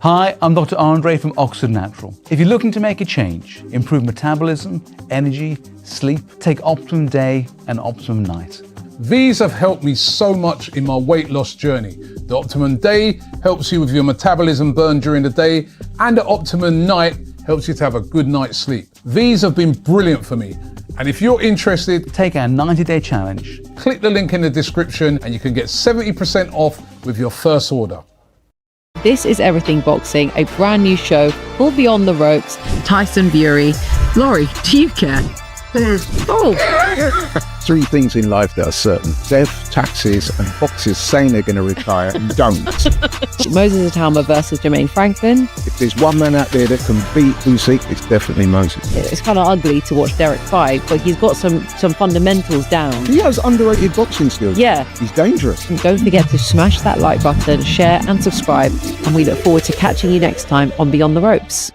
Hi, I'm Dr. Andre from Oxford Natural. If you're looking to make a change, improve metabolism, energy, sleep, take Optimum Day and Optimum Night. These have helped me so much in my weight loss journey. The Optimum Day helps you with your metabolism burn during the day, and the Optimum Night helps you to have a good night's sleep. These have been brilliant for me. And if you're interested, Take our 90-day challenge. click the link in the description and you can get 70% off with your first order. This is Everything Boxing, a brand new show called Beyond the Ropes. Tyson Fury. Laurie, do you care? Oh, Three things in life that are certain: death, taxes, and boxers saying they're going to retire and don't. Moses Atama versus Jermaine Franklin. If there's one man out there that can beat Usyk, it's definitely Moses. It's kind of ugly to watch Derek fight, but he's got some fundamentals down. He has underrated boxing skills. Yeah. He's dangerous. And don't forget to smash that like button, share and subscribe. And we look forward to catching you next time on Beyond the Ropes.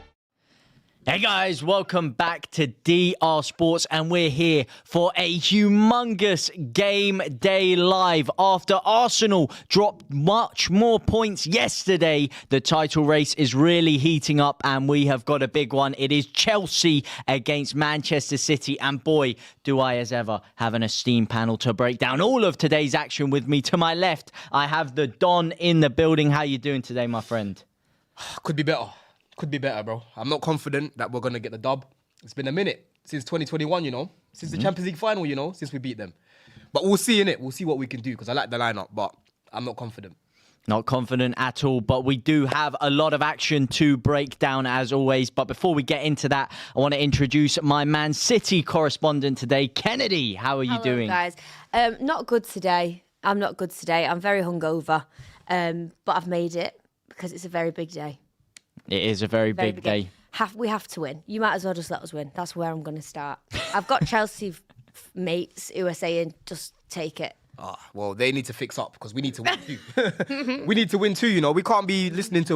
Hey guys, welcome back to DR Sports, and we're here for a humongous game day live. After Arsenal dropped much more points yesterday, the title race is really heating up, and we have got a big one. It is Chelsea against Manchester City, and boy, do I as ever have an esteemed panel to break down all of today's action with me. To my left, I have the Don in the building. How you doing today, my friend? Could be better. Could be better, bro. I'm not confident that we're going to get the dub. It's been a minute since 2021, since the Champions League final, since we beat them. But we'll see, innit? We'll see what we can do, because I like the lineup, but I'm not confident. Not confident at all, but we do have a lot of action to break down as always. But before we get into that, I want to introduce my Man City correspondent today, Kennedy. How are you doing? Guys? Not good today. I'm not good today. I'm very hungover, but I've made it because it's a very big day. It is a very big day. We have to win. You might as well just let us win. That's where I'm going to start. I've got Chelsea mates who are saying, just take it. Well, they need to fix up, because we need to win too. We need to win too, We can't be listening to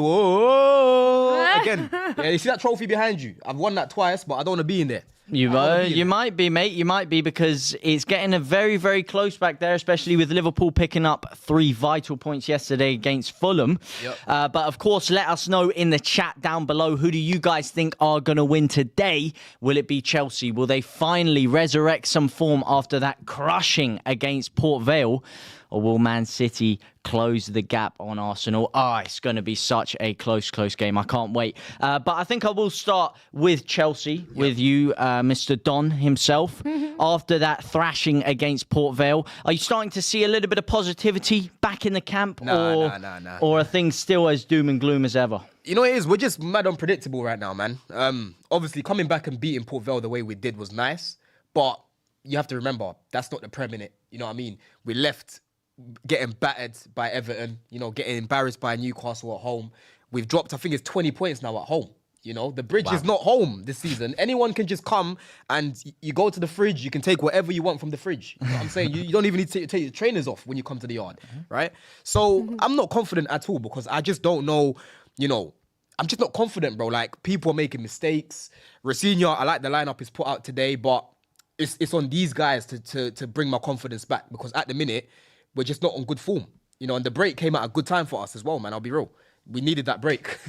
again. Yeah, you see that trophy behind you? I've won that twice, but I don't want to be in there. You might be, mate. You might be, because it's getting a very, very close back there, especially with Liverpool picking up 3 vital points yesterday against Fulham. Yep. But of course, let us know in the chat down below, who do you guys think are going to win today? Will it be Chelsea? Will they finally resurrect some form after that crushing against Port Vale? Or will Man City close the gap on Arsenal? It's going to be such a close game. I can't wait. But I think I will start with Chelsea, with you, Mr. Don himself. After that thrashing against Port Vale, are you starting to see a little bit of positivity back in the camp? Nah. Or are things still as doom and gloom as ever? You know what it is? We're just mad unpredictable right now, man. Obviously, coming back and beating Port Vale the way we did was nice. But you have to remember, that's not the Prem, innit? You know what I mean? We left getting battered by Everton, getting embarrassed by Newcastle at home. We've dropped, I think it's 20 points now at home. The bridge is not home this season. Anyone can just come and you go to the fridge, you can take whatever you want from the fridge. You know what I'm saying? You don't even need to take your trainers off when you come to the yard, right? So I'm not confident at all, because I just don't know, I'm just not confident, bro. Like, people are making mistakes. Rafinha, I like the lineup he's put out today, but it's on these guys to bring my confidence back, because at the minute, we're just not on good form, and the break came at a good time for us as well, man. I'll be real. We needed that break.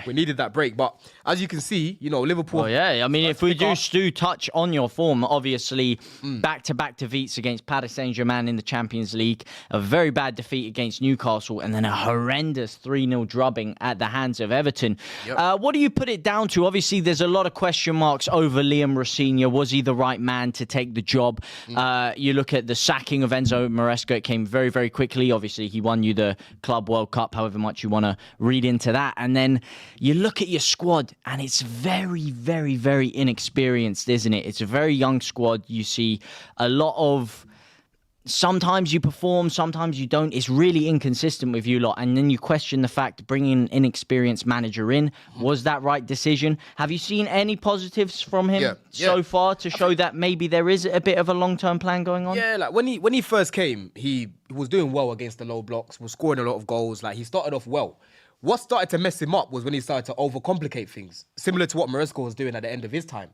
We needed that break. But as you can see, Liverpool... Well, yeah, I mean, if we do touch on your form, obviously, back-to-back defeats against Paris Saint-Germain in the Champions League, a very bad defeat against Newcastle, and then a horrendous 3-0 drubbing at the hands of Everton. Yep. What do you put it down to? Obviously, there's a lot of question marks over Liam Rafinha. Was he the right man to take the job? You look at the sacking of Enzo Maresca. It came very, very quickly. Obviously, he won you the Club World Cup, however much you want to read into that. And then you look at your squad, and it's very, very, very inexperienced, isn't it? It's a very young squad. You see a lot of... Sometimes you perform, sometimes you don't. It's really inconsistent with you lot. And then you question the fact bringing an inexperienced manager in. Was that right decision? Have you seen any positives from him so far to show that maybe there is a bit of a long-term plan going on? Yeah, like when he first came, he was doing well against the low blocks, was scoring a lot of goals. Like, he started off well. What started to mess him up was when he started to overcomplicate things, similar to what Maresca was doing at the end of his time.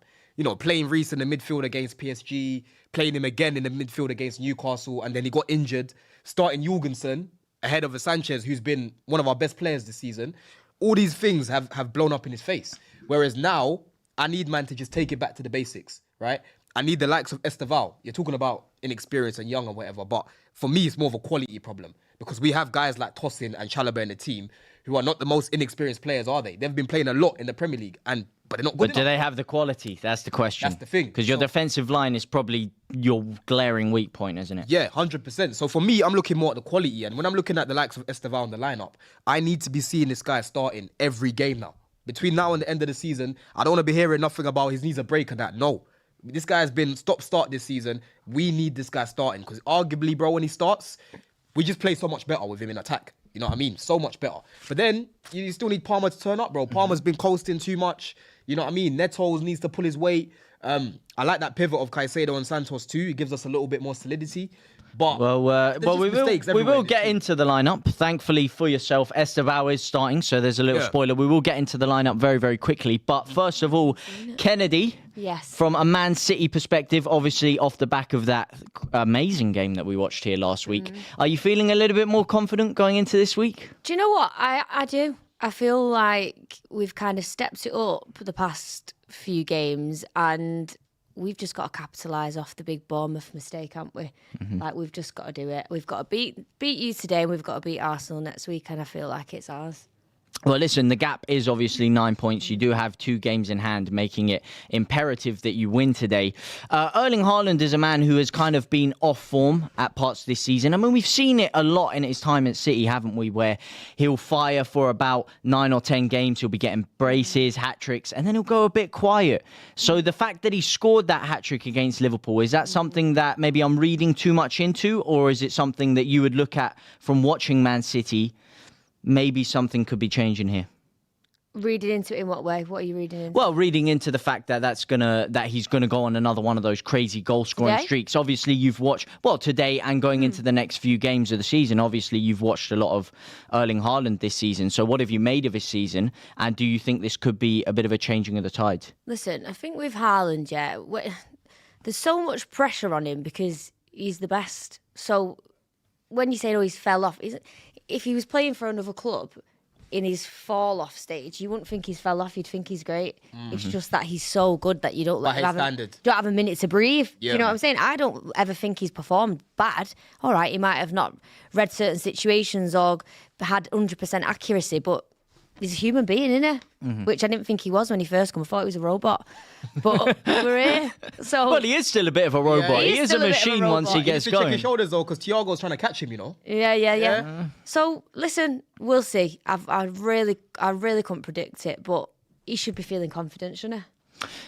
Playing Reece in the midfield against PSG, playing him again in the midfield against Newcastle, and then he got injured, starting Jorgensen ahead of a Sanchez, who's been one of our best players this season. All these things have blown up in his face. Whereas now, I need man to just take it back to the basics, right? I need the likes of Esteval. You're talking about inexperienced and young or whatever, but for me, it's more of a quality problem because we have guys like Tosin and Chalobah in the team who are not the most inexperienced players, are they? They've been playing a lot in the Premier League, but they're not good But do they have the quality? That's the question. That's the thing. Because your defensive line is probably your glaring weak point, isn't it? Yeah, 100%. So for me, I'm looking more at the quality. And when I'm looking at the likes of Esteval in the lineup, I need to be seeing this guy starting every game now. Between now and the end of the season, I don't want to be hearing nothing about he needs a break and that. No. This guy has been stop-start this season. We need this guy starting because arguably, bro, when he starts, we just play so much better with him in attack. You know what I mean? So much better. But then you still need Palmer to turn up, bro. Palmer's been coasting too much. You know what I mean? Neto needs to pull his weight. I like that pivot of Caicedo and Santos too. It gives us a little bit more solidity. But we will get into the lineup. Thankfully for yourself, Esteval is starting, so there's a little spoiler. We will get into the lineup very, very quickly. But first of all, Kennedy. Yes. From a Man City perspective, obviously off the back of that amazing game that we watched here last week, are you feeling a little bit more confident going into this week? Do you know what? I do. I feel like we've kind of stepped it up the past few games and we've just got to capitalise off the big Bournemouth mistake, haven't we? Like, we've just got to do it. We've got to beat you today and we've got to beat Arsenal next week, and I feel like it's ours. Well, listen, the gap is obviously 9 points. You do have 2 games in hand, making it imperative that you win today. Erling Haaland is a man who has kind of been off form at parts this season. I mean, we've seen it a lot in his time at City, haven't we, where he'll fire for about 9 or 10 games. He'll be getting braces, hat-tricks, and then he'll go a bit quiet. So the fact that he scored that hat-trick against Liverpool, is that something that maybe I'm reading too much into, or is it something that you would look at from watching Man City? Maybe something could be changing here. Reading into it in what way? What are you reading into? Well, reading into the fact that he's gonna go on another one of those crazy goal-scoring streaks. Obviously, you've watched today and going into the next few games of the season. Obviously, you've watched a lot of Erling Haaland this season. So, what have you made of his season? And do you think this could be a bit of a changing of the tide? Listen, I think with Haaland, there's so much pressure on him because he's the best. So when you say, he's fell off, if he was playing for another club in his fall-off stage, you wouldn't think he's fell off. You'd think he's great. It's just that he's so good that you don't have a minute to breathe. Yeah. You know what I'm saying? I don't ever think he's performed bad. All right, he might have not read certain situations or had 100% accuracy, but he's a human being, isn't he? Which I didn't think he was when he first came. I thought he was a robot. But we're here. So, well, he is still a bit of a robot. Yeah, he is a machine once he gets going. Check going. his shoulders though, because Thiago's trying to catch him. You know. Yeah. So listen, we'll see. I really couldn't predict it, but he should be feeling confident, shouldn't he?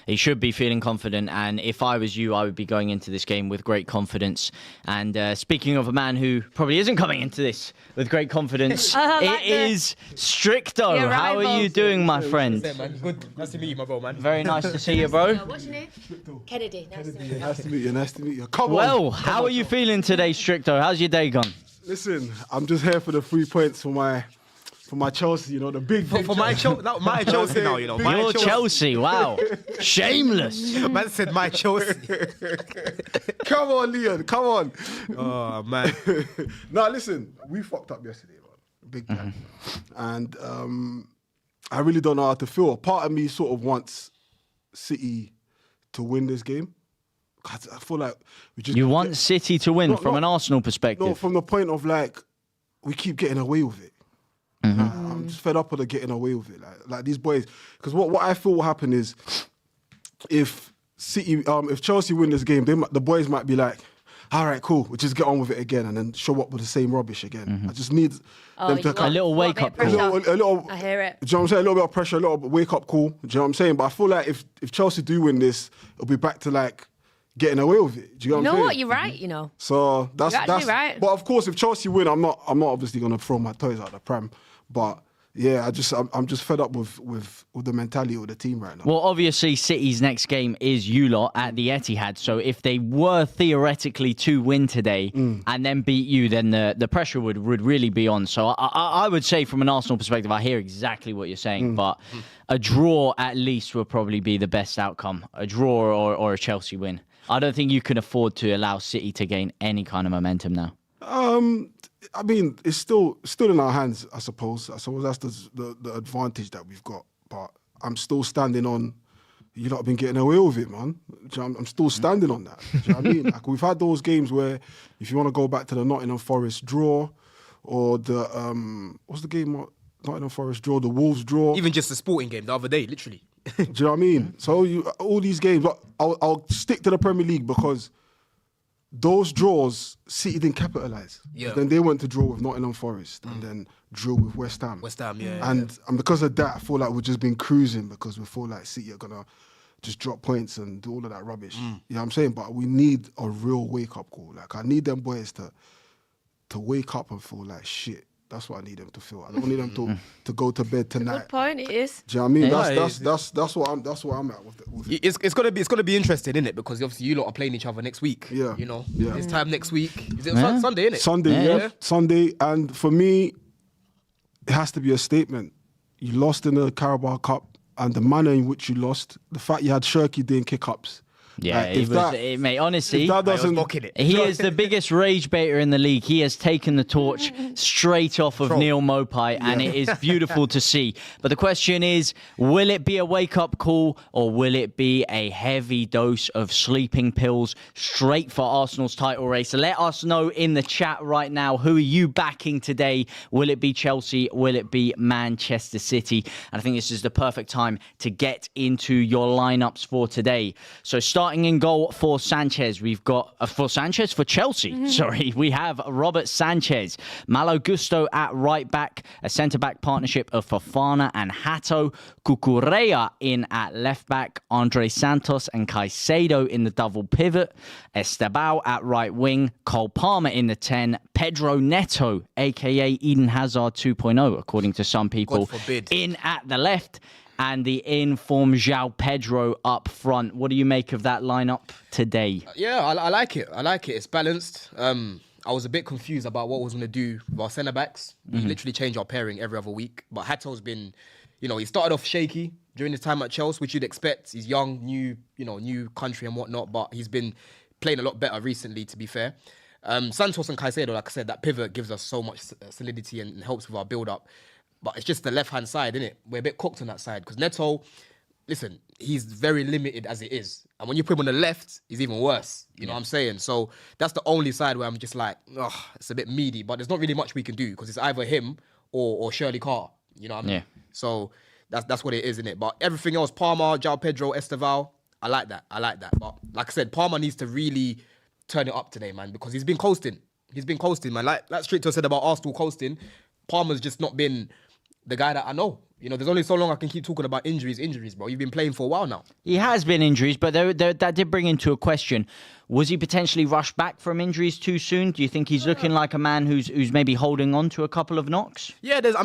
He should be feeling confident, and if I was you, I would be going into this game with great confidence. And speaking of a man who probably isn't coming into this with great confidence, it is Stricto. How are you doing, my friend? Good. Nice to meet you, my bro, man. Very nice to see you, bro. What's your name? Kennedy. Nice to meet you. Nice to meet you. Come on. Well, how are you feeling today, Stricto? How's your day gone? Listen, I'm just here for the 3 points for my Chelsea, the big For my Chelsea now, you know. You're Chelsea, wow. Shameless. Man said my Chelsea. Come on, Leon, come on. Oh, man. Now, listen, we fucked up yesterday, man. Big time. And I really don't know how to feel. Part of me sort of wants City to win this game. I feel like we just... You want City to win from an Arsenal perspective? No, from the point of, we keep getting away with it. I'm just fed up with getting away with it. Like these boys, because what I feel will happen is if Chelsea win this game, the boys might be like, all right, cool, we'll just get on with it again and then show up with the same rubbish again. I just need them to a little wake up call. A little, I hear it. Do you know what I'm saying? A little bit of pressure, a little bit wake up call. Do you know what I'm saying? But I feel like if Chelsea do win this, it'll be back to getting away with it. Do you know what I'm saying? What? You're right, you know. So that's right. But of course, if Chelsea win, I'm not obviously gonna throw my toys out the pram. But yeah, I'm just fed up with the mentality of the team right now. Well, obviously, City's next game is you lot at the Etihad. So if they were theoretically to win today and then beat you, then the pressure would really be on. So I would say from an Arsenal perspective, I hear exactly what you're saying, but a draw at least would probably be the best outcome. A draw or a Chelsea win. I don't think you can afford to allow City to gain any kind of momentum now. I mean, it's still in our hands, I suppose. I suppose that's the advantage that we've got. But I'm still standing on, you lot have been getting away with it, man. I'm still standing on that. Do you know what I mean? Like, we've had those games where, if you want to go back to the Nottingham Forest draw, or the, what's the game? Nottingham Forest draw, the Wolves draw. Even just the sporting game the other day, literally. Do you know what I mean? So all these games, I'll stick to the Premier League because those draws, City didn't capitalise. Yeah. Then they went to draw with Nottingham Forest and then drew with West Ham. West Ham, yeah. And because of that, I feel like we've just been cruising because we feel like City are going to just drop points and do all of that rubbish. You know what I'm saying? But we need a real wake-up call. Like, I need them boys to wake up and feel like shit. That's what I need them to feel. I don't need them to go to bed tonight. Good point, it is. Do you know what I mean? Yeah. That's what I'm at with it. It's gonna be interesting, isn't it? Because obviously you lot are playing each other next week. Yeah. You know, Yeah. this time next week. Is it Sunday, isn't it? Sunday, yeah. Sunday. And for me, it has to be a statement. You lost in the Carabao Cup, and the manner in which you lost, the fact you had Shirky doing kick-ups. Yeah, Like, mate, honestly, if that doesn't, he is the biggest rage baiter in the league. He has taken the torch straight off of Neil Mopai, and it is beautiful to see. But the question is, will it be a wake-up call, or will it be a heavy dose of sleeping pills straight for Arsenal's title race? Let us know in the chat right now. Who are you backing today? Will it be Chelsea? Will it be Manchester City? And I think this is the perfect time to get into your lineups for today. So starting in goal for Sanchez, we've got for Chelsea. Sorry, we have Robert Sanchez, Malo Gusto at right back, a centre back partnership of Fofana and Hato, Cucurella in at left back, Andre Santos and Caicedo in the double pivot, Estabao at right wing, Cole Palmer in the 10, Pedro Neto, aka Eden Hazard 2.0, according to some people, God forbid, in at the left. And the in-form João Pedro up front. What do you make of that lineup today? Yeah, I like it. I like it. It's balanced. I was a bit confused about what I was going to do with our centre-backs. We literally change our pairing every other week. But Hato's been, he started off shaky during his time at Chelsea, which you'd expect. He's young, new country and whatnot. But he's been playing a lot better recently, to be fair. Santos and Caicedo, like I said, that pivot gives us so much solidity and helps with our build-up. But it's just the left-hand side, innit? We're a bit cooked on that side. Because Neto, listen, he's very limited as it is. And when you put him on the left, he's even worse. You know what I'm saying? So that's the only side where I'm just like, it's a bit meaty. But there's not really much we can do because it's either him or Shirley Carr. You know what I mean? Yeah. So that's what it is, innit? But everything else, Palmer, João Pedro, Estevao, I like that. But like I said, Palmer needs to really turn it up today, man, because he's been coasting. Man. Like Stricto said about Arsenal coasting, Palmer's just not been the guy that I know. There's only so long I can keep talking about injuries, bro. You've been playing for a while now. He has been injuries, but that did bring into a question. Was he potentially rushed back from injuries too soon? Do you think he's looking like a man who's maybe holding on to a couple of knocks? Yeah, there's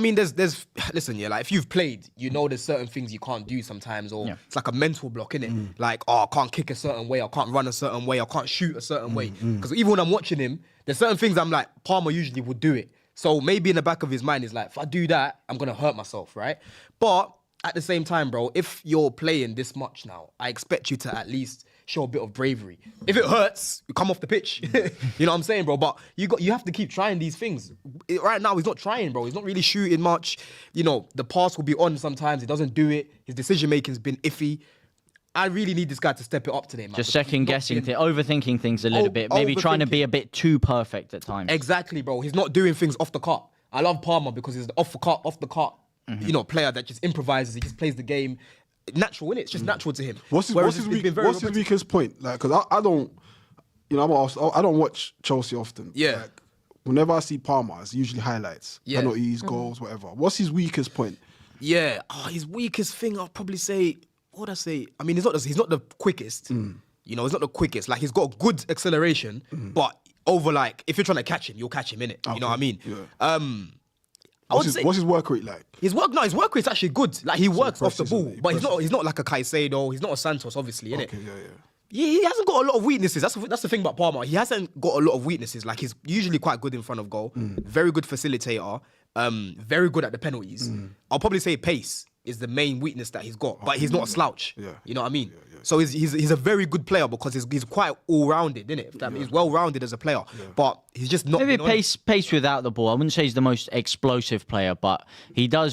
listen, like if you've played, there's certain things you can't do sometimes, or it's like a mental block, innit? Like, I can't kick a certain way, I can't run a certain way, I can't shoot a certain way. Because even when I'm watching him, there's certain things I'm like, Palmer usually would do it. So maybe in the back of his mind, he's like, if I do that, I'm going to hurt myself, right? But at the same time, bro, if you're playing this much now, I expect you to at least show a bit of bravery. If it hurts, you come off the pitch. You know what I'm saying, bro? But you have to keep trying these things. Right now, he's not trying, bro. He's not really shooting much. The pass will be on sometimes. He doesn't do it. His decision-making's been iffy. I really need this guy to step it up today, man. Just second-guessing, overthinking things a little bit. Maybe trying to be a bit too perfect at times. Exactly, bro. He's not doing things off the cut. I love Palmer because he's the off the cut, player that just improvises. He just plays the game natural, innit? It's just natural to him. What's his weakest point? Like, because I don't, I don't watch Chelsea often. Yeah. Like, whenever I see Palmer, it's usually highlights, penalties, goals, whatever. What's his weakest point? Yeah. His weakest thing, I'll probably say. What would I say? I mean, he's not the quickest. He's not the quickest. Like, he's got good acceleration, but over, like, if you're trying to catch him, you'll catch him, innit? Okay. You know what I mean? Yeah. What's his work rate like? His work rate's actually good. Like, he works off the ball, but he's not like a Caicedo. He's not a Santos, obviously, innit? Okay, He hasn't got a lot of weaknesses. That's the thing about Palmer. He hasn't got a lot of weaknesses. Like, he's usually quite good in front of goal. Very good facilitator. Very good at the penalties. I'll probably say pace. is the main weakness that he's got. But he's not a slouch. Yeah. You know what I mean? So he's a very good player because he's quite all-rounded, isn't it? He's well-rounded as a player. But he's just not... Maybe pace without the ball. I wouldn't say he's the most explosive player, but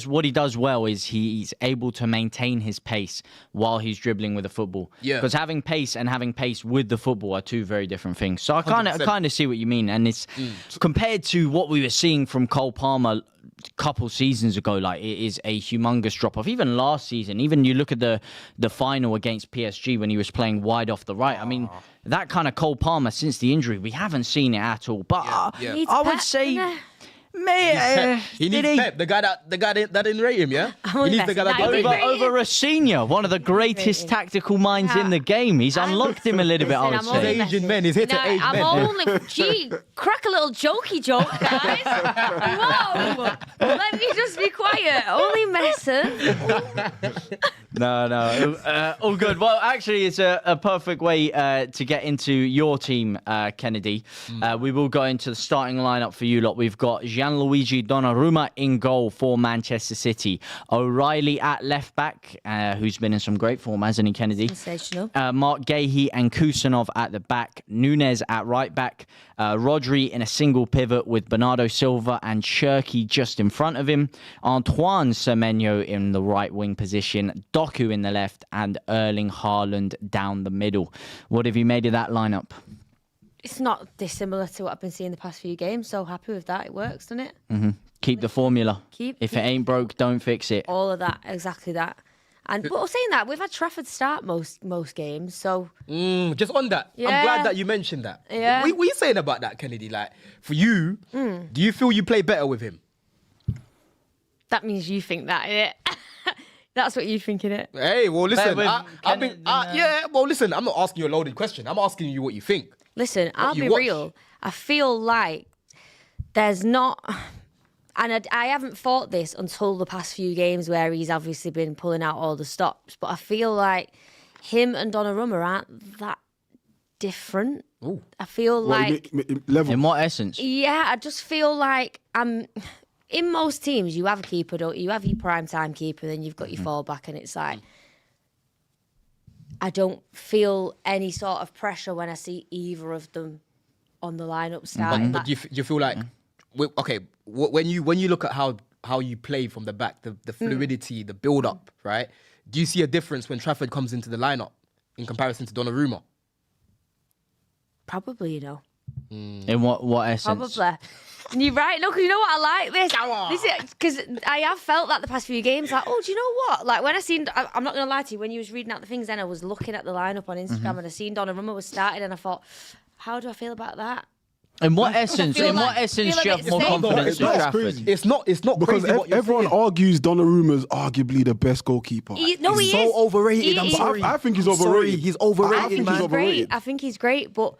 what he does well is he's able to maintain his pace while he's dribbling with the football. Yeah. Because having pace and having pace with the football are two very different things. So I kind of see what you mean. And it's compared to what we were seeing from Cole Palmer couple seasons ago, like, it is a humongous drop off. Even last season, even you look at the final against PSG when he was playing wide off the right. I mean, that kind of Cole Palmer since the injury, we haven't seen it at all. But I would say. He needs Pep, the guy that didn't rate him, yeah? He needs the guy that over a senior, one of the greatest tactical minds in the game. He's unlocked him a little bit, I would say. He's aging men. He's here to age men. Crack a little jokey joke, guys. Whoa. Let me just be quiet. Only messing. No. All good. Well, actually, it's a perfect way to get into your team, Kennedy. We will go into the starting lineup for you lot. We've got Gianluigi Donnarumma in goal for Manchester City. O'Reilly at left back, who's been in some great form, hasn't he, Kennedy? Sensational. Mark Gahey and Kusanov at the back. Nunez at right back. Rodri in a single pivot with Bernardo Silva and Cherki just in front of him. Antoine Semenyo in the right wing position. Doku in the left and Erling Haaland down the middle. What have you made of that lineup? It's not dissimilar to what I've been seeing the past few games, so happy with that. It works, doesn't it? Mm-hmm. Keep the formula. If it ain't broke, don't fix it. All of that, exactly that. And but saying that, we've had Trafford start most games, so just on that, I'm glad that you mentioned that. Yeah. What are you saying about that, Kennedy? Like, for you, do you feel you play better with him? That means you think that, innit? That's what you think, innit? Hey, well, listen, listen, I'm not asking you a loaded question. I'm asking you what you think. Listen, I'll be real. I feel like there's not... And I haven't thought this until the past few games where he's obviously been pulling out all the stops. But I feel like him and Donnarumma aren't that different. Ooh. I feel like... In what essence? Yeah, I just feel like in most teams, you have a keeper, don't you? You have your prime time keeper, then you've got your fallback, and it's like... I don't feel any sort of pressure when I see either of them on the lineup starting. But do you feel like... Okay, when you look at how you play from the back, the fluidity, the build-up, right? Do you see a difference when Trafford comes into the lineup in comparison to Donnarumma? Probably, you know. In what essence? Probably. And you're right. No, because you know what? I like this. Because I have felt that the past few games. Like, do you know what? Like, when I'm not going to lie to you, when you was reading out the things, then I was looking at the lineup on Instagram and I seen Donnarumma was started and I thought, how do I feel about that? In what essence? Do you have more confidence in Trafford? It's not because crazy everyone argues Donnarumma's arguably the best goalkeeper. He's so overrated. I'm sorry. I think he's overrated. He's overrated, man. I think he's great, but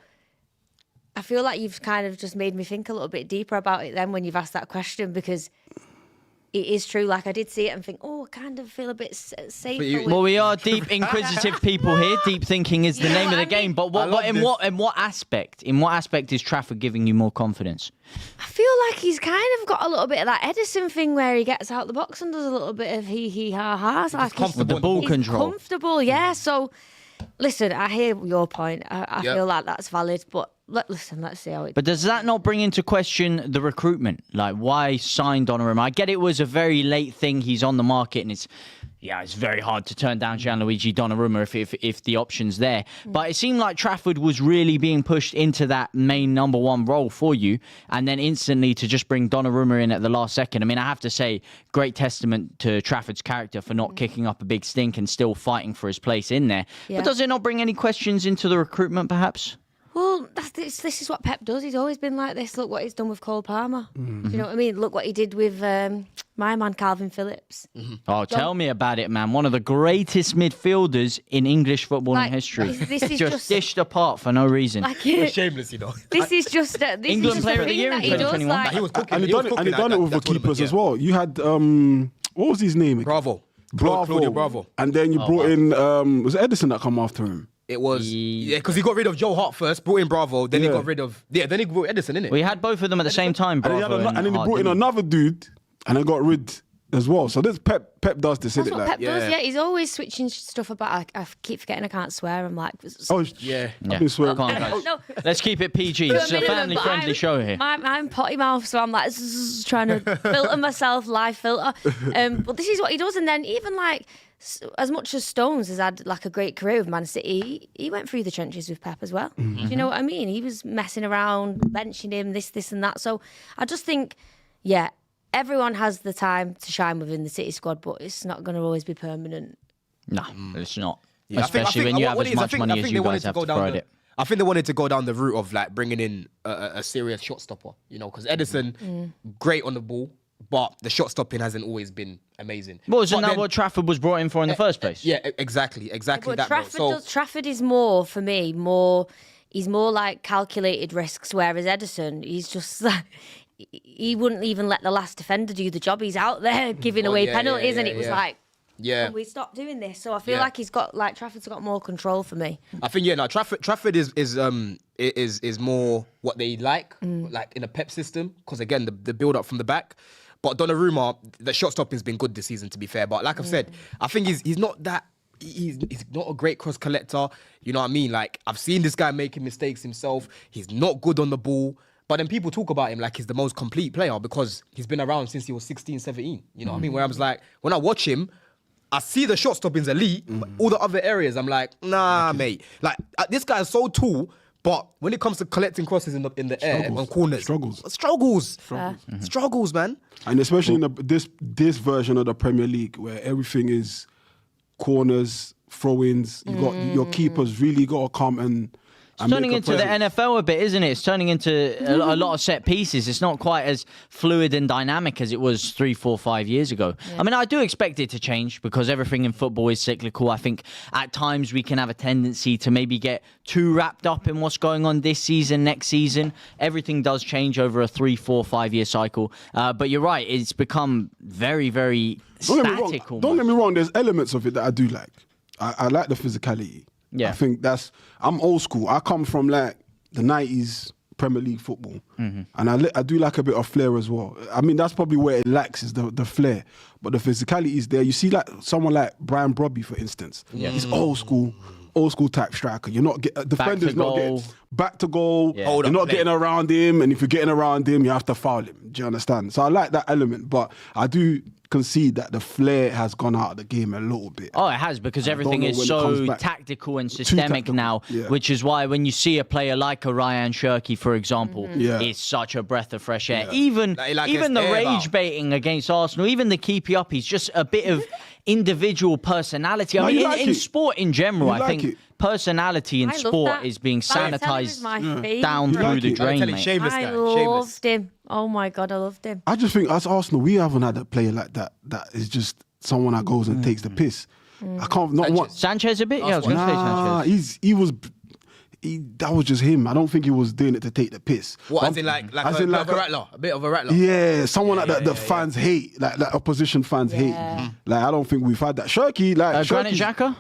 I feel like you've kind of just made me think a little bit deeper about it then when you've asked that question, because it is true. Like, I did see it and think, I kind of feel a bit safer. Well, we are deep inquisitive people here. Deep thinking is the name of the game. But in what aspect? In what aspect is Trafford giving you more confidence? I feel like he's kind of got a little bit of that Edison thing where he gets out the box and does a little bit of he ha ha. Like with the ball control. Comfortable, yeah. So, listen, I hear your point. I feel like that's valid, but. Let's see how it... But does that not bring into question the recruitment? Like, why sign Donnarumma? I get it was a very late thing. He's on the market, and it's very hard to turn down Gianluigi Donnarumma if the option's there. But it seemed like Trafford was really being pushed into that main number one role for you, and then instantly to just bring Donnarumma in at the last second. I mean, I have to say, great testament to Trafford's character for not kicking up a big stink and still fighting for his place in there. Yeah. But does it not bring any questions into the recruitment, perhaps? Well, this is what Pep does. He's always been like this. Look what he's done with Cole Palmer. Mm-hmm. Do you know what I mean? Look what he did with my man, Calvin Phillips. Mm-hmm. Oh, tell me about it, man. One of the greatest midfielders in English footballing history. This is just dished apart for no reason. Shameless, you know. This is just... England Player of the Year in 2021. He was cooking. And he done it with the keepers as well. You had... what was his name? Bravo. Claudio Bravo. And then you brought in... was it Edison that come after him? It was, because he got rid of Joe Hart first, brought in Bravo, then he got rid of, then he brought Edison, innit? We had both of them at the same time, Bravo and then he brought in another dude, and then got rid as well. So this Pep does this, That's isn't what it? Pep does, yeah. He's always switching stuff about. I keep forgetting I can't swear. I'm like, Oh, Yeah. I've been swearing. Come on, guys. no. Let's keep it PG. It's a family-friendly show here. I'm potty mouth, so I'm like trying to filter myself, live filter. But this is what he does, and then even like as much as Stones has had like a great career with Man City, he went through the trenches with Pep as well. Do you know what I mean? He was messing around, benching him, this and that. So I just think, yeah, everyone has the time to shine within the City squad, but it's not going to always be permanent. No, it's not. Yeah, Especially when you have as much money as you guys have to throw at it. I think they wanted to go down the route of like bringing in a serious shot stopper, you know, because Edison, great on the ball, but the shot stopping hasn't always been amazing. Well, isn't that what Trafford was brought in for in the first place? Yeah, exactly But that. Trafford is more, for me, he's more like calculated risks, whereas Edison, he's just like, he wouldn't even let the last defender do the job. He's out there giving away penalties, and it was like, can we stop doing this? So I feel like Trafford's got more control for me. I think Trafford is more what they like in a Pep system, because again the build up from the back. But Donnarumma, the shot stopping's been good this season, to be fair. But like I've said, I think he's not that. He's not a great cross collector. You know what I mean? Like, I've seen this guy making mistakes himself. He's not good on the ball. But then people talk about him like he's the most complete player because he's been around since he was 16, 17. You know what I mean? Where I was like, when I watch him, I see the shot stopping's elite, but all the other areas, I'm like, nah, mate. Like, this guy is so tall, but when it comes to collecting crosses in the air on corners, struggles, man. And especially in this version of the Premier League, where everything is corners, throw-ins, you got your keepers really got to come and It's turning into the NFL a bit, isn't it? It's turning into a lot of set pieces. It's not quite as fluid and dynamic as it was 3, 4, 5 years ago. Yeah. I mean, I do expect it to change because everything in football is cyclical. I think at times we can have a tendency to maybe get too wrapped up in what's going on this season, next season. Everything does change over a 3, 4, 5 year cycle. But you're right, it's become very, very static. Don't get me wrong, there's elements of it that I do like. I like the physicality. Yeah. I think I'm old school. I come from like the 90s Premier League football. And I do like a bit of flair as well. I mean, that's probably where it lacks is the flair. But the physicality is there. You see like someone like Brian Brobby, for instance. Yeah. He's old school type striker. You're not defenders not getting back to goal. Yeah. You're not getting around him. And if you're getting around him, you have to foul him. Do you understand? So I like that element. But I do concede that the flair has gone out of the game a little bit. Oh, it has, because everything is so tactical and systemic now, which is why when you see a player like a Ryan Shirky, for example, it's such a breath of fresh air. Even the rage baiting against Arsenal, even the keepy up, he's just a bit of individual personality. I mean, in sport in general, I think personality in sport is being sanitized down through the drain, mate. I loved him. Oh my God, I loved him. I just think as Arsenal, we haven't had a player like that is just someone that goes and takes the piss. I can't not want Sanchez a bit. Yeah, I was going to say Sanchez. That was just him. I don't think he was doing it to take the piss. What, as in like a rattler? A bit of a rattler? Yeah, someone like that fans hate, like opposition fans hate. Like, I don't think we've had that. Shirky, like... Granit Xhaka?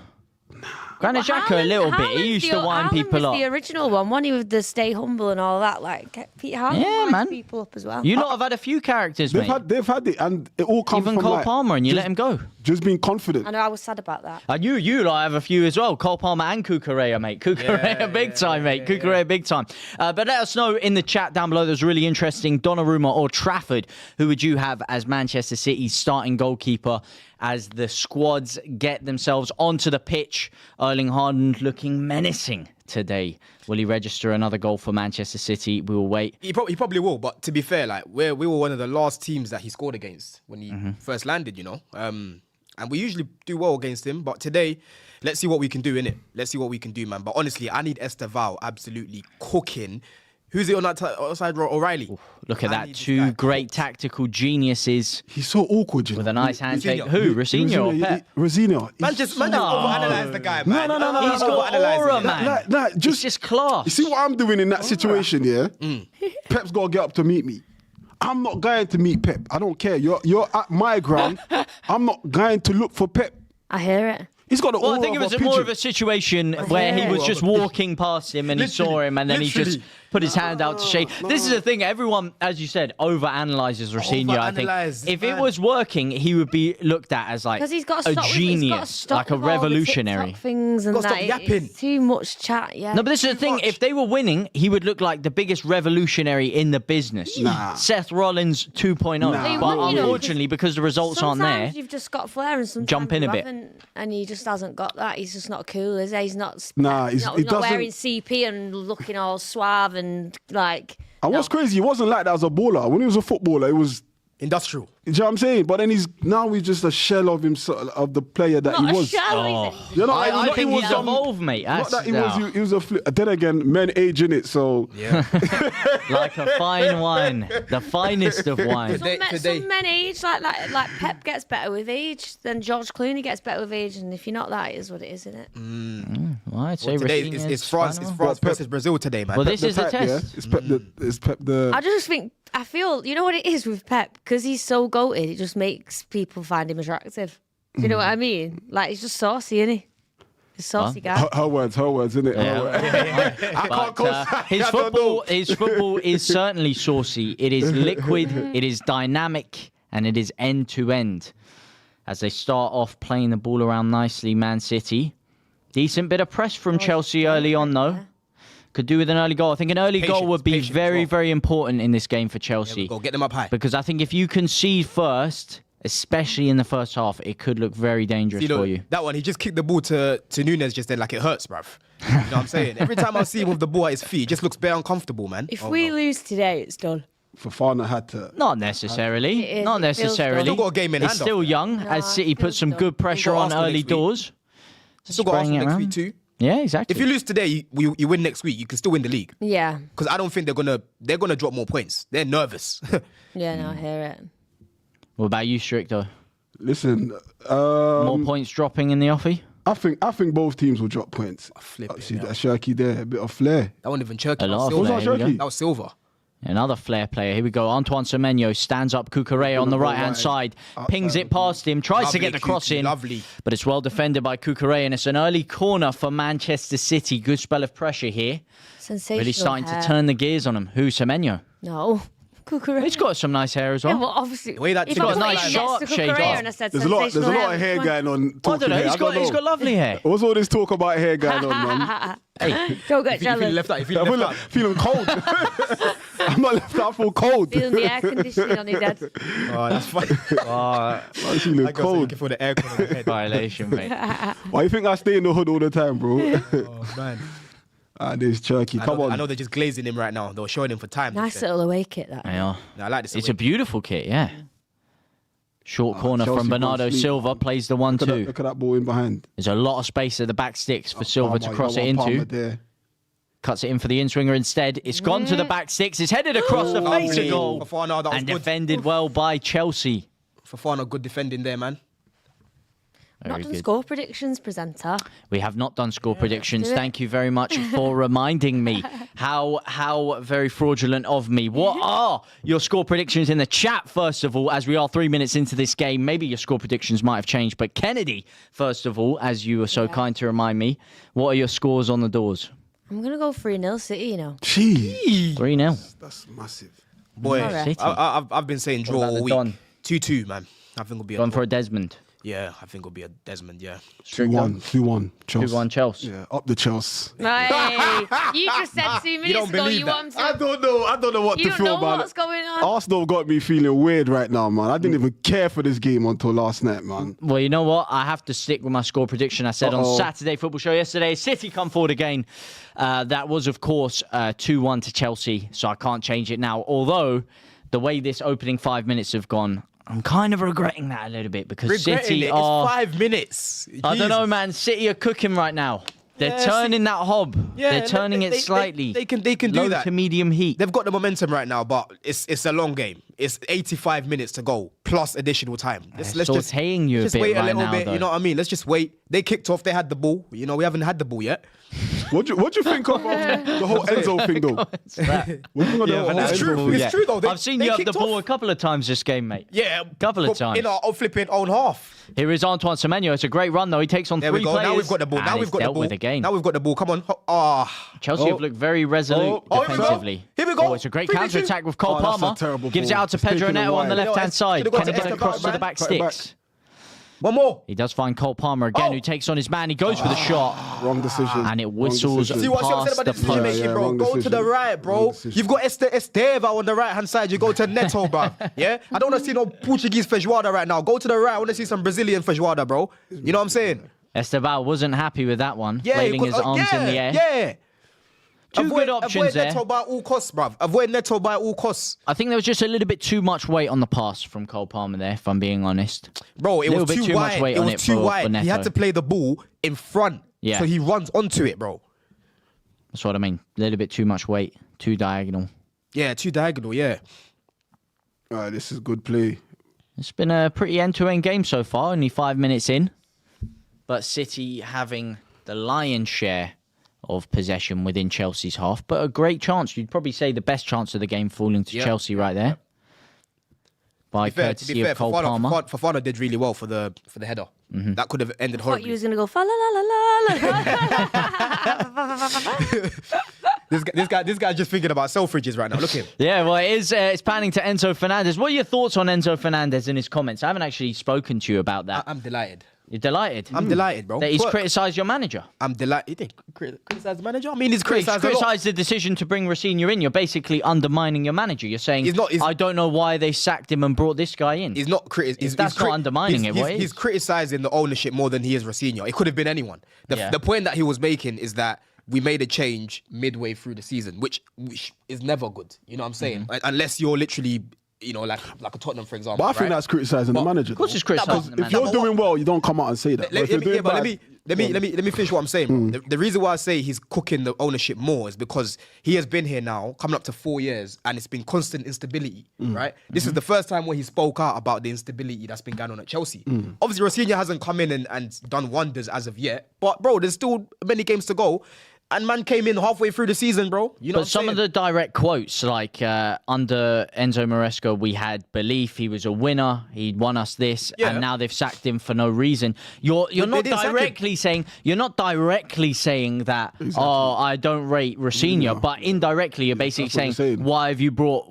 Granit Xhaka a little bit. He used to wind people up. The original one he with the stay humble and all that. Like Peter Haaland winds people up as well. You lot have had a few characters, mate. They've had it, and it all comes from even Cole Palmer, and you let him go. Just being confident. I know, I was sad about that. I knew you lot have a few as well. Cole Palmer and Cucurella, mate. Cucurella big time, mate. Cucurella big time. But let us know in the chat down below. There's really interesting. Donnarumma or Trafford. Who would you have as Manchester City's starting goalkeeper as the squads get themselves onto the pitch? Erling Haaland looking menacing today. Will he register another goal for Manchester City? We will wait. He probably will, but to be fair, like we were one of the last teams that he scored against when he first landed, you know. And we usually do well against him, but today, let's see what we can do, innit? Let's see what we can do, man. But honestly, I need Esteval absolutely cooking. Who's it on that side? O'Reilly. Ooh, look at that. Two great tactical geniuses. He's so awkward, you know. With a nice handshake. Who? Rosinha or Pep? Rosinha. Man, just overanalyze the guy, man. No. He's got aura, man. It's just class. You see what I'm doing in that situation, yeah? Pep's got to get up to meet me. I'm not going to meet Pep. I don't care. You're at my ground. I'm not going to look for Pep. I hear it. He's got an Well, I aura think it of was a more pigeon. of a situation where he was just walking past him and he saw him and then he just put his hand out to shake. This is the thing. Everyone, as you said, overanalyzes Rafinha. I think if it was working, he would be looked at as like He's got to a stop genius, like a with all the revolutionary. TikTok things and Gotta stop that. yapping. It's too much chat. Yeah. No, but this is the thing. If they were winning, he would look like the biggest revolutionary in the business. Nah. Seth Rollins 2.0. Nah. He But would, you know, unfortunately, because the results aren't there, Sometimes you've just got flair and sometimes Jump in you a bit. haven't, and he just hasn't got that. He's just not cool, is he? He's not. Nah, he's he not doesn't- wearing CP and looking all suave and like. And what's crazy, he wasn't like that as a baller. When he was a footballer, it was, Industrial. you know what I'm saying? But then he's just a shell of himself, of the player that Not he a was. shell, is he? You know, I not think he was he's evolved, mate. Not That's, that he was a then again, men age in it, so Yeah. like a fine wine, the finest of wine. Some men age like Pep gets better with age, then George Clooney gets better with age, and if you're not that, it is what it is, isn't it? Well, I'd say Today Rafinha's it's France. fine. It's France versus Brazil today, man. Well, this is the Pep, test. yeah? It's Pep the I just think I feel you know what it is with Pep because he's so goated. It just makes people find him attractive. Do you know what I mean? Like he's just saucy, isn't he? He's a saucy guy. her words, innit? I can't go. His football is certainly saucy. It is liquid. It is dynamic, and it is end to end. As they start off playing the ball around nicely, Man City. Decent bit of press from Chelsea early on, though. Could do with an early goal. I think an early goal would be very, very important in this game for Chelsea. Go get them up high. Because I think if you concede first, especially in the first half, it could look very dangerous for you. That one, he just kicked the ball to Nunes just then like it hurts, bruv. You know what I'm saying? Every time I see him with the ball at his feet, it just looks bare uncomfortable, man. If we lose today, it's done. Fofana had to. Not necessarily. It is. Not It feels necessarily. Still got a game in It's hand, still though. young, as City put feels some done. good pressure Still got on Arsenal early next week. doors. Still got Spraying Arsenal it next around. week too. Yeah, exactly. If you lose today, you win next week. You can still win the league Yeah. because I don't think they're gonna drop more points. They're nervous. Yeah, no, I hear it. What about you, Stricto? Listen, More points dropping in the offie? I think both teams will drop points. flip it, See yeah. that Shirky there, a bit of flair. That wasn't even Cherky. A That lot was of Silva. flair. Here we go. That was Silver. Another flair player. Here we go. Antoine Semenyo stands up Cucurella on the right-hand side, pings it past him, tries to Lovely, get the cross in, lovely. but it's well defended by Cucurella, and it's an early corner for Manchester City. Good spell of pressure here. Sensational. Really starting hair. to turn the gears on him. Who, Semenyo? No. Cucurella. He's got some nice hair as well. Yeah, well, obviously. The way that if he's I got a put nice it sharp next to shade Cucurella off. and I said There's a lot of sensational hair hair, going on. I don't talking know. hair. He's got lovely hair. What's all this talk about hair going on, man? Don't get If you feel jealous. left out, if you I'm feel left out. feeling cold. I'm not left out. I feel cold. Feeling the air conditioning on his head. Oh, that's funny. I'm feeling I cold. can feel the air coming on the head. Violation, mate. Why you think I stay in the hood all the time, bro? Oh, man. This Turkey. Come on. I know they're just glazing him right now. They were showing him for time. Nice little away kit, that. Yeah. I like this. It's a beautiful kit, yeah. Short corner Chelsea from Bernardo gone sleep. Silva, plays the Look at 1-2. that ball in behind. There's a lot of space at the back sticks for Silva to Palmer, cross you it got one into. Palmer there. Cuts it in for the in-swinger instead. It's gone to the back six. It's headed across the face of goal. Fofana, that was And good. defended well by Chelsea. Fofana, good defending there, man. Not Very done good. score predictions, presenter. We have not done score predictions. do it. Thank you very much for reminding me. How very fraudulent of me. What are your score predictions in the chat, first of all, as we are 3 minutes into this game? Maybe your score predictions might have changed. But Kennedy, first of all, as you were so kind to remind me, what are your scores on the doors? I'm going to go 3-0 City, you know. Jeez. 3-0. That's massive. Boy, Alright. I've been saying draw about all the week. Don? 2-2, man. I think it'll be a Gone for a Desmond. Yeah, I think it'll be a Desmond, yeah. 2-1. 2-1. Chelsea. 2-1 Chelsea. Yeah, up the Chelsea. Right. You just said 2 minutes don't ago believe you that. want to... I don't know what You to don't feel know about what's it. going on. Arsenal got me feeling weird right now, man. I didn't even care for this game until last night, man. Well, you know what? I have to stick with my score prediction. I said on Saturday Football Show yesterday, City come forward again. That was, of course, 2-1 to Chelsea, so I can't change it now. Although, the way this opening 5 minutes have gone, I'm kind of regretting that a little bit because Regretting City it. are... It's 5 minutes. I don't know, Jesus. man. City are cooking right now. They're Yeah, turning that hob. Yeah, They're turning it slightly. They can do Low that. to medium heat. They've got the momentum right now, but it's a long game. It's 85 minutes to go plus additional time. Let's just sauteing you a just bit wait right a little now, bit. though. You know what I mean? Let's just wait. They kicked off. They had the ball. You know, we haven't had the ball yet. What do you think of the whole Enzo thing, though? What do you think of the whole It's Enzo true. thing? It's true, though. I've seen you have the ball a couple of times this game, mate. Yeah, couple of times. In our flipping own half. Here is Antoine Semenyo. It's a great run, though. He takes on There three we go. players. Now we've got the ball. and Now it's we've got the dealt ball. with again. Now we've got the ball. Come on. Chelsea have looked very resolute Oh, here we go. defensively. Here we go. Oh, it's a great Finish counter attack him. with Cole Oh, that's a Palmer. terrible Gives it ball. out to It's Pedro taken Neto on the away. left-hand side. Should've got Can to he get Esteban, across to the man. back Cut it back. sticks? One more. He does find Cole Palmer again, who takes on his man. He goes for the shot, Wrong decision. and it Wrong whistles decision. See what I'm saying past about the the decision post. making, bro? wrong Go to decision. the right, Wrong bro. decision. You've got Esteva on the right hand side. You go to Neto, bro. Yeah? I don't want to see no Portuguese feijoada right now. Go to the right. I want to see some Brazilian feijoada, bro. You know what I'm saying? Estaval wasn't happy with that one, Yeah, flailing his arms in the air. Yeah. Two good options avoid there. Neto by all costs, bruv. Avoid Neto by all costs. I think there was just a little bit too much weight on the pass from Cole Palmer there, if I'm being honest. Bro, it Little was bit too too much wide. weight It on was it too for wide. He had Neto. to play the ball in front. Yeah. So he runs onto it, bro. That's what I mean. A little bit too much weight, too diagonal. Yeah, too diagonal, yeah. All right, this is good play. It's been a pretty end-to-end game so far, only 5 minutes in. But City having the lion's share of possession within Chelsea's half, but a great chance. You'd probably say the best chance of the game falling to Chelsea right there. By To be courtesy fair, of Cole Palmer. Fofana did really well for the header. That could have ended Thought horribly. you was gonna go fa la la la la. This guy just thinking about Selfridges right now. Look at him. Yeah, well, it's panning to Enzo Fernandez. What are your thoughts on Enzo Fernandez and his comments? I haven't actually spoken to you about that. I'm delighted. You're delighted? I'm delighted, bro. That he's But criticised your manager. I'm delighted. He didn't criticize the manager. I mean, he's He's criticized a lot. criticised the decision to bring Rafinha in. You're basically undermining your manager. You're saying, He's- I don't know why they sacked him and brought this guy in. He's not If that's not undermining it, what is? He's criticizing the ownership more than he is Rafinha. It could have been anyone. The point that he was making is that we made a change midway through the season, which is never good. You know what I'm saying? Unless you're literally, like a Tottenham, for example. But I think that's criticising the manager. Of course, it's criticising the If manager. you're doing well, you don't come out and say that. But if you're doing bad, Let me finish what I'm saying, bro. The reason why I say he's cooking the ownership more is because he has been here now, coming up to 4 years, and it's been constant instability, right? This is the first time where he spoke out about the instability that's been going on at Chelsea. Obviously, Rafinha hasn't come in and done wonders as of yet, but bro, there's still many games to go. And man came in halfway through the season, bro. You know But some of the direct quotes, like under Enzo Maresca, we had belief. He was a winner. He'd won us this, Yeah. and now they've sacked him for no reason. You're not didn't sack him. directly saying that. Oh, I don't rate Rafinha, but indirectly you're basically that's what you're saying, saying. why have you brought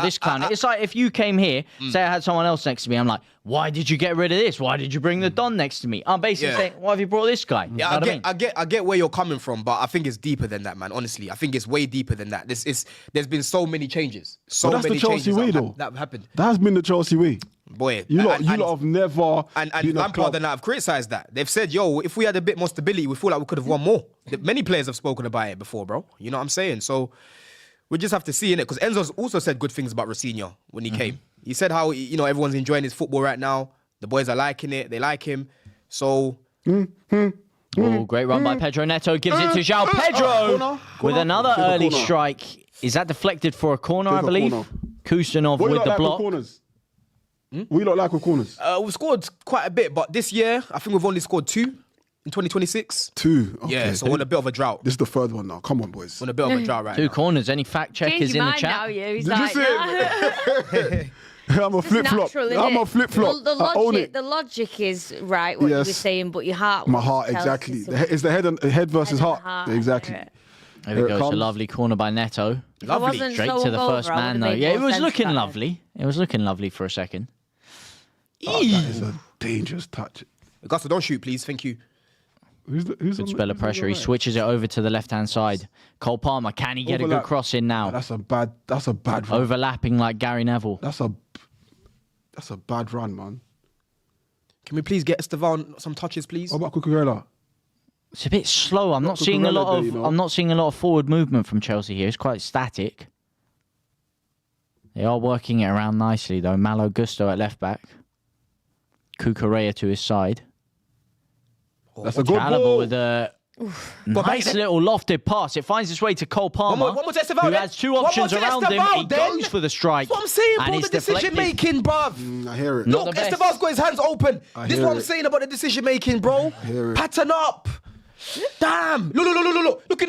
this clown? It's like if you came here, say I had someone else next to me, I'm like, why did you get rid of this? Why did you bring the Don next to me? I'm basically Yeah. saying, why have you brought this guy? Yeah, You know what I mean? I get where you're coming from, but I think it's deeper than that, man. Honestly, I think it's way deeper than that. There's been so many changes, so But that's many the Chelsea changes way, that though. have happened. that has been the Chelsea way. Boy, You lot have never and been a Lampard club. and I have criticised that. They've said, yo, if we had a bit more stability, we feel like we could have won more. Many players have spoken about it before, bro. You know what I'm saying? So we just have to see in it, because Enzo's also said good things about Rafinha when he came. He said how everyone's enjoying his football right now. The boys are liking it. They like him. So Oh, great run by Pedro Neto. Gives it to João Pedro corner. with another Take a early corner. strike. Is that deflected for a corner, Take I a believe? corner. Kustanov What you with lot the like with block. corners? We don't like with corners. we've scored quite a bit, but this year, I think we've only scored 2 in 2026. 2. Okay. Yeah, so we're on a bit of a drought. This is the third one now. Come on, boys. We're on a bit of a drought right Two now. corners. Any fact checkers Change in your the mind chat? now, you. He's Did you like, see nah. it? I'm a flip flop. Natural, innit? I'm a flip flop. The I own logic, it. the logic is right. What you were Yes. saying, but your heart. My wants heart, to tell exactly. us something. It's the head versus Head and heart. heart. Exactly. Yeah. There Here we it go. It's a comes. lovely corner by Neto. If I wasn't Straight so to the first hungover, I man, would've though. made Yeah, it more was sense looking back then. lovely. It was looking lovely for a second. That is a dangerous touch. Augusto, don't shoot, please. Thank you. Who's Good spell of pressure. He switches it over to the left-hand side. Cole Palmer, can he get a good Overlap. cross in now? That's a bad run. Overlapping like Gary Neville. That's a bad run, man. Can we please get Estevan some touches, please? What about Cucurella? It's a bit slow. I'm not Cucurella seeing a lot there, of. you know. I'm not seeing a lot of forward movement from Chelsea here. It's quite static. They are working it around nicely though. Malo Gusto at left back. Cucurella to his side. That's a good Chalobah ball. with a But nice mate, little lofted pass. It finds its way to Cole Palmer, one more to Estevan, who then. has two One more options to around him. Estevan, He then. goes for the strike. That's what I'm saying, and bro. it's The decision deflected. making, bruv. I hear it. Not Look, the best. Esteban's got his hands open. This is hear what I'm it. saying about the decision making, bro. hear it. Pattern up. Damn! Look at him on the ball. Look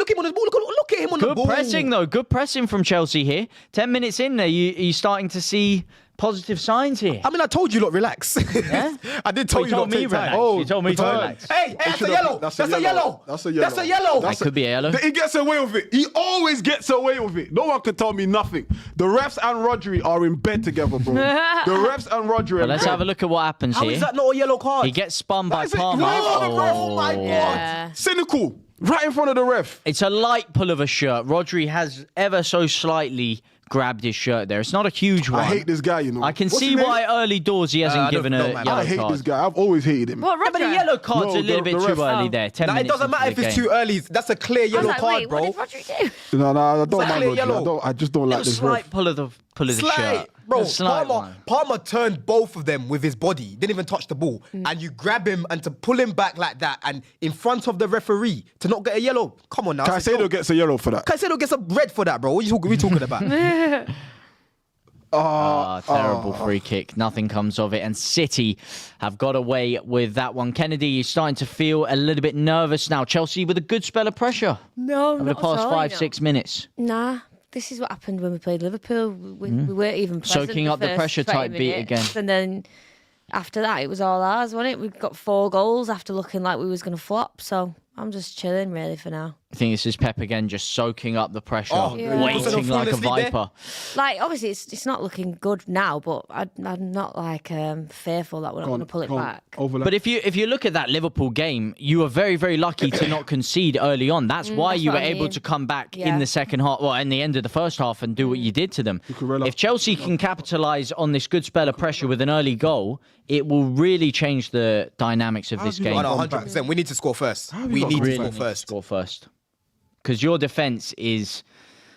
at him on the Good ball. pressing, though. Good pressing from Chelsea here. 10 minutes in there, you're starting to see positive signs here. I mean, I told you, lot, relax. Yeah? I did tell You you, told lot, me take time. relax. You told me to relax. Hey, that's a yellow. That's a yellow. That's a yellow. That's a yellow. That could be a yellow. He gets away with it. He always gets away with it. No one can tell me nothing. The refs and Rodri are in bed together, bro. The refs and Rodri. But let's have a look at what happens How here. is that not a yellow card? He gets spun by That's it. Palmer. Right in front of the ref. Oh my Yeah. god. Cynical. Right in front of the ref. It's a light pull of a shirt. Rodri has ever so slightly grabbed his shirt there. It's not a huge one. I hate this guy, you know. I can What's see his name? why early doors he hasn't given a man. yellow I hate card. this guy. I've always hated him. What, Yeah, but a Rodri? yellow card's No, a little the bit too ref. early there. 10 Nah, it minutes doesn't matter if into the it's game. too early. That's a clear I was yellow like, card, wait, bro. what did Rodri do? No, I don't It's mind clear Rodri. yellow. I just don't like Little this slight ref. pull of the Slight. shirt. Bro, A slight one. Palmer turned both of them with his body. Didn't even touch the ball. And you grab him and to pull him back like that and in front of the referee to not get a yellow. Come on now. Caicedo gets a yellow for that. Caicedo gets a red for that, bro. What are we talking about? Terrible free kick. Nothing comes of it. And City have got away with that one. Kennedy is starting to feel a little bit nervous now. Chelsea with a good spell of pressure No, over the not at past all, 5-6 minutes. Nah, this is what happened when we played Liverpool. We weren't even present Soaking up the first pressure 20 type beat minutes, again. And then after that, it was all ours, wasn't it? We got 4 goals after looking like we was going to flop. So I'm just chilling, really, for now. I think this is Pep again, just soaking up the pressure, Oh, yeah. waiting Wasn't like a falling asleep there? viper. Like, obviously, it's not looking good now, but I'm not, like, fearful that we're not going to pull it back. Overlap. But if you look at that Liverpool game, you were very, very lucky to not concede early on. That's why that's you were what I able mean. to come back in Yeah. the second half, well, in the end of the first half and do what you did to them. Cucurella. If Chelsea can capitalise on this good spell of pressure with an early goal, it will really change the dynamics of this have you game. got- 100%. We need to score first. you We got need to Really score need to first. score first. Because your defence is,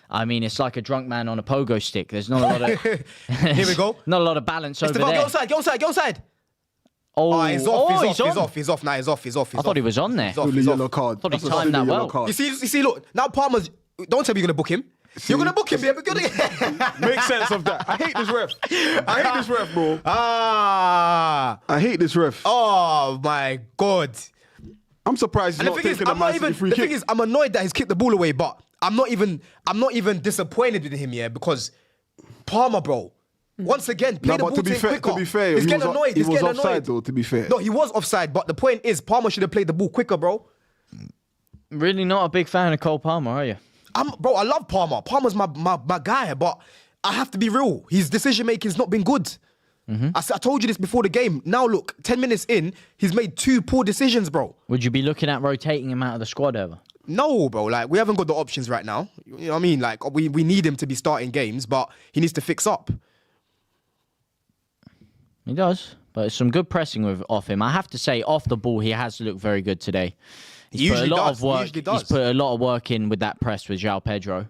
I mean, it's like a drunk man on a pogo stick. There's not a lot of... Here we go. Not a lot of balance over Esteban, there. get onside. Oh, He's off. he's He's on. off. He's off. Nah, he's off. I thought he was on there. He's off. Silly He's off. yellow card. Thought he That's a timed silly that yellow well. card. You see, look, now Palmer's, don't tell me you're going to book him. You're going to book him, yeah? Make sense of that. I hate this ref. I hate this ref, bro. Ah. I hate this ref. Oh, my God. I'm surprised he's And the not thing is, taking a Man City free kick. I'm annoyed that he's kicked the ball away, but I'm not even disappointed with him, yeah, because Palmer, bro, once again, play No, the but ball to be fair, quicker. to be fair, he's he getting was- annoyed. he He's was getting offside annoyed. though, to be fair. No, he was offside, but the point is, Palmer should have played the ball quicker, bro. Really not a big fan of Cole Palmer, are you? Bro, I love Palmer. Palmer's my guy, but I have to be real. His decision making's not been good. I told you this before the game. Now look, 10 minutes in, he's made 2 poor decisions, bro. Would you be looking at rotating him out of the squad ever? No, bro. Like, we haven't got the options right now. You know what I mean? Like, we need him to be starting games, but he needs to fix up. He does, but it's some good pressing off him. I have to say, off the ball, he has looked very good today. He's He put usually a lot does. of He work. usually does. He's put a lot of work in with that press with João Pedro.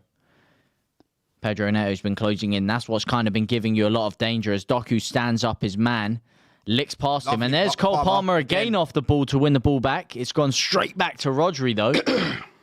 Pedro Neto's been closing in. That's what's kind of been giving you a lot of danger as Doku stands up his man, licks past him, and Lovely there's Cole Palmer Palmer again again. off the ball to win the ball back. It's gone straight back to Rodri though,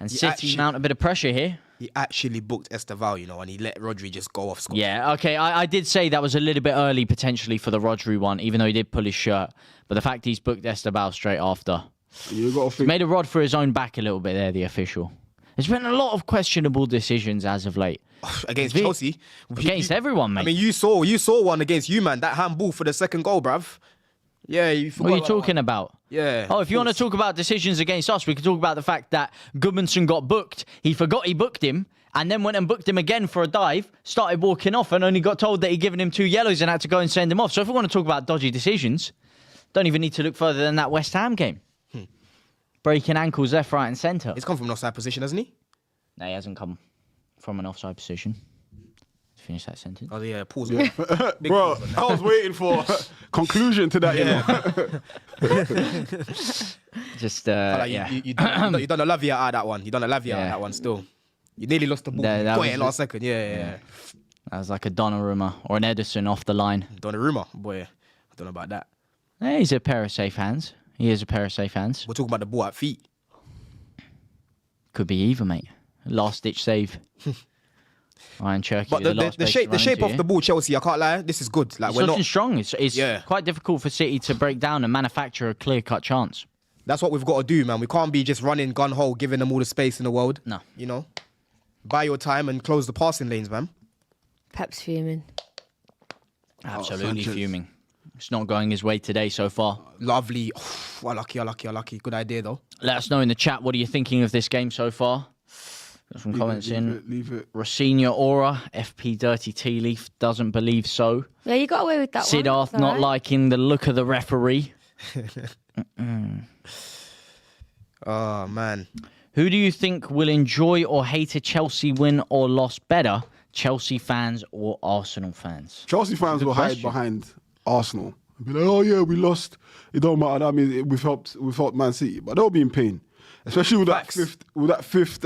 and City actually- mount a bit of pressure here. He actually booked Esteval, you know, and he let Rodri just go off score. Yeah, okay, I did say that was a little bit early potentially for the Rodri one, even though he did pull his shirt. But the fact he's booked Esteban straight after. You got to think. Made a rod for his own back a little bit there, the official. There's been a lot of questionable decisions as of late. Against It's Chelsea. Against everyone, mate. I mean, you saw one against you, man. That handball for the second goal, bruv. Yeah, you forgot What are you about talking that. about? Yeah. Oh, if you want to talk about decisions against us, we can talk about the fact that Goodmanson got booked. He forgot he booked him and then went and booked him again for a dive, started walking off and only got told that he'd given him 2 yellows and had to go and send him off. So if we want to talk about dodgy decisions, don't even need to look further than that West Ham game. Breaking ankles left, right and centre. He's come from an offside position, hasn't he? No, he hasn't come from an offside position. Finish that sentence. Oh, yeah, pause. Bro, I was waiting for a conclusion to that, you know. Just, Like, yeah. you done a Lavia out of that one. You done a Lavia out of Yeah. that one still. You nearly lost the ball. That Got was it in last second. Yeah. That was like a Donnarumma or an Edison off the line. Donnarumma, boy. I don't know about that. Hey, he's a pair of safe hands. He is a pair of safe hands. We're talking about the ball at feet. Could be either, mate. Last ditch save. Ryan Cherky. But the shape of the ball, Chelsea, I can't lie. This is good. Like, It's we're looking not. strong. It's Yeah. quite difficult for City to break down and manufacture a clear-cut chance. That's what we've got to do, man. We can't be just running gun-ho, giving them all the space in the world. No. You know? Buy your time and close the passing lanes, man. Pep's fuming. Absolutely Sanchez. fuming. It's not going his way today so far. Lovely. Lucky. Good idea, though. Let us know in the chat, what are you thinking of this game so far? Got some comments in. Leave it. Rosinha Aura, FP Dirty Tea Leaf, doesn't believe so. Yeah, you got away with that one. Siddharth That's all not right. liking the look of the referee. Oh, man. Who do you think will enjoy or hate a Chelsea win or loss better? Chelsea fans or Arsenal fans? Chelsea fans will hide behind Arsenal and be like, "Oh yeah, we lost. It don't matter. That means we've helped Man City." But they'll be in pain, especially with that fifth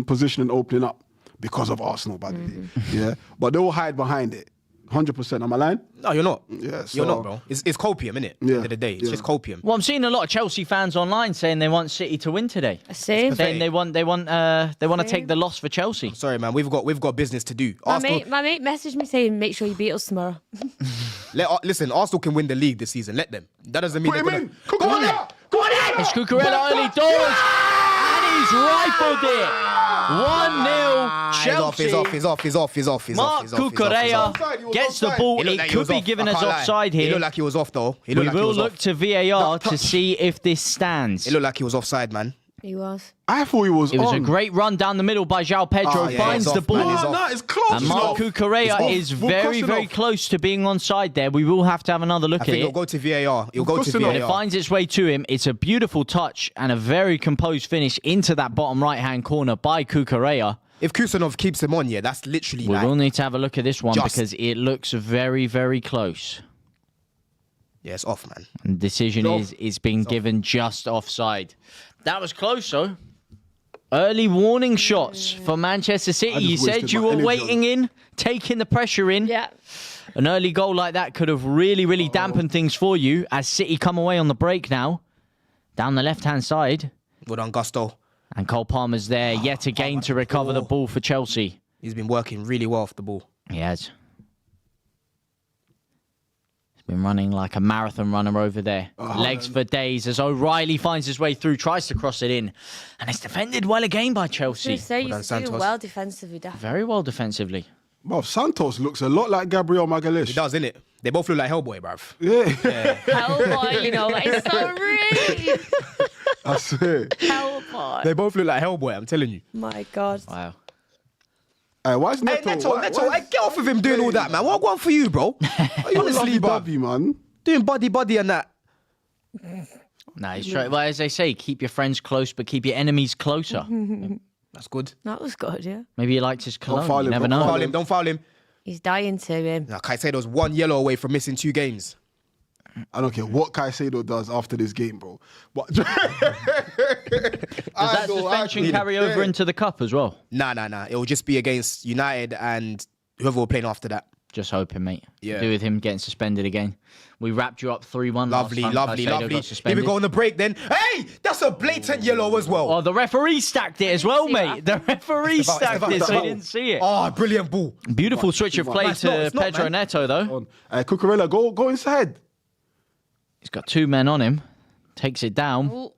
position and opening up because of Arsenal, by the way. Yeah, but they will hide behind it. 100%. Am I lying? No, you're not. Yeah, You're not, bro. It's copium, innit? At the Yeah, end of the day, it's yeah. just copium. Well, I'm seeing a lot of Chelsea fans online saying they want City to win today. Same. Saying they want to take the loss for Chelsea. Sorry, man. We've got business to do. My Arsenal, mate messaged me saying, make sure you beat us tomorrow. listen, Arsenal can win the league this season. Let them. That doesn't mean Put they're him gonna... in. Go on in. It's Cucurella early doors, and he's rifled it. 1-0 Chelsea. He's off. Mark Cucurella gets the ball. It could be given as offside He here. looked like he was off, though. We will look to VAR to see if this stands. It looked like he was offside, man. He was. I thought he was. It was a on. great run down the middle by João Pedro. yeah, Finds he's the off, ball. man, he's off. No, it's close. And Mark Cucurella is very, very close to being onside there. We will have to have another look I at think it. it'll go to VAR. It'll go to Cucurella. But it VAR. finds its way to him. It's a beautiful touch and a very composed finish into that bottom right-hand corner by Cucurella. If Kusanov keeps him on, yeah, that's literally We like... will need to have a look at this one Just. because it looks very, very close. Yeah, it's off, man. And the decision is being given just offside. That was close, though. Early warning shots for Manchester City. I just You said wasted you my were energy waiting in, taking the pressure in. Yeah. An early goal like that could have really, really dampened things for you as City come away on the break now. Down the left-hand side. Well done, Gusto. And Cole Palmer's there yet again to recover the ball for Chelsea. He's been working really well off the ball. He has. He's been running like a marathon runner over there. Legs for days as O'Reilly finds his way through, tries to cross it in. And it's defended well again by Chelsea. So you're done, doing Santos. well defensively, definitely. Very well defensively. Well, Santos looks a lot like Gabriel Magalhaes. He does, innit? They both look like Hellboy, bruv. Yeah, Hellboy, you know, that is so rude. I swear. Hellboy. They both look like Hellboy, I'm telling you. My God. Wow. Hey, why is Neto? Hey, Neto, hey, get off of him doing all that, man. What one for you, bro? Honestly, bruv. Lovey, man. Doing body and that. No, he's trying. Well, as they say, keep your friends close, but keep your enemies closer. That's good. That was good, yeah. Maybe he liked his cologne. foul You him, never don't know. foul Foul him, don't foul him. He's dying to him. Now, Caicedo's 1 yellow away from missing 2 games. I don't care what Caicedo does after this game, bro. But Does that suspension carry over into the cup as well? Nah. It will just be against United and whoever we're playing after that. Just hoping, mate. Yeah. Do with him getting suspended again. We wrapped you up 3-1 Lovely. last time. Caicedo got Here we suspended. go on the break then. Hey, that's a blatant yellow as well. Oh, the referee stacked it as well, see mate. The referee stacked it, so he didn't see it. Oh, brilliant ball. Beautiful switch of play It's not, to it's not, Pedro man. Neto, though. Cucurella, go inside. He's got 2 men on him. Takes it down. Ooh.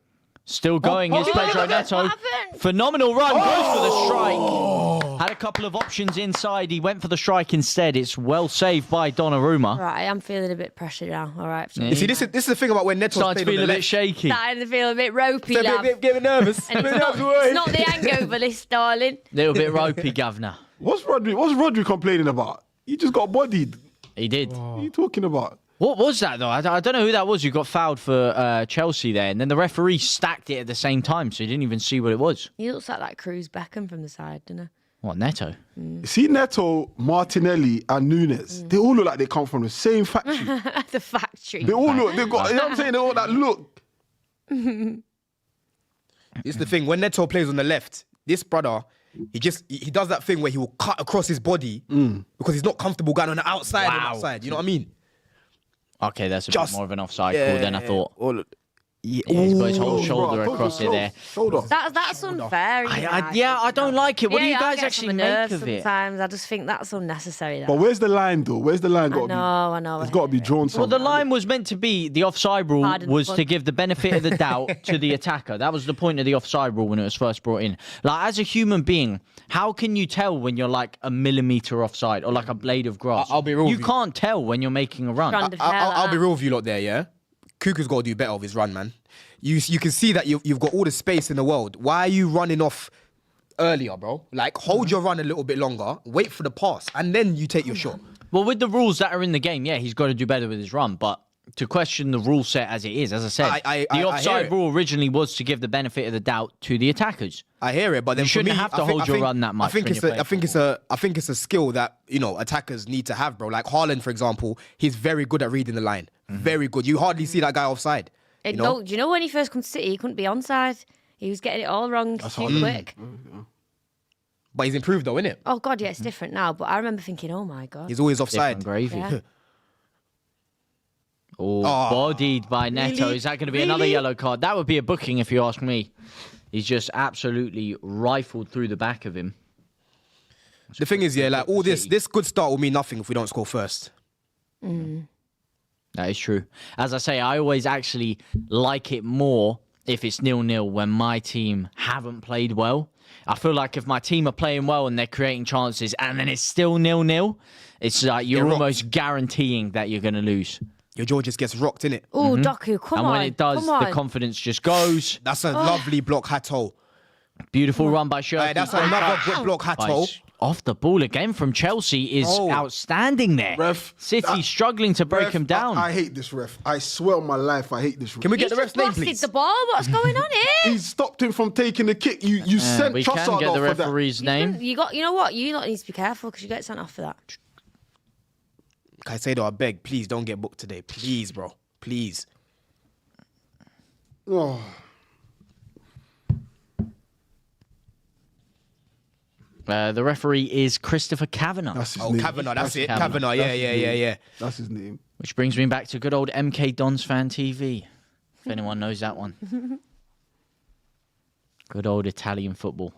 Still going is Pedro Neto. What happened? Phenomenal run. Goes for the strike. Had a couple of options inside. He went for the strike instead. It's well saved by Donnarumma. Right, I'm feeling a bit pressured now. All right. Yeah. You see, this is the thing about when Neto's Starting to played feel on a the bit left. shaky. Starting to feel a bit ropey, It's a lad. bit getting nervous. And it's not the hangover list, darling. Little bit ropey, governor. What's Rodri complaining about? He just got bodied. He did. What are you talking about? What was that, though? I don't know who that was who got fouled for Chelsea there. And then the referee stacked it at the same time, so he didn't even see what it was. He looks like that Cruz Beckham from the side, doesn't he? What, Neto? See Neto, Martinelli, and Nunes. They all look like they come from the same factory. The factory. They all look. They got. You know what I'm saying? They all that look. It's the thing, when Neto plays on the left, this brother, he does that thing where he will cut across his body because he's not comfortable going on the outside and outside. You know what I mean? Okay, that's a bit more of an offside call than I thought. Yeah, he's got his whole Oh, shoulder bro, across it there. Shoulder. That's unfair. I don't like it. What do you guys actually make of it? Sometimes I just think that's unnecessary. But where's the line, though? Where's the line? I know. It's got to be drawn Well, somewhere. the line was meant to be, the offside rule Pardon was the to pun. give the benefit of the doubt to the attacker. That was the point of the offside rule when it was first brought in. Like, as a human being, how can you tell when you're like a millimeter offside or like a blade of grass? I'll be real You with you. can't tell when you're making a run. Strand of hair I'll like be that. real with you lot there, yeah? Cuckoo's got to do better with his run, man. You can see that you've got all the space in the world. Why are you running off earlier, bro? Like, hold your run a little bit longer, wait for the pass, and then you take your shot. Well, with the rules that are in the game, yeah, he's got to do better with his run. But to question the rule set as it is, as I said, I the hear offside it. rule originally was to give the benefit of the doubt to the attackers. I hear it, but then You for shouldn't me, have to I think- hold I your think- run that much I think when it's you're a, playing I think it's a skill that attackers need to have, bro. Like Haaland, for example, he's very good at reading the line. Very good. You hardly see that guy offside. Do you know when he first come to City, he couldn't be onside. He was getting it all wrong too quick. But he's improved though, innit? Oh God, yeah, it's different now. But I remember thinking, oh my God. He's always offside. Different gravy. Yeah. Oh, bodied by Neto. Is that going to be another yellow card? That would be a booking if you ask me. He's just absolutely rifled through the back of him. The thing is, yeah, like all this good start will mean nothing if we don't score first. That is true. As I say, I always actually like it more if it's 0-0 when my team haven't played well. I feel like if my team are playing well and they're creating chances and then it's still 0-0, it's like you're rocked. almost guaranteeing that you're going to lose. Your jaw just gets rocked, innit? Oh, Doku, come And on. when it does, come on. the confidence just goes. That's a lovely block, Hato. Beautiful run by Shirley. That's another good block, Hato. Off the ball again from Chelsea is Oh. outstanding there. Ref, City struggling to break Ref, him down. I hate this ref. I swear on my life, I hate this ref. Can we He's get the just ref's name, blasted please? the ball. What's going on here? He stopped him from taking the kick. You sent we can Trossard get off the for that. referee's name. You know what? You lot need to be careful because you get sent off for that. Caicedo, I beg, please don't get booked today. Please, bro. Please. Oh. The referee is Christopher Kavanagh. That's his Oh, name. Kavanagh, that's it. Kavanagh. Kavanagh, yeah. That's his name. Which brings me back to good old MK Dons Fan TV, if anyone knows that one. Good old Italian football.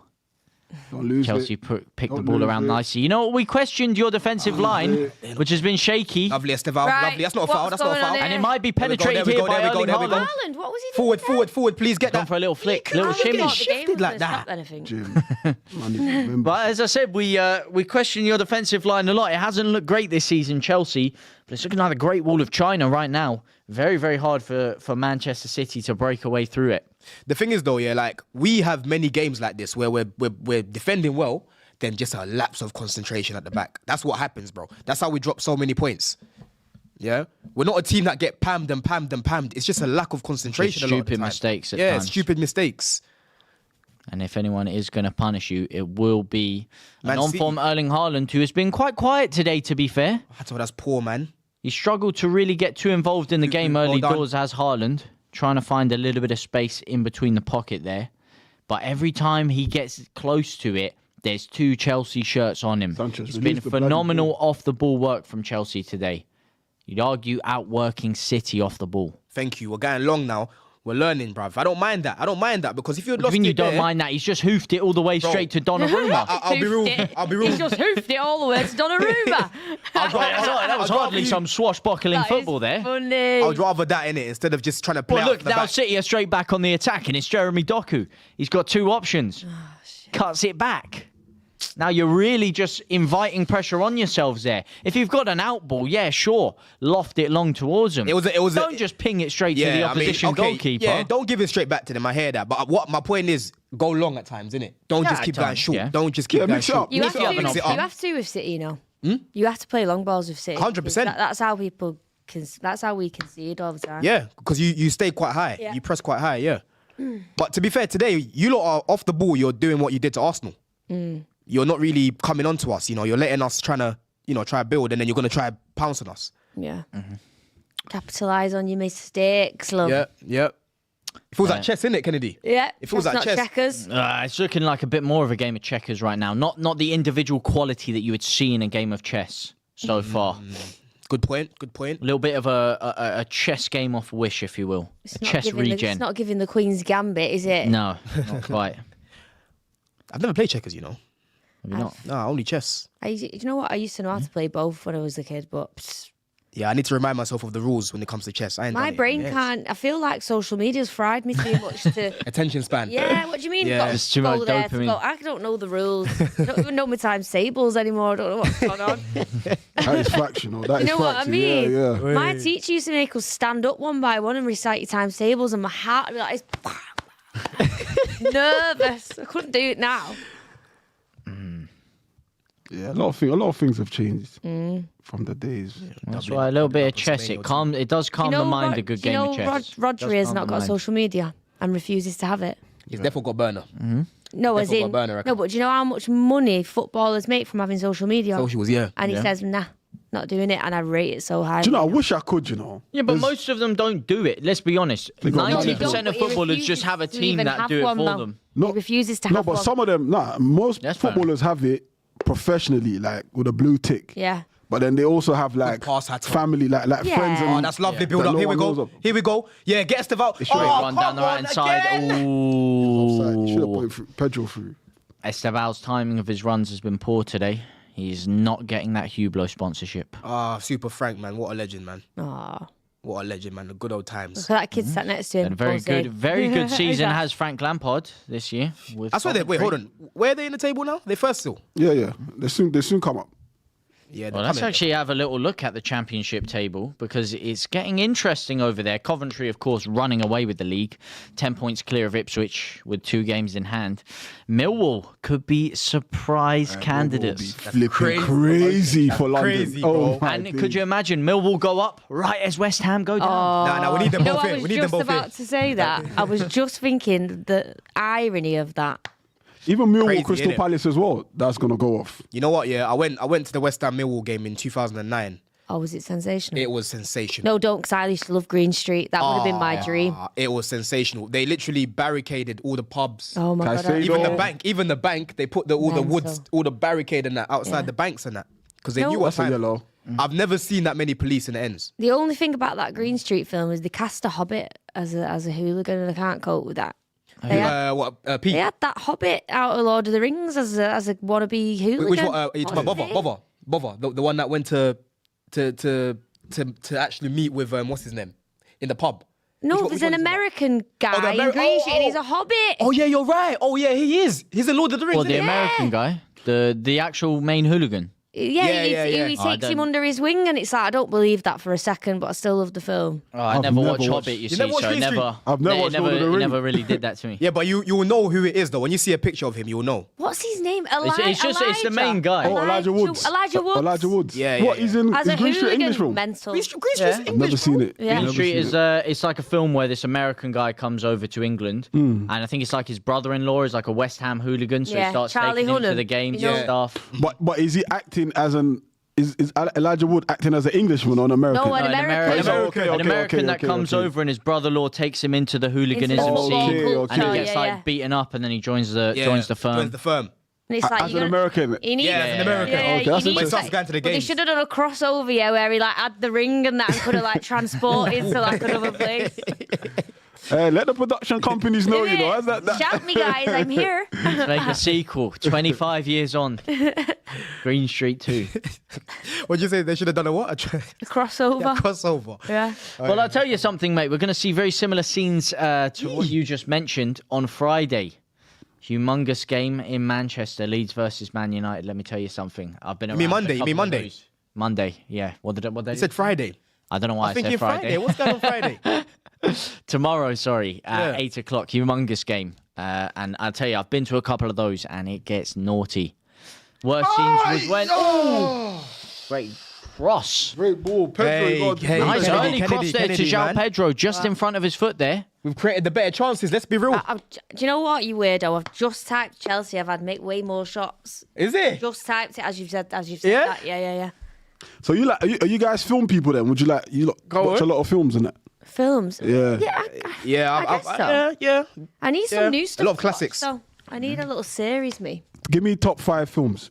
Don't lose Chelsea it. picked the Don't ball lose around it. nicely. You know what? We questioned your defensive line, which has been shaky, Lovely, Esteval. Right, Lovely. That's not a foul. what's That's not a going on foul. here? and it might be There we go, penetrated there we here go, by there we go, Erling there we go. Haaland. Haaland, what was he doing? Forward, please get Gone that. for a little flick, little I thought shimmy. the game was Shifted like gonna stop that. anything. Jim. I need to remember. But as I said, we question your defensive line a lot. It hasn't looked great this season, Chelsea, but it's looking like a great wall of China right now. Very, very hard for Manchester City to break away through it. The thing is, though, yeah, like we have many games like this where we're defending well, then just a lapse of concentration at the back. That's what happens, bro. That's how we drop so many points. Yeah, we're not a team that get pammed and pammed and pammed. It's just a lack of concentration. Just a lot of the stupid time. mistakes at Yeah, times. stupid mistakes. And if anyone is going to punish you, it will be an Man on-form City. Erling Haaland, who has been quite quiet today, to be fair. That's poor, man. He struggled to really get too involved in the game Well early done. doors as Haaland, trying to find a little bit of space in between the pocket there. But every time he gets close to it, there's two Chelsea shirts on him. Sanchez, It's release been the bloody phenomenal ball. off-the-ball work from Chelsea today. You'd argue outworking City off the ball. Thank you. We're going long now. We're learning, bruv. I don't mind that because if you had What do lost you mean you it don't there, mind that? He's just hoofed it all the way straight to Donnarumma. I'll be real. I'll be real. He's just hoofed it all the way to Donnarumma. That was hardly some swashbuckling football there. Funny. I'd rather that in it instead of just trying to play Well, out look, the now back. City are straight back on the attack, and it's Jeremy Doku. He's got two options. Cuts it back. Now you're really just inviting pressure on yourselves there. If you've got an out ball, yeah, sure, loft it long towards him. Don't just ping it straight to the opposition goalkeeper. Yeah, don't give it straight back to them. I hear that, but what my point is, go long at times, innit? Don't Yeah, just keep at going times, short. yeah. Don't just keep going mix it short. up. You have, Mix it up and to, off. you have to with City, you know. You have to play long balls with City. 100%. That's how people. That's how we concede all the time. Yeah, because you stay quite high. Yeah. You press quite high, yeah. But to be fair, today, you lot are off the ball. You're doing what you did to Arsenal. You're not really coming on to us. You know, you're letting us try to build, and then you're going to try pounce on us. Yeah. Capitalise on your mistakes, love. Yeah, yeah. It feels like chess, innit, Kennedy? Yeah. It feels that's like not chess. checkers. It's looking like a bit more of a game of checkers right now. Not the individual quality that you would see in a game of chess so far. Good point. A little bit of a chess game off Wish, if you will. A chess regen. It's not giving the Queen's Gambit, is it? No, not quite. I've never played checkers, you know. Have you not? No, only chess. Do you know what? I used to know how to play both when I was a kid, but Yeah, I need to remind myself of the rules when it comes to chess. I ain't my done it. brain Yes. can't. I feel like social media's fried me too much to. Attention span. Yeah, what do you mean? Yeah. Got There's to too go much there to dopamine. go. I don't know the rules. I don't even know my times tables anymore. I don't know what's going on. That is facts, you know. That You is know what I facts, mean? Yeah, yeah. My teacher used to make us stand up one by one and recite your times tables, and my heart would be like, nervous. I couldn't do it now. Yeah, a lot of things have changed from the days. That's why a little bit of chess. It does calm the mind. A good game of chess. Rodri has not got social. social media and refuses to have it. He's definitely got burner. No, as Definitely in got burner, I reckon. no. But do you know how much money footballers make from having social media? Socials, yeah. And he says, nah, not doing it, and I rate it so high. Do you know? I wish I could. You know. Yeah, but most of them don't do it. Let's be honest. They got 90% of He footballers just refuses have a to team even that have do it one, for though. them. He refuses to No, have but one. some of them, most That's fair footballers have it professionally, like with a blue tick. Yeah. But then they also have like pass hat on. family, like Yeah. friends. And Oh, that's lovely that build up. no Here we one knows go. of. Here we go. Yeah, get Esteve out. It's straight. Run down the right hand side. Offside. Should have Ooh. put Pedro through. Esteval's timing of his runs has been poor today. He's not getting that Hublot sponsorship. Super Frank, man. What a legend, man. Aw. What a legend, man. The good old times. Look at that kid sat next to him. And very Poor good, very good season Exactly. has Frank Lampard this year. With I swear they. Wait, hold on. Where are they in the table now? They first still. Yeah. They soon come up. Yeah. Well, let's actually have a little look at the championship table because it's getting interesting over there. Coventry, of course, running away with the league. 10 points clear of Ipswich with 2 games in hand. Millwall could be surprise candidates. Flipping crazy for London. Crazy, oh bro. my And days. could you imagine Millwall go up right as West Ham go down? Nah, we need them You know, both I in. was We need them just both about in. to say that. I was just thinking the irony of that. Even Millwall, Crazy, Crystal innit? Palace as well. That's gonna go off. You know what? Yeah, I went to the West Ham Millwall game in 2009. Oh, was it sensational? It was sensational. No, don't, because I used to love Green Street. That would have been my dream. It was sensational. They literally barricaded all the pubs. Oh my God. Caicedo. Even the bank, they put all the woods, Mental. all the barricade and that outside Yeah. the banks and that because they No. knew what That's a time. yellow. I've never seen that many police in the ends. The only thing about that Green Street film is they cast a hobbit as a hooligan, and I can't cope with that. They had, Pete? they had that hobbit out of Lord of the Rings as a wannabe hooligan. Which one? Are you talking What's about Bother, the one that went to actually meet with what's his name in the pub. No, Which there's one an is it? American guy the in Ameri- Green oh, Street, and he's oh. a hobbit. Oh yeah, you're right. Oh yeah, he is. He's in Lord of the Rings. Well, the isn't he? American guy, the actual main hooligan. Yeah. He Oh, I takes him don't- under his wing, and it's like I don't believe that for a second, but I still love the film. Oh, I I've never never watched watched- Hobbit, you You see, never watched so it Green Street? never, I've never it watched never, Lord of the it Rings. never really did that to me. Yeah, but you will know who it is though. When you see a picture of him, you will know. What's his name? It's the main guy. Oh, Elijah Woods. Elijah Woods. Elijah Woods. Yeah, What? yeah. He's in As is a Green Street hooligan, English film. mental. Green Street's Yeah. English, I've never seen it. Yeah. Green Never Street seen is it. it's like a film where this American guy comes over to England, and I think it's like his brother-in-law is like a West Ham hooligan, so he Yeah, starts Charlie taking him to Hunnam. the games You know- and stuff. But is he acting as an? Is Elijah Wood acting as an Englishman or an American? No, an American. An American that comes over and his brother-in-law takes him into the hooliganism Into the scene, football and he culture, gets like beaten up, and then he joins the joins the firm. Joins the firm. And it's like As you're an gonna- American. He needs, Yeah, as an American. Yeah, Okay, that's he needs interesting. But going to the But they games. should have done a crossover, yeah, where he like had the ring and that and could have like transported to like another place. Hey, let the production companies know, you know. How's that? Shout me, guys, I'm here. Let's make a sequel 25 years on. Green Street 2. What'd you say? They should have done a what? A crossover. Crossover. Yeah. Well, I'll tell you something, mate. We're going to see very similar scenes to what you just mentioned on Friday. Humongous game in Manchester, Leeds versus Man United. Let me tell you something. I've been. You mean around Monday? a You mean couple of Monday? those. Monday, yeah. What did You said Friday. I don't know why I said Thinking Friday. What's going on Friday? Tomorrow, sorry, at Yeah. 8 o'clock. Humongous game. And I'll tell you, I've been to a couple of those, and it gets naughty. Worst scenes was when. Oh, great cross. Great ball. Pedro. Hey, Nice Kennedy, early cross there to Kennedy, João man. Pedro, just in front of his foot there. We've created the better chances. Let's be real. Do you know what, you weirdo? I've just typed Chelsea. I've had make way more shots. Is it? Just typed it as you've said. Yeah? That. Yeah. So you like? Are you guys film people then? Would you like? You watch a lot of films and that? Films. Yeah. Yeah. I guess so. Yeah. I need some new stuff. A lot of to watch, classics. So I need a little series, me. Give me top 5 films.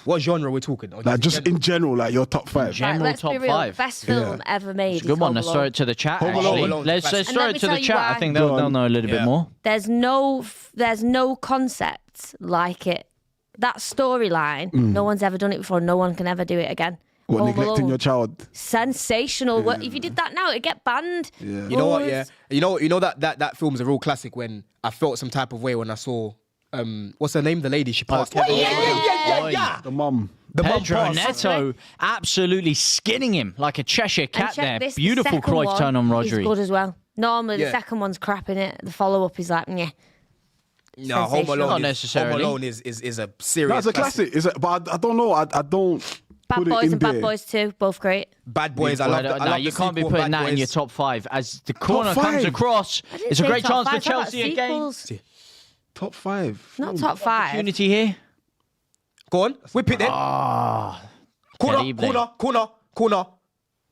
What genre we're talking? Like just in general, like your top 5. General let's top be real. 5. Best film ever made. It's a good one. Let's throw it to the chat. Home Actually. Alone. Let's And throw let it me to the tell you chat. I why. think Go they'll on. know a little bit more. There's no concept like it. That storyline, no one's ever done it before. No one can ever do it again. What, Home neglecting Alone. your child? Sensational. What if you did that now? It'd get banned. Yeah. You know what? Yeah. You know that film's a real classic. When I felt some type of way when I saw what's her name? The lady she passed. Yeah. The mum. The mum Pedro passed. Neto absolutely skinning him like a Cheshire And cat check there. this, the Beautiful second Cruyff one turn on is Rodri. good as well. Normally the Yeah. second one's crap in it. The follow up is like, yeah. No, Home Sensational. Alone. Not Home necessarily. Alone is a serious. That's a classic. Is it? But I don't know. I don't Bad put it Boys in and there. Bad Boys 2, both great. Bad Boys. I love. No, you can't be putting that in your top 5. As the corner Top comes 5? across, I didn't it's a say great top chance for 5, how about Chelsea again. sequels? Top 5. Not top 5. Opportunity here. Go on, whip it then.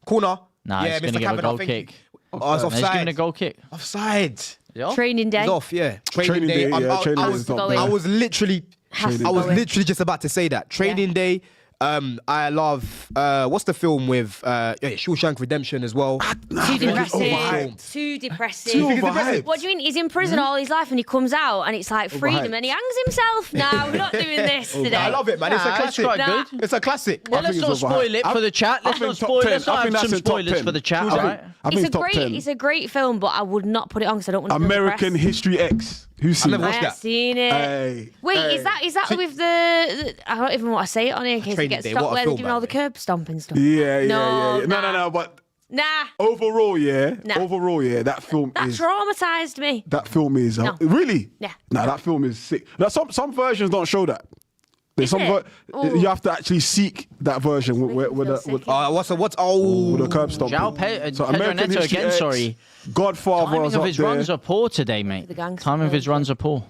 Corner. Nah, Yeah, he's going to Mr. give a Kavanagh, goal thank kick. Oh, it's No, he's giving offside. a goal kick. Offside. Yeah. Training Day. It's off. Yeah. Training Day, yeah, Training Day is top there. I was literally Has to I was go in. literally just about to say that. Training Day. I love what's the film with Shawshank Redemption as well. Too depressing. overhyped. Too depressing. Too overhyped. What do you mean? He's in prison all his life and he comes out and it's like freedom Overhyped. and he hangs himself. No, we're not doing this today. I love it, man. It's a Nah, it's classic. quite Nah. good. It's a classic. Well, I let's think not it's spoil overhyped. it for the chat. I Let's think not top spoil 10. Let's not I think have that's some in top spoilers 10. for the chat, I all think- right? I think it's top 10. It's a great film, but I would not put it on because I don't want to feel American depressed. History X. Who's seen never I it? watched haven't that. seen it. Hey, Wait, hey. is that with the I don't even want to say it on here in case it Training gets Day, stopped what a where they're film, doing by all the the curb stomping stuff. Yeah. No, No, but Nah, overall, yeah. Nah. Overall, yeah. That film that is. traumatized me. That film is No. really. Yeah. Nah, that film is sick. Now, some versions don't show that. There's Is some it? Ooh. you have to actually seek that version with feel the sick. with, What's oh with the curb stomping. Pedro Neto again, X, sorry. Godfather Timing was of up his there. runs are poor today, mate. The gangster Timing of his film. runs are poor.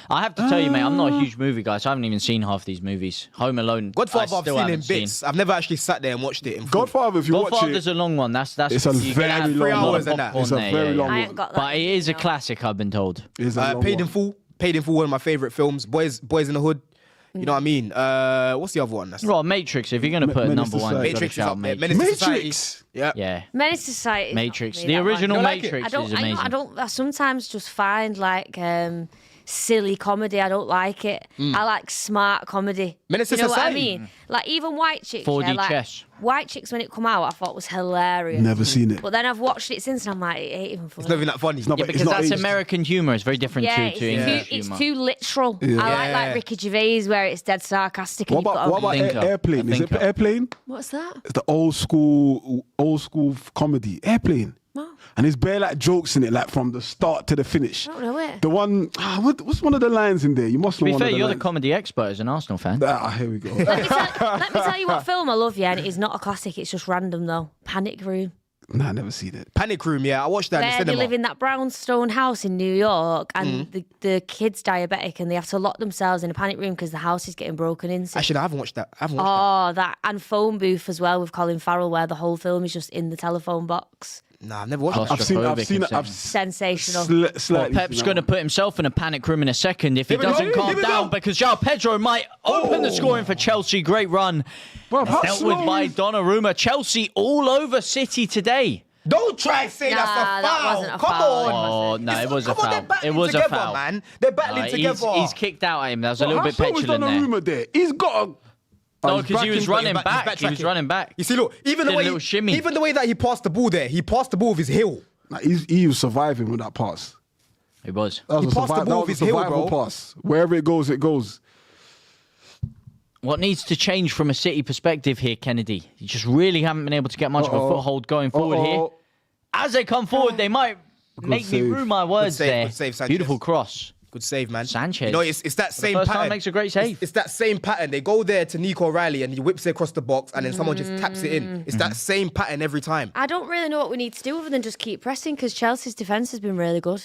I have to tell you, mate, I'm not a huge movie guy, so I haven't even seen half these movies. Home Alone, Godfather I I've still seen in haven't bits. I've never actually sat there and watched it in full. Godfather, if you watch Godfather's it, a long one. That's It's a you very can have long 3 a lot hours of and that. popcorn It's a there, very long I one. ain't got that. But it is a no. classic, I've been told. It's a long Paid one. in Full. Paid in Full, one of my favorite films. Boys in the Hood. You know what I mean? What's the other one? That's Well, Matrix, if you're going to put a Menace number one, Society. you've got to Matrix is shout up there. Matrix. Menace to Society. Matrix. Yeah. Yeah. Menace to Society. is not Matrix. for me, The that one. original You don't like it? Matrix I don't. is amazing. I sometimes just find like silly comedy. I don't like it. I like smart comedy. Menace to you know what I Society. mean? Like even White Chicks. 4D yeah, like, chess. White Chicks when it come out, I thought was hilarious. Never seen it. But then I've watched it since, and I'm like, it ain't even funny. It's not even that funny. It's not, Yeah, but because it's not that's aged. American humour. It's very different Yeah, to English it's humour. too literal. I Yeah. like Ricky Gervais where it's dead sarcastic. And What about Thinker. Airplane? Is it Thinker. Airplane? what's that? It's the old school comedy. Airplane. No. And there's bare like jokes in it, like from the start to the finish. I don't know it. The one, what's one of the lines in there? You must To know be one fair, of the you're the lines. comedy expert as an Arsenal fan. Here we go. Let me tell you what film I love, yeah, and it is not a classic, it's just random though. Panic Room. Nah, I never seen it. Panic Room, yeah. I watched that in the Where they cinema. live in that brownstone house in New York and the kid's diabetic and they have to lock themselves in a panic room because the house is getting broken into. Actually, no, I haven't watched that. I haven't watched Oh, that and Phone Booth as well with Colin Farrell, where the whole film is just in the telephone box. that. Nah, I've never watched that. I've seen Claustrophobic it. and Sensational. Well, Slightly. Pep's seen going to that put himself in a panic room in a second if he Here we go, doesn't calm here we down go. because João Pedro might open the scoring for Chelsea. Great run. Bro, how Dealt with slow by is- Donnarumma. Chelsea all over City today. Don't try and say Nah, that's a that foul. wasn't a Come foul. on. Oh, no, it was a Come on, they're foul. It battling was a together, foul. man. They're battling together. He's kicked out at him. That was a Bro, little how bit slow is petulant there. Donnarumma there? He's got a... No, he's because he was backing- running He's back. He was backtracking. running back. You see, look, even the Did a way little shimmy. even the way that he passed the ball there, he passed the ball with his heel. Nah, he was surviving with that pass. He was. That was He a, passed the that ball was with a his heel, survival bro. pass. Wherever it goes, it goes. What needs to change from a City perspective here, Kennedy? You just really haven't been able to get much of a foothold going forward here. Uh-oh. As they come forward, they might make me save. rue my words save, there. good save, Sanchez. Beautiful cross. Good save, man. Sanchez. You know, it's that For the same first pattern. time makes a great save. It's that same pattern. They go there to Nico Riley and he whips it across the box and then someone just taps it in. It's that same pattern every time. I don't really know what we need to do other than just keep pressing because Chelsea's defence has been really good.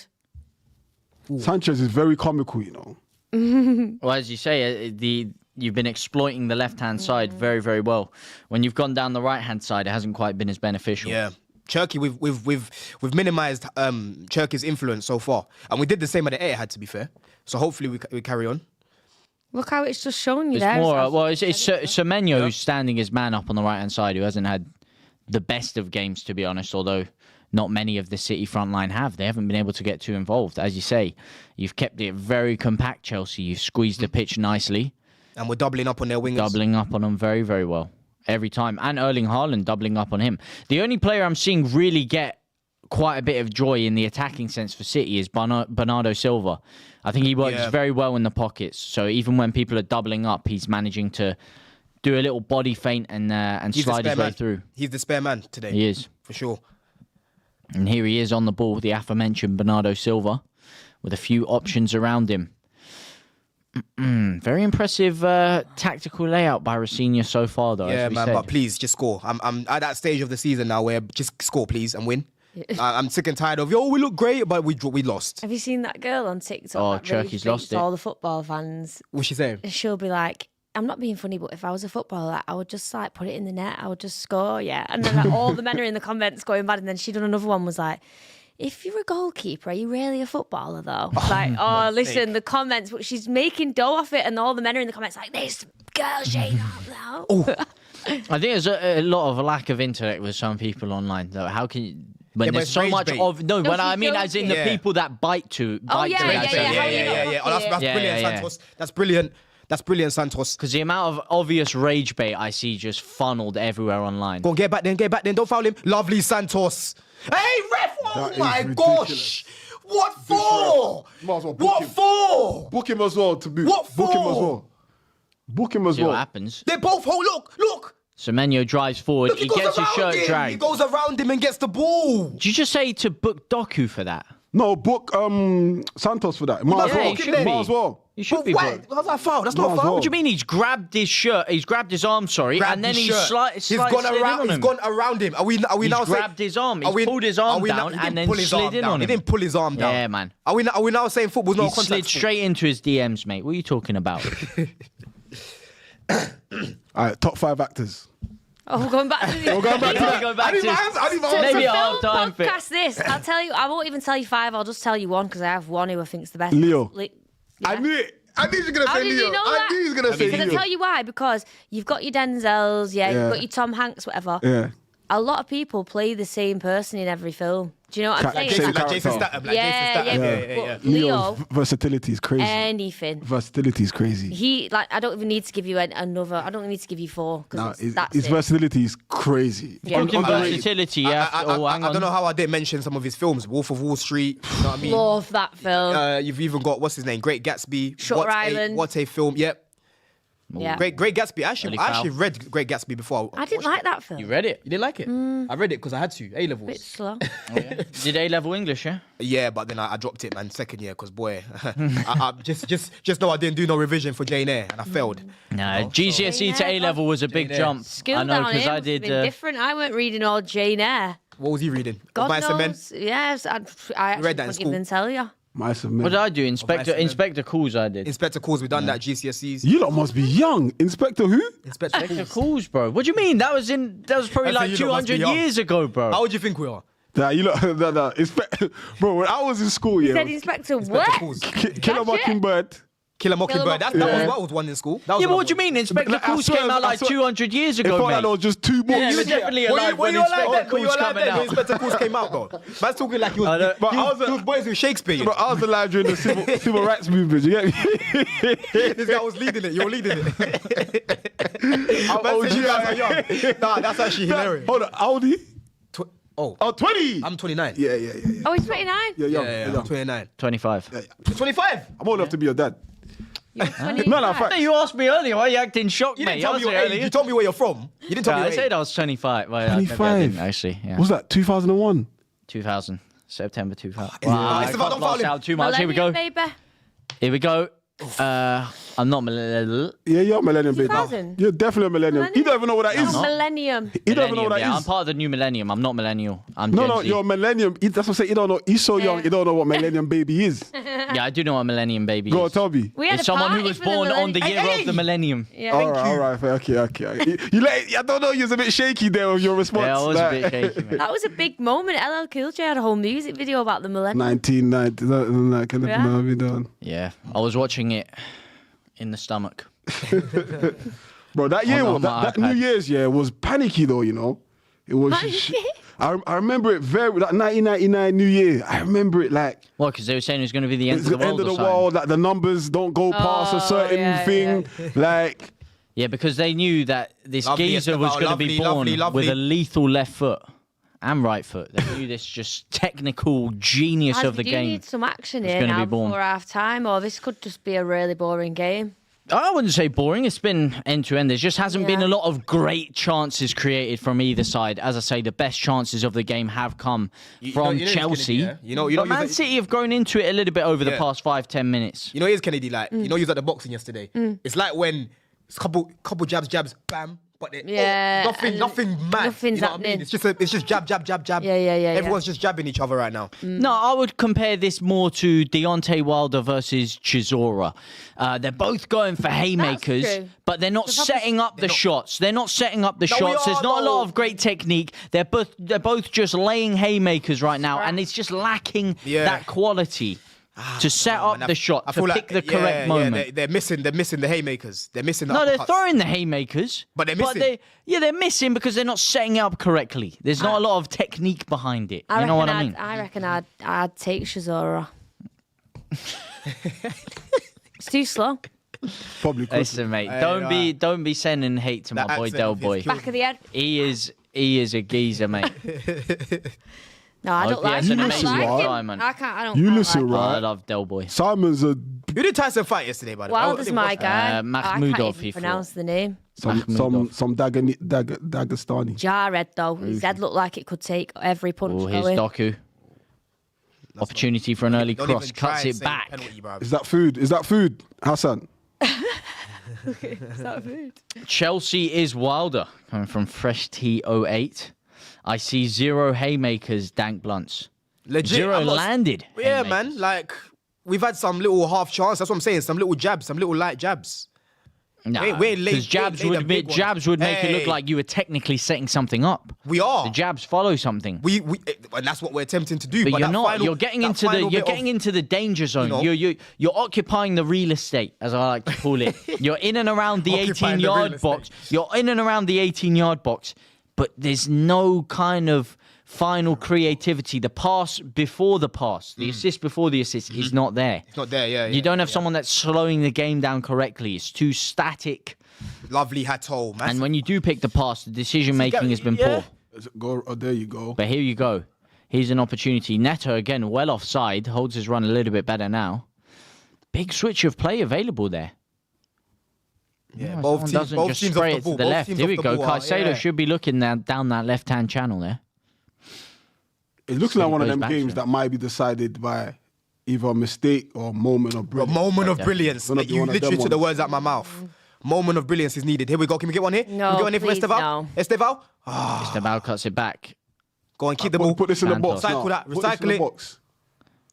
Sanchez is very comical, you know. Well, as you say, you've been exploiting the left-hand side very, very well. When you've gone down the right-hand side, it hasn't quite been as beneficial. Yeah. Turkey, we've minimised Turkey's influence so far. And we did the same at the Etihad, to be fair. So hopefully we carry on. Look how it's just showing you It's there. more. It's Semenyo who's standing his man up on the right hand side, who hasn't had the best of games, to be honest. Although not many of the City front line have. They haven't been able to get too involved. As you say, you've kept it very compact, Chelsea. You've squeezed the pitch nicely. And we're doubling up on their wingers. Doubling up on them very, very well. Every time. And Erling Haaland doubling up on him. The only player I'm seeing really get quite a bit of joy in the attacking sense for City is Bernardo Silva. I think he works very well in the pockets. So even when people are doubling up, he's managing to do a little body feint and slide his way through. He's the spare man today. He is. For sure. And here he is on the ball, the aforementioned Bernardo Silva, with a few options around him. Very impressive tactical layout by Rafinha so far, though. Yeah, as we man, said. but please, just score. I'm at that stage of the season now where just score, please, and win. I'm sick and tired of, we look great, but we lost. Have you seen that girl on TikTok? Oh, that Turkey's really lost treats it. all the football fans. What's she saying? She'll be like, I'm not being funny, but if I was a footballer, I would just like put it in the net. I would just score, yeah. And then like, all the men are in the comments going mad. And then she done another one, was like, if you're a goalkeeper, are you really a footballer though? Like, oh, listen, the comments, but she's making dough off it, and all the men are in the comments like, this girl, Shane, now. I think there's a lot of a lack of intellect with some people online, though. How can you... When Yeah, but there's it's so rage much bait. of... No, No, when I she's mean as in the joking. people that bite to Oh, that. yeah. Oh, that's Yeah, brilliant, yeah. Santos. That's brilliant. That's brilliant, Santos. Because the amount of obvious rage bait I see just funneled everywhere online. Go on, get back then, don't foul him. Lovely, Santos. Hey, ref, oh That is my ridiculous. gosh. What for? Might as well book What him. for? Book him as well to boot. What Book him for? as well. Book him as See what well. happens. They both hold, look. Semenyo drives forward. Look, He goes gets his around shirt him. He dragged. goes around him and gets the ball. Did you just say to book Doku for that? No, book Santos for that. Might as Yeah, well. he should be. Might as well. You should But be why? booked. How's that foul? That's Might not as foul. well. What do you mean he's grabbed his shirt? He's grabbed his arm, sorry, Grabbed and then his he's shirt. slid on He's him. gone around him. Are we He's now saying? grabbed his arm. He's are we- pulled his are arm we down he and didn't then pull his slid arm in down. on He him. didn't pull his arm down. Yeah, man. Are we now saying football's not He a contact slid sport? straight into his DMs, mate. What are you talking about? All right, top 5 actors. Oh, we're going back to the... We're going back to that. Go back I need to- my answer. I need my To answer. Maybe film half time fit. podcast this. I'll tell you, I won't even tell you 5, I'll just tell you one, because I have one who I think's the best. Leo. Yeah. I knew it. I knew you were gonna How say did Leo. you know I that? knew you were gonna say Because Leo. I tell you why, because you've got your Denzels, Yeah. you've got your Tom Hanks, whatever. Yeah. A lot of people play the same person in every film. Do you know what I'm saying? Same Like character. Jason Statham. Like Yeah, Jason Statham. yeah. But Leo's Leo, versatility is crazy. anything. Versatility is crazy. He, like, I don't even need to give you another, I don't need to give you 4, Nah, because that's his it. versatility is crazy. Yeah. Talking Underrated. versatility, yeah. I don't know how I didn't mention some of his films. Wolf of Wall Street. You know what I mean? Love that film. You've even got, what's his name? Great Gatsby. Shutter Island. What a film. Yep. Yeah. Great Gatsby. I Early actually foul. read Great Gatsby before. I didn't like that film. You read it? You didn't like it? I read it because I had to. A A bit levels. slow. Did A-level English, yeah? Yeah, but then I dropped it, man. Second year, because boy, I just know I didn't do no revision for Jane Eyre and I failed. No, GCSE to A-level was a big Jane Eyre. jump. School I know, down because here I must have did... been different. I weren't reading all Jane Eyre. What was he reading? God Mice and Men? knows. Yes, I actually read that in couldn't school? even tell you. Mice and Men. What did I do? Inspector Calls I did. Inspector Calls, we done that GCSEs. You lot must be young. Inspector who? Inspector Inspector Calls. Calls, bro. What do you mean? That was probably I like said you lot must be 200 young. years ago, bro. How old do you think we are? Nah, you lot. Bro, when I was in school, He yeah, said Inspector Inspector what? Calls. Killer That's it. Mockingbird. Killer Mockingbird. That Mockingbird. was one in school. That was Yeah, but one what do you of them. mean? Inspector Like, I Calls swear- came out I like swear- 200 years It ago, felt like mate. there was just 2 books. Yeah, you were definitely Were you alive when alive Inspector then? Were you Calls alive coming then when out. Inspector Calls came out, though? Man's talking like he I know. was, But I was he was boys with Shakespeare. But I was alive during the civil rights movement. You get me? This guy was leading it. You're leading it. How Man old said you you guys are? are young. Nah, that's actually hilarious. Hold on, how old are you? Oh, Oh, 20. I'm 29. Yeah. Oh, he's 29. You're young. Yeah, you're I'm young. 29. 25. 25? I'm old enough to be your dad. You're 29. No, fact. No, you asked me earlier. Why are you acting shocked, You mate? didn't tell me You your asked age. earlier. You told me where you're from. You didn't tell Yeah, me I your said age. I was 25. Well, maybe I 25. didn't, actually. Yeah. What was that 2001? 2000. September 2000. it? Wow, It's I about- can't don't blast foul him. out too much. Here we go. Millennium, baby. Here we go. I'm not millennial. Yeah, you're a millennium, baby. 2000? You're definitely a millennium. You don't even know what that is. Oh, millennium. You don't even know what that yeah, I'm is. part of the new millennium. I'm not millennial. I'm No, Gen no, Z. you're a millennium. That's what I'm saying. You don't know. He's so young. You don't know what millennium baby is. Yeah, I do know what a millennium baby Go on, is. Toby. We had It's a someone who party was for the born on the millennium. year of the millennium. Yeah. All right. Okay. You let. I don't know. You're a bit shaky there with your response. Yeah, I was a Like- bit shaky, mate. That was a big moment. LL Cool J had a whole music video about the millennium. 1990. That can Yeah. never be done. Yeah, I was watching it in the stomach. Bro, that year, on my that New iPad. Year's year was panicky though, you know. It was. I remember it very, like 1999 New Year. I remember it like. Well, because they were saying it was going to be the end It's of the the world. end of or the something. world. Like the numbers don't go past a certain thing. Like. Yeah, because they knew that this Lovely, geezer was Esteban, going to be lovely, born lovely. with a lethal left foot and right foot. They knew this just technical genius of the We game. need some action was here gonna now be born. before half time, or this could just be a really boring game. I wouldn't say boring. It's been end to end. There just hasn't been Yeah. a lot of great chances created from either side. As I say, the best chances of the game have come from Chelsea. But Man City have grown into it a little bit over the past 5-10 minutes. You know, here's Kennedy. Like, you know, he was at the boxing yesterday. It's like when it's couple jabs, bam. But nothing mad. Nothing's you know what I mean? happening. It's just jab. Yeah. Everyone's just jabbing each other right now. No, I would compare this more to Deontay Wilder versus Chisora. They're both going for haymakers, true. but they're not setting up the shots. They're not setting up the shots. There's not a lot of great technique. They're both just laying haymakers right now, and it's just lacking that quality to set up the shot, to pick the correct moment. They're missing the haymakers. They're missing the No, they're uppercuts. throwing the haymakers. But they're missing. They're missing because they're not setting it up correctly. There's not a lot of technique behind it. You know what I mean? I reckon I'd take Chisora. It's too slow. Probably could. Listen, mate, don't be sending hate to my boy Del Boy. Back of the head. He is a geezer, mate. No, I Hope don't he like has him. an I don't amazing like him. time, I don't You like listen, him. I right? love Del Boy. Simon's a Who did Tyson fight yesterday, by the way? Wilder's my guy. Mahmoudov, I can't he even pronounce the name. some Dagestani. Jarred though. His head looked like it could take every punch. Oh, here's going. Doku. Opportunity for an early Don't cross. even try Cuts and it say back. penalty, bruv. Is that food? Is that food, Hassan? Is that food? Chelsea is Wilder. Coming from Fresh T08. I see 0 haymakers, Dank Blunts. Legit. 0 I'm not- landed. Yeah, haymakers. man. Like, we've had some little half chance. That's what I'm saying. Some little jabs, some little light jabs. Nah, we ain't laid- because jabs we ain't laid would the big ones. jabs would make it look Hey. like you were technically setting something up. We are. The jabs follow something. We and that's what we're attempting to do. But you're that not. final- You're getting that into the. final You're bit getting of- into the danger zone. know? You're occupying the real estate, as I like to call it. You're in and around the Occupying the real 18-yard estate. box. You're in and around the 18-yard box, but there's no kind of final creativity. The pass before the pass, the assist before the assist is not there. It's not there. Yeah. You don't have someone that's slowing the game down correctly. It's too static. Lovely Hato, man. And when you do pick the pass, the decision making has been yeah. poor. Go. Oh, there you go. But here you go. Here's an opportunity. Neto, again, well offside. Holds his run a little bit better now. Big switch of play available there. Yeah, Oh, both someone teams. doesn't Both just teams spray off it the ball. to the Both left. teams Here off we the go. ball, Caicedo yeah. should be looking down that left-hand channel there. It looks like one of goes them back to games it. that might be decided by either a mistake or a moment of A brilliance. moment of brilliance. Gonna Mate, be you one of them literally took the ones. words out my mouth. Moment of brilliance is needed. Here we go. Can we get one here? No, Can we get one here please, for Esteval? no. Esteval? Esteban cuts it back. Go and keep the ball. Put this in the box. Santos. now. Recycle that, Put this in recycle the it. box.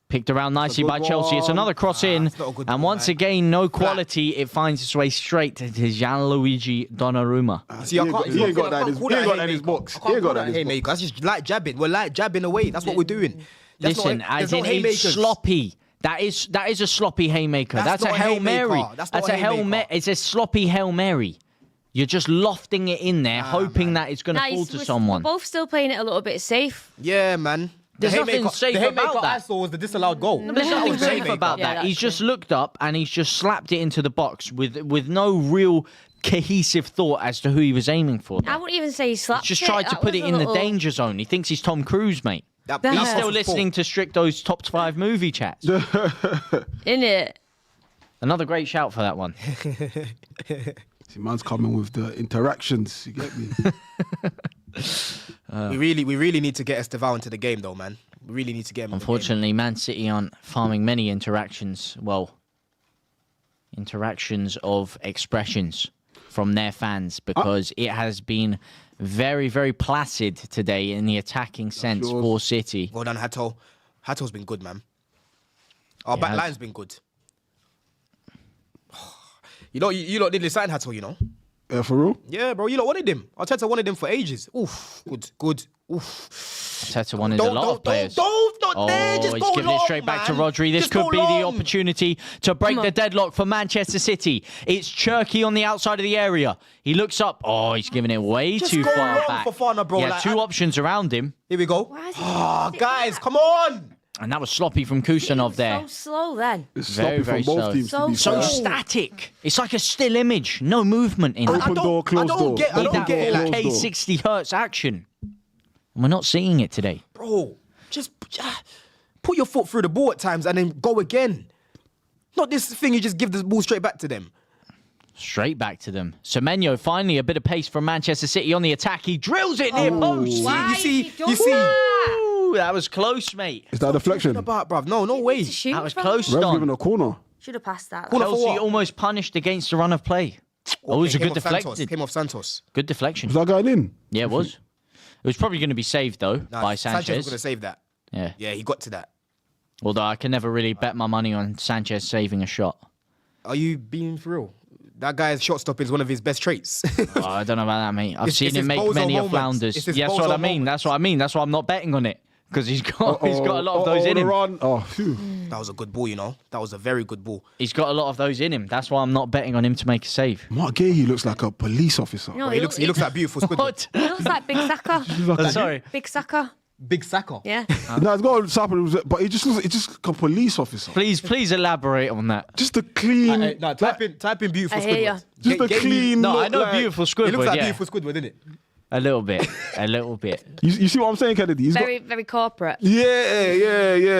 Picked around nicely good by Chelsea. It's one. another cross in. it's not a good And ball, once man. again, no quality. It finds its way straight to See, Gianluigi Donnarumma. I can't, He ain't got that in his- call he ain't that got that in his haymaker. box. I He can't ain't got call that in his haymaker. That's just light jabbing. We're light jabbing away. That's what we're doing. That's Listen, not, as there's no in it's haymakers. sloppy. That is a sloppy haymaker. That's That's a not a Hail haymaker. Mary. That's not That's a a Hail haymaker. Mary. It's a sloppy Hail Mary. You're just lofting it in there, hoping that it's going to fall to someone. We're both still playing it a little bit safe. Yeah, man. There's nothing safe the about haymaker that. I saw was the disallowed goal. There's That nothing was the safe haymaker. about Yeah, that. that's He's just looked up and he's just slapped it into the box with no real cohesive thought as to who he was aiming for. I wouldn't even say he slapped Just it. tried to That put was it a in the little- danger zone. He thinks he's Tom Cruise, mate. That He's He's was still poor. listening to Stricto's top 5 movie chats. Innit? Another great shout for that one. See, man's coming with the interactions. You get me? We really need to get Esteval into the game, though, man. We really need to get him. Unfortunately, Man City aren't farming many interactions. Well, interactions of expressions from their fans because it has been very, very placid today in the attacking sense yours. for City. Well done, Hato. Hato's been good, man. Our He back has. line's been good. You lot didn't sign Hato, you know. For real? Yeah, bro, you lot wanted him. Arteta wanted him for ages. Oof, good. Oof. Arteta wanted a lot of players. Don't there. Just he's go giving long, it straight back to man. Rodri. This Just could go be the long. opportunity to break the deadlock for Manchester City. It's Cherky on the outside of the area. He looks up. Oh, he's giving it way Just too go far long back. for Fana, bro. Yeah, Like, two options around him. Here we go. Why is he Oh, sitting guys, back? come on. And that was sloppy from Kusanov there. So slow then. It's Very, sloppy very from both slow. teams. to be So fair. static. It's like a still image. No movement in it. Open door, closed door. I Need don't that get it. Like, Closed door. 4K 60 hertz action. And we're not seeing it today. bro, just put your foot through the ball at times and then go again. Not this thing you just give the ball straight back to them. Straight back to them. Semenyo, finally a bit of pace from Manchester City on the attack. He drills it near post. Why You see- has he done you see- that? Ooh, that was close, mate. Is that a deflection? About, bruv. No way. To shoot That was from? close, Rev's giving Don. a corner. Should have passed that. Corner for Chelsea what? almost punished against the run of play. Oh, it was a Came good off Santos. deflection. Came off Santos. Good deflection. Was that going in? Yeah, it was. It was probably going to be saved, though, Nah, by Sanchez was going Sanchez. to save that. Yeah. Yeah, he got to that. Although I can never really bet my money on Sanchez saving a shot. Are you being for real? That guy's shot stopping is one of his best traits. Oh, I don't know about that, mate. I've It's seen his him make bozo many a moments. flounders. It's his Yeah, that's what bozo I mean. moments. That's what I mean. That's why I'm not betting on it. Because he's got a lot of those in the him. run. Oh, phew. That was a good ball, you know. That was a very good ball. He's got a lot of those in him. That's why I'm not betting on him to make a save. Mark Gahey looks like a police officer. No, He looks like beautiful Squidward. What? He looks like Big Saka. Sorry. Big Saka. Big Saka. Yeah. No, it's got something, but he just looks like a police officer. Please elaborate on that. Just a clean. No, type in beautiful I hear ya. Squidward. Just a Gave me- clean. No, I look know like- beautiful It Squidward, looks like yeah. beautiful Squidward, didn't it? A little bit. A little bit. You see what I'm saying, Kennedy? He's Very, very corporate. got. Yeah.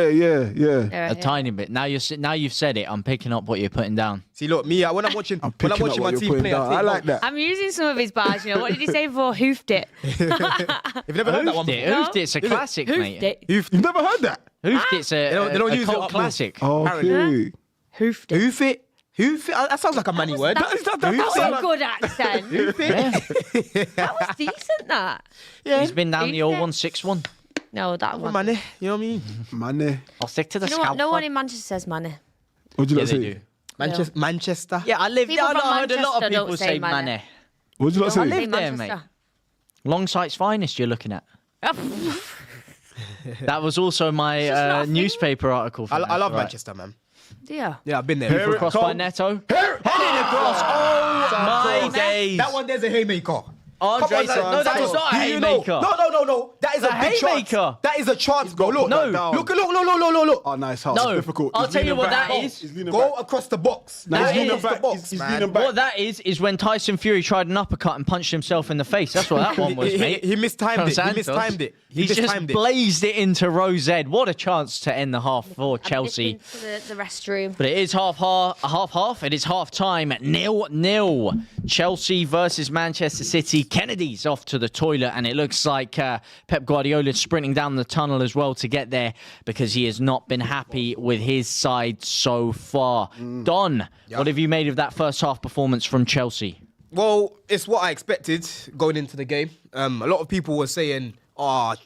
Yeah, A tiny bit. Now you've said it. I'm picking up what you're putting down. See, look, me, when I'm watching, I'm when I'm picking up watching my what you're team putting play, down. I like that. I'm using some of his bars, you know. What did he say before? Hoofed it. You've never heard that one Hoofed it. before. Hoofed it's a classic, Hoofed mate. it. You've never heard that? Hoofed it's They don't a use it cult up north. classic. Okay. Hoofed it. Hoof it. That sounds like a manny word. That was a good accent. That was decent, that. He's been down the old 161. No, that one. Manny, you know what I mean? Money. I'll stick to the You know what? scalp. No one in Manchester says money. What'd you Yeah, lot they say? do. Manchester. Yeah, I live. People I from heard a lot of Manchester people don't say say money. money. What'd you lot I say? live there, mate. Longsight's finest. You're looking at. That was also my nothing. newspaper article. From I love right. Manchester, man. Yeah. Yeah, I've been there. Here it Crossed by Neto. Headed across. Oh my days. That one there's a haymaker. Andre said, no, that was not a haymaker. No. That is a big haymaker. chance. That is a chance, bro. Look, No. look. Oh, nice house. No. It's difficult. I'll He's tell you leaning what back. that is. He's leaning Go back. across the box. No, That he's leaning is- back. He's leaning back. What that is when Tyson Fury tried an uppercut and punched himself in the face. That's what that one was, mate. He mistimed From it. He Santos. mistimed it. He just blazed it into Rose Ed. What a chance to end the half for Chelsea. To the restroom. But it is half. It is half time. 0-0. Chelsea versus Manchester City. Kennedy's off to the toilet, and it looks like Pep Guardiola's sprinting down the tunnel as well to get there because he has not been happy with his side so far. Don, what have you made of that first half performance from Chelsea? Well, it's what I expected going into the game. A lot of people were saying, Man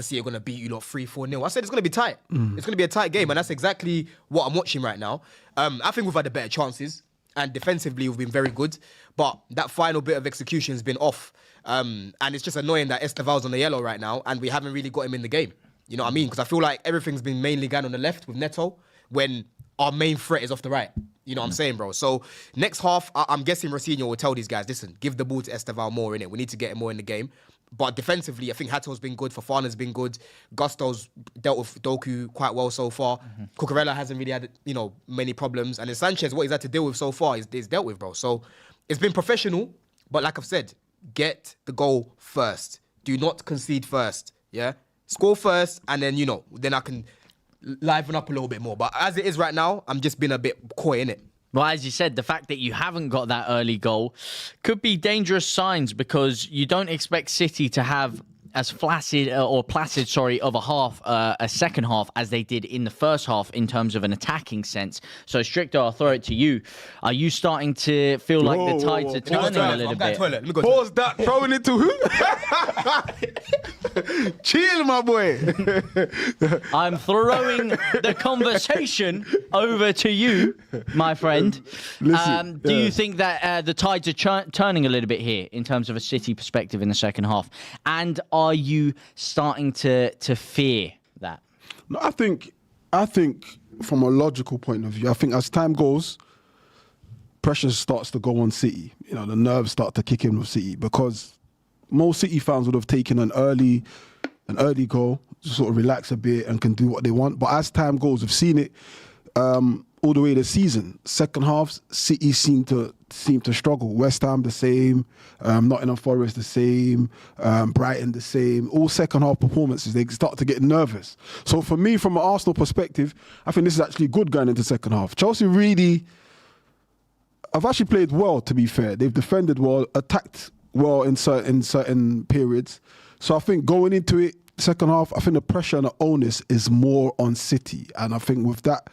City are going to beat you lot 3-4-0. I said it's going to be tight. It's going to be a tight game, and that's exactly what I'm watching right now. I think we've had the better chances, and defensively we've been very good, but that final bit of execution has been off. And it's just annoying that Esteval's on the yellow right now, and we haven't really got him in the game. You know what I mean? Because I feel like everything's been mainly gone on the left with Neto, when our main threat is off the right. You know what I'm saying, bro? So next half, I'm guessing Rosinho will tell these guys, listen, give the ball to Esteval more in it. We need to get him more in the game. But defensively, I think Hato's been good. Fofana's been good. Gusto's dealt with Doku quite well so far. Cucurella hasn't really had, many problems. And then Sanchez, what he's had to deal with so far is dealt with, bro. So it's been professional. But like I've said, get the goal first. Do not concede first. Yeah? Score first, and then, then I can liven up a little bit more. But as it is right now, I'm just been a bit coy in it. Well, as you said, the fact that you haven't got that early goal could be dangerous signs because you don't expect City to have as flaccid or placid, sorry, of a second half as they did in the first half in terms of an attacking sense. So, Stricto, I'll throw it to you. Are you starting to feel like the tides are turning a little bit? Let me go. Pause that. Throwing it to who? Chill, my boy. I'm throwing the conversation over to you, my friend. Listen, Do you think that the tides are turning a little bit here in terms of a City perspective in the second half? And are you starting to fear that? No, I think from a logical point of view, I think as time goes, pressure starts to go on City. You know, the nerves start to kick in with City because most City fans would have taken an early goal to sort of relax a bit and can do what they want. But as time goes, we've seen it all the way this season. Second halves, City seem to struggle. West Ham the same, Nottingham Forest the same, Brighton the same. All second half performances, they start to get nervous. So for me, from an Arsenal perspective, I think this is actually good going into second half. Chelsea really have actually played well, to be fair. They've defended well, attacked well in certain periods. So I think going into it, second half, I think the pressure and the onus is more on City. And I think with that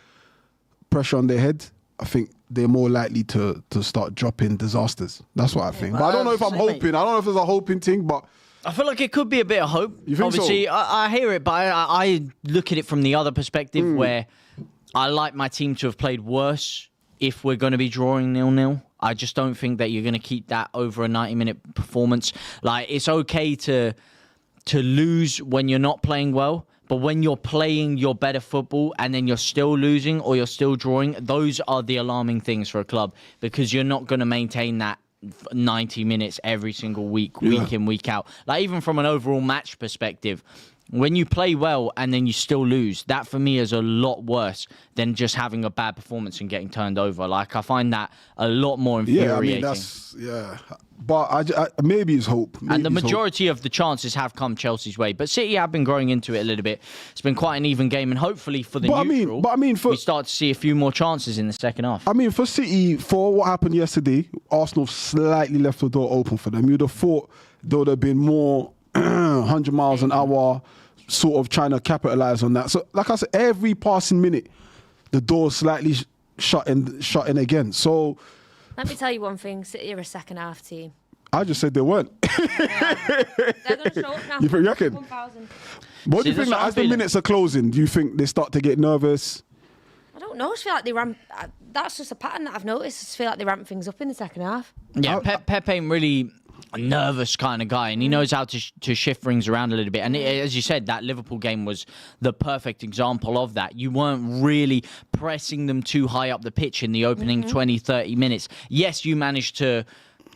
pressure on their head, I think they're more likely to start dropping disasters. That's what I think. But I don't know if I'm hoping. I don't know if it's a hoping thing, but I feel like it could be a bit of hope. You think Obviously, so? I hear it, but I look at it from the other perspective where I like my team to have played worse if we're going to be drawing 0-0. I just don't think that you're going to keep that over a 90-minute performance. Like, it's okay to lose when you're not playing well, but when you're playing your better football and then you're still losing or you're still drawing, those are the alarming things for a club because you're not going to maintain that 90 minutes every single week in, week out. Like, even from an overall match perspective, when you play well and then you still lose, that for me is a lot worse than just having a bad performance and getting turned over. Like, I find that a lot more infuriating. But I maybe it's hope. Maybe and the majority of the chances have come Chelsea's way. But City have been growing into it a little bit. It's been quite an even game. And hopefully for the neutral, we start to see a few more chances in the second half. I mean, for City, for what happened yesterday, Arsenal slightly left the door open for them. You'd have thought there would have been more 100 miles an hour sort of trying to capitalise on that. So, like I said, every passing minute, the door slightly shut in again. So, let me tell you one thing, City are a second half team. I just said they weren't. Yeah. They're going to show up now. You reckon? 1,000. What do you think, as the minutes are closing, do you think they start to get nervous? I don't know. I just feel like they ramp. That's just a pattern that I've noticed. I just feel like they ramp things up in the second half. Yeah, Pep ain't really a nervous kind of guy, and he knows how to shift things around a little bit. And as you said, that Liverpool game was the perfect example of that. You weren't really pressing them too high up the pitch in the opening 20, 30 minutes. Yes, you managed to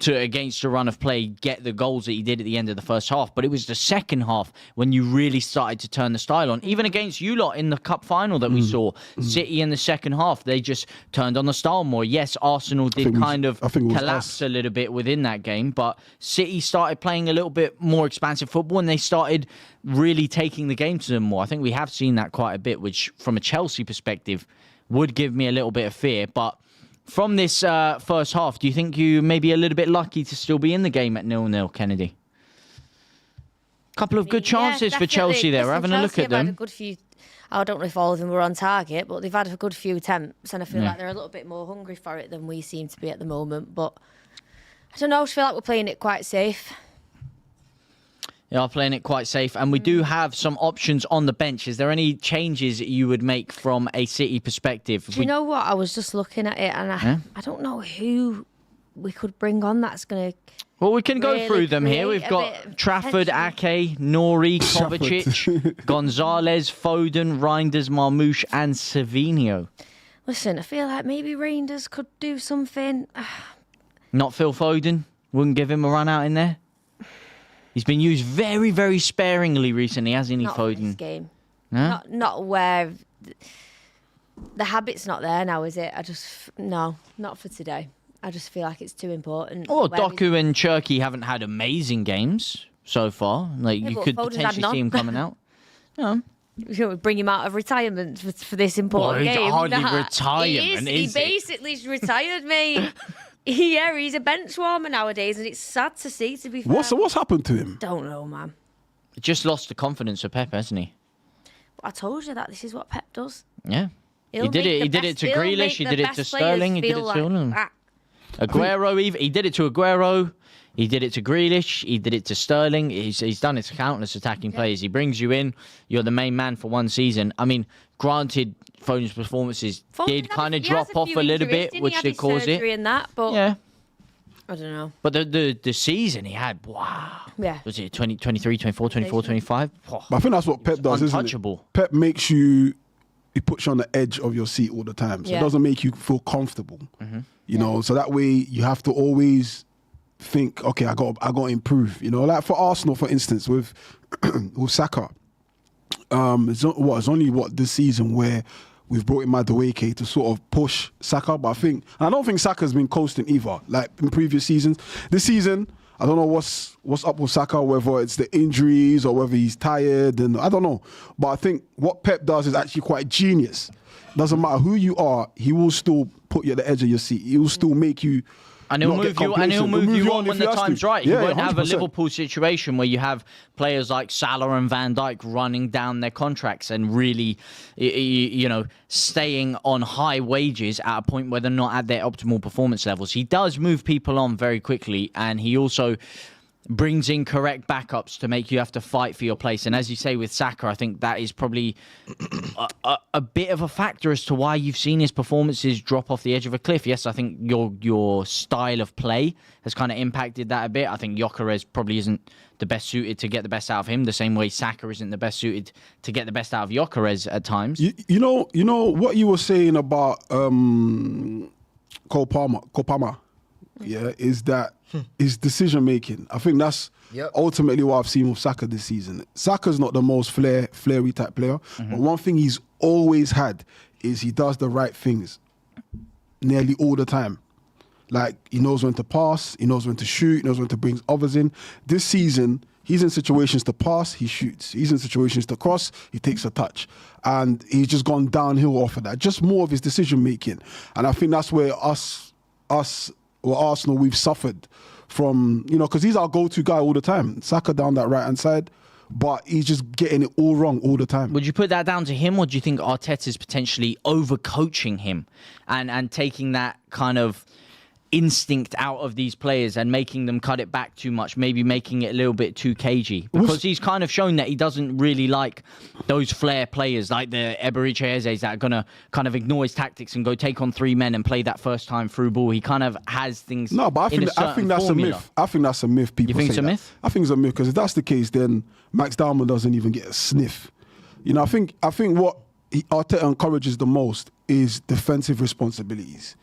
against a run of play, get the goals that you did at the end of the first half. But it was the second half when you really started to turn the style on. Even against you lot in the cup final that we saw, City in the second half, they just turned on the style more. Yes, Arsenal did kind of collapse a little bit within that game, but City started playing a little bit more expansive football and they started really taking the game to them more. I think we have seen that quite a bit, which from a Chelsea perspective would give me a little bit of fear. But from this first half, do you think you may be a little bit lucky to still be in the game at 0-0, Kennedy? Couple of good chances for Chelsea there. We're having a look at them. Had a good few, I don't know if all of them were on target, but they've had a good few attempts, and I feel like they're a little bit more hungry for it than we seem to be at the moment. But I don't know, I just feel like we're playing it quite safe. They are playing it quite safe, and we do have some options on the bench. Is there any changes you would make from a City perspective? Do you know what? I was just looking at it, and I don't know who we could bring on that's going to... Well, we can go through them here. We've got Trafford, Ake, Nori, Kovacic, Gonzalez, Foden, Reinders, Marmoush, and Savinho. Listen, I feel like maybe Reinders could do something. Not Phil Foden? Wouldn't give him a run out in there? He's been used very, very sparingly recently, hasn't he, not Foden? For this game. No? Not where... The habit's not there now, is it? No, not for today. I just feel like it's too important. Or Doku and Cherky haven't had amazing games so far. Like, you could potentially see him coming out. No. You bring him out of retirement for this important game. Hardly retirement, He basically retired, mate. Yeah, he's a bench warmer nowadays, and it's sad to see, to be fair. What's happened to him? Don't know, man. Just lost the confidence of Pep, hasn't he? I told you that this is what Pep does. Yeah. He'll He did make it. the He did it best- to he'll Grealish. make He the did it best to players Sterling. He did it feel to all of them. that. Aguero, even he did it to Aguero. He did it to Grealish. He did it to Sterling. He's done it to countless attacking players. He brings you in. You're the main man for one season. I mean, granted, Foden's performances did kind of drop off a little bit, which did cause it. And that, but Yeah. I don't know. But the season he had, wow. Yeah. Was it 20, 23, 24, 24, 25? Oh, But I think that's what Pep does, isn't it? untouchable. Pep makes you, he puts you on the edge of your seat all the time. So Yeah. it doesn't make you feel comfortable. You know, so that way you have to always think, okay, I got to improve. You know, like for Arsenal, for instance, with with Saka, it's only this season where we've brought in Madueke to sort of push Saka. But I don't think Saka's been coasting either. Like in previous seasons, this season, I don't know what's up with Saka, whether it's the injuries or whether he's tired, and I don't know. But I think what Pep does is actually quite genius. Doesn't matter who you are, he will still put you at the edge of your seat. He will still make you. And he'll not move get you. And he'll complacent. move you on on when if the he has to. time's right. Yeah, you won't have a 100%. Liverpool situation where you have players like Salah and Van Dijk running down their contracts and really, staying on high wages at a point where they're not at their optimal performance levels. He does move people on very quickly, and he also brings in correct backups to make you have to fight for your place. And as you say with Saka, I think that is probably a bit of a factor as to why you've seen his performances drop off the edge of a cliff. Yes, I think your style of play has kind of impacted that a bit. I think Gyökeres probably isn't the best suited to get the best out of him, the same way Saka isn't the best suited to get the best out of Gyökeres at times. You know what you were saying about Cole Palmer, yeah, is that his decision making. I think that's ultimately what I've seen with Saka this season. Saka's not the most flary type player, but one thing he's always had is he does the right things nearly all the time. Like, he knows when to pass, he knows when to shoot, he knows when to bring others in. This season, he's in situations to pass, he shoots. He's in situations to cross, he takes a touch. And he's just gone downhill off of that. Just more of his decision making. And I think that's where Arsenal, we've suffered from, because he's our go-to guy all the time. Saka down that right-hand side, but he's just getting it all wrong all the time. Would you put that down to him, or do you think Arteta's potentially overcoaching him and taking that kind of instinct out of these players and making them cut it back too much, maybe making it a little bit too cagey? Because he's kind of shown that he doesn't really like those flair players like the Eberichezes that are going to kind of ignore his tactics and go take on three men and play that first time through ball. He kind of has things. No, but I think that's formula. a myth. I think that's a myth. People You think say it's a that. myth? I think it's a myth, because if that's the case, then Max Darman doesn't even get a sniff. I think what Arteta encourages the most is defensive responsibilities.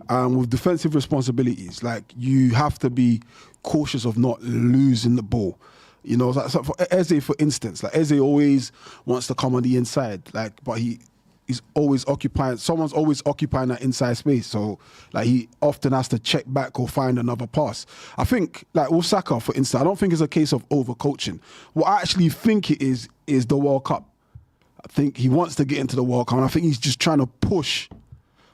And with defensive responsibilities, like, you have to be cautious of not losing the ball. So for Eze, for instance, like, Eze always wants to come on the inside, like, but he's always occupying. Someone's always occupying that inside space. So, like, he often has to check back or find another pass. I think, like with Saka, for instance, I don't think it's a case of overcoaching. What I actually think it is the World Cup. I think he wants to get into the World Cup, and I think he's just trying to push.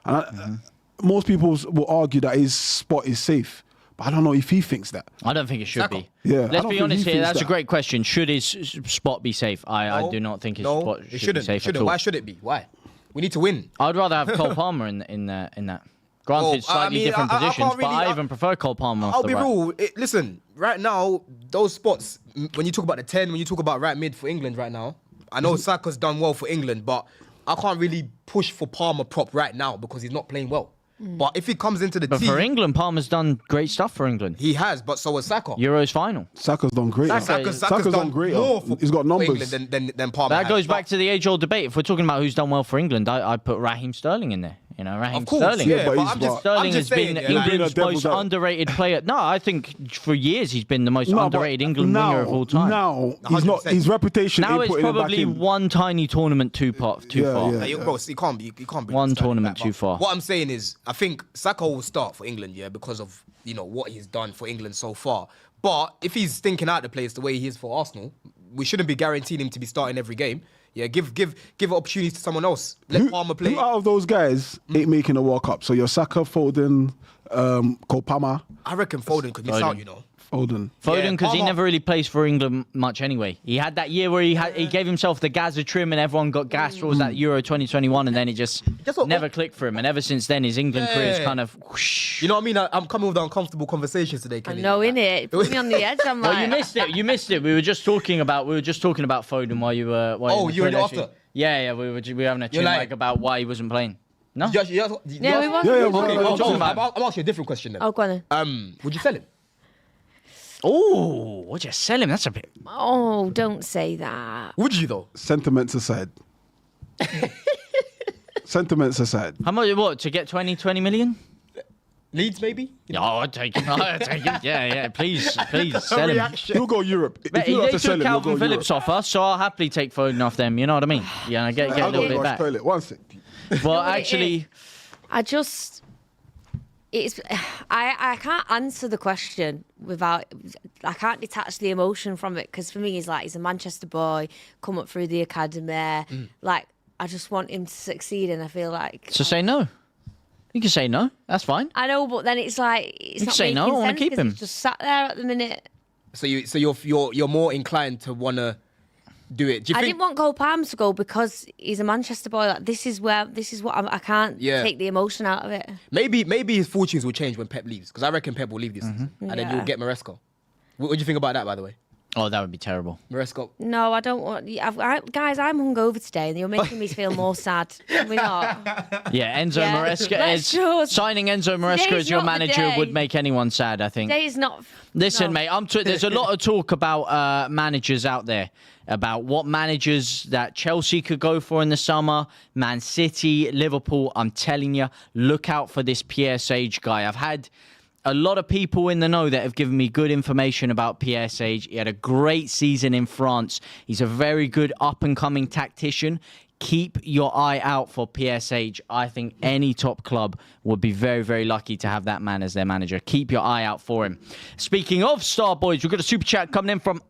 And most people will argue that his spot is safe, but I don't know if he thinks that. I don't think it should be. Yeah, I Let's don't be think honest he here. thinks That's a that. great question. Should his spot be safe? I do not think his spot should be safe at all. Why should it be? Why? We need to win. I'd rather have Cole Palmer in that. Granted, slightly different positions, but I even prefer Cole Palmer off I'll the be right. real. Listen, right now, those spots, when you talk about the 10, when you talk about right mid for England right now, I know Saka's done well for England, but I can't really push for Palmer prop right now because he's not playing well. But if he comes into the But team... for England, Palmer's done great stuff for England. He has, but so has Saka. Euros final. Saka's done great. Saka's done great. more for He's got numbers. for England than Palmer That has. goes back to the age-old debate. If we're talking about who's done well for England, I put Raheem Sterling in there. Raheem Of course, Sterling. yeah, but but he's I'm just, Sterling I'm has just been saying, yeah, like, England's devil's most advocate. underrated player. No, I think for years he's been the most No, but underrated England now, winger of all time. Now, he's not. 100%. His reputation Now ain't it's putting him back probably in. one tiny tournament too far. Yeah. Like, bro, he can't be. One Sterling tournament back. too But far. What I'm saying is, I think Saka will start for England, yeah, because of what he's done for England so far. But if he's thinking out the place the way he is for Arsenal, we shouldn't be guaranteeing him to be starting every game. Yeah, give an opportunity to someone else. Let Palmer play. Who out of those guys ain't making a World Cup? So your Saka, Foden, Cole Palmer. I reckon Foden could miss out. Foden. Foden, because he Palmer- never really plays for England much anyway. He had that year where he gave himself the Gaza trim and everyone got gassed. What was that, Euro 2021? And then it just never clicked for him. And ever since then, his England career's kind of whoosh. You know what I mean? I'm coming with the uncomfortable conversations today, I Kenny. know, innit? Put me on the edge. I'm like, You missed it. You missed it. We were just talking about Foden while you were. you were in the after? Yeah. We were having a chin like about why he wasn't playing. No. Yeah, we were. Okay, we're talking about- I'll ask you a different question then. Oh, go on then. Would you sell him? Oh, would you sell him? That's a bit. Oh, don't say that. Would you though? Sentiments aside. Sentiments aside. How much? What to get 20 million? Leeds maybe? Yeah, I'd take him. I'd take him. Yeah. Please sell him. He'll go Europe. If But you have they to sell took him, he'll go Calvin Phillips Europe. off us, so I'll happily take Foden off them. You know what I mean? Yeah, I get a I'll little go bit to back. toilet. One sec. Well, what it actually, I just, I can't answer the question without, I can't detach the emotion from it, because for me, he's a Manchester boy, come up through the academy. Like, I just want him to succeed, and I feel like. so say no. You can say no. That's fine. I know, but then it's like, it's You not say making no, I wanna sense keep 'cause him. he's just sat there at the minute. So you're more inclined to wanna do it. Do you I think? didn't want Cole Palmer to go because he's a Manchester boy. Like, this is what I can't take the emotion out of it. Maybe his fortunes will change when Pep leaves, because I reckon Pep will leave this season, and then Yeah. you'll get Maresca. What do you think about that, by the way? Oh, that would be terrible. Maresca. No, I don't want. Guys, I'm hungover today, and you're making me feel more sad. Can we not? Yeah, Enzo Yeah. Maresca Let's is just- signing Enzo Maresca Today's as your not the manager day. would make anyone sad. I think. Today is not. Listen, no. mate, there's a lot of talk about managers out there, about what managers that Chelsea could go for in the summer, Man City, Liverpool. I'm telling you, look out for this PSH guy. I've had a lot of people in the know that have given me good information about PSH. He had a great season in France. He's a very good up-and-coming tactician. Keep your eye out for PSH. I think any top club would be very, very lucky to have that man as their manager. Keep your eye out for him. Speaking of star boys, we've got a super chat coming in from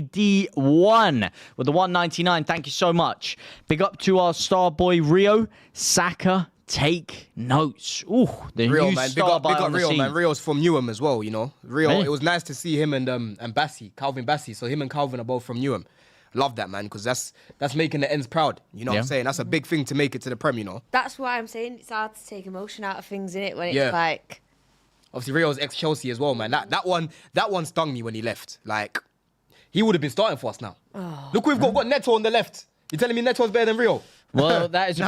unknown_SKD1 with the 199. Thank you so much. Big up to our star boy Rio Saka. Take notes. Ooh, the Rio, new man. star Big up on the Rio, scene. man. Rio's from Newham as well, you know. Rio, Really? it was nice to see him and Bassi, Calvin Bassi. So him and Calvin are both from Newham. Love that, man, because that's making the ends proud. You know what I'm saying? That's a big thing to make it to the Prem, you know. That's why I'm saying it's hard to take emotion out of things, innit? When it's Yeah. like. Obviously, Rio's ex-Chelsea as well, man. That one stung me when he left. Like, he would have been starting for us now. Look, we've got Neto on the left. You telling me Neto's better than Rio? Well, that is a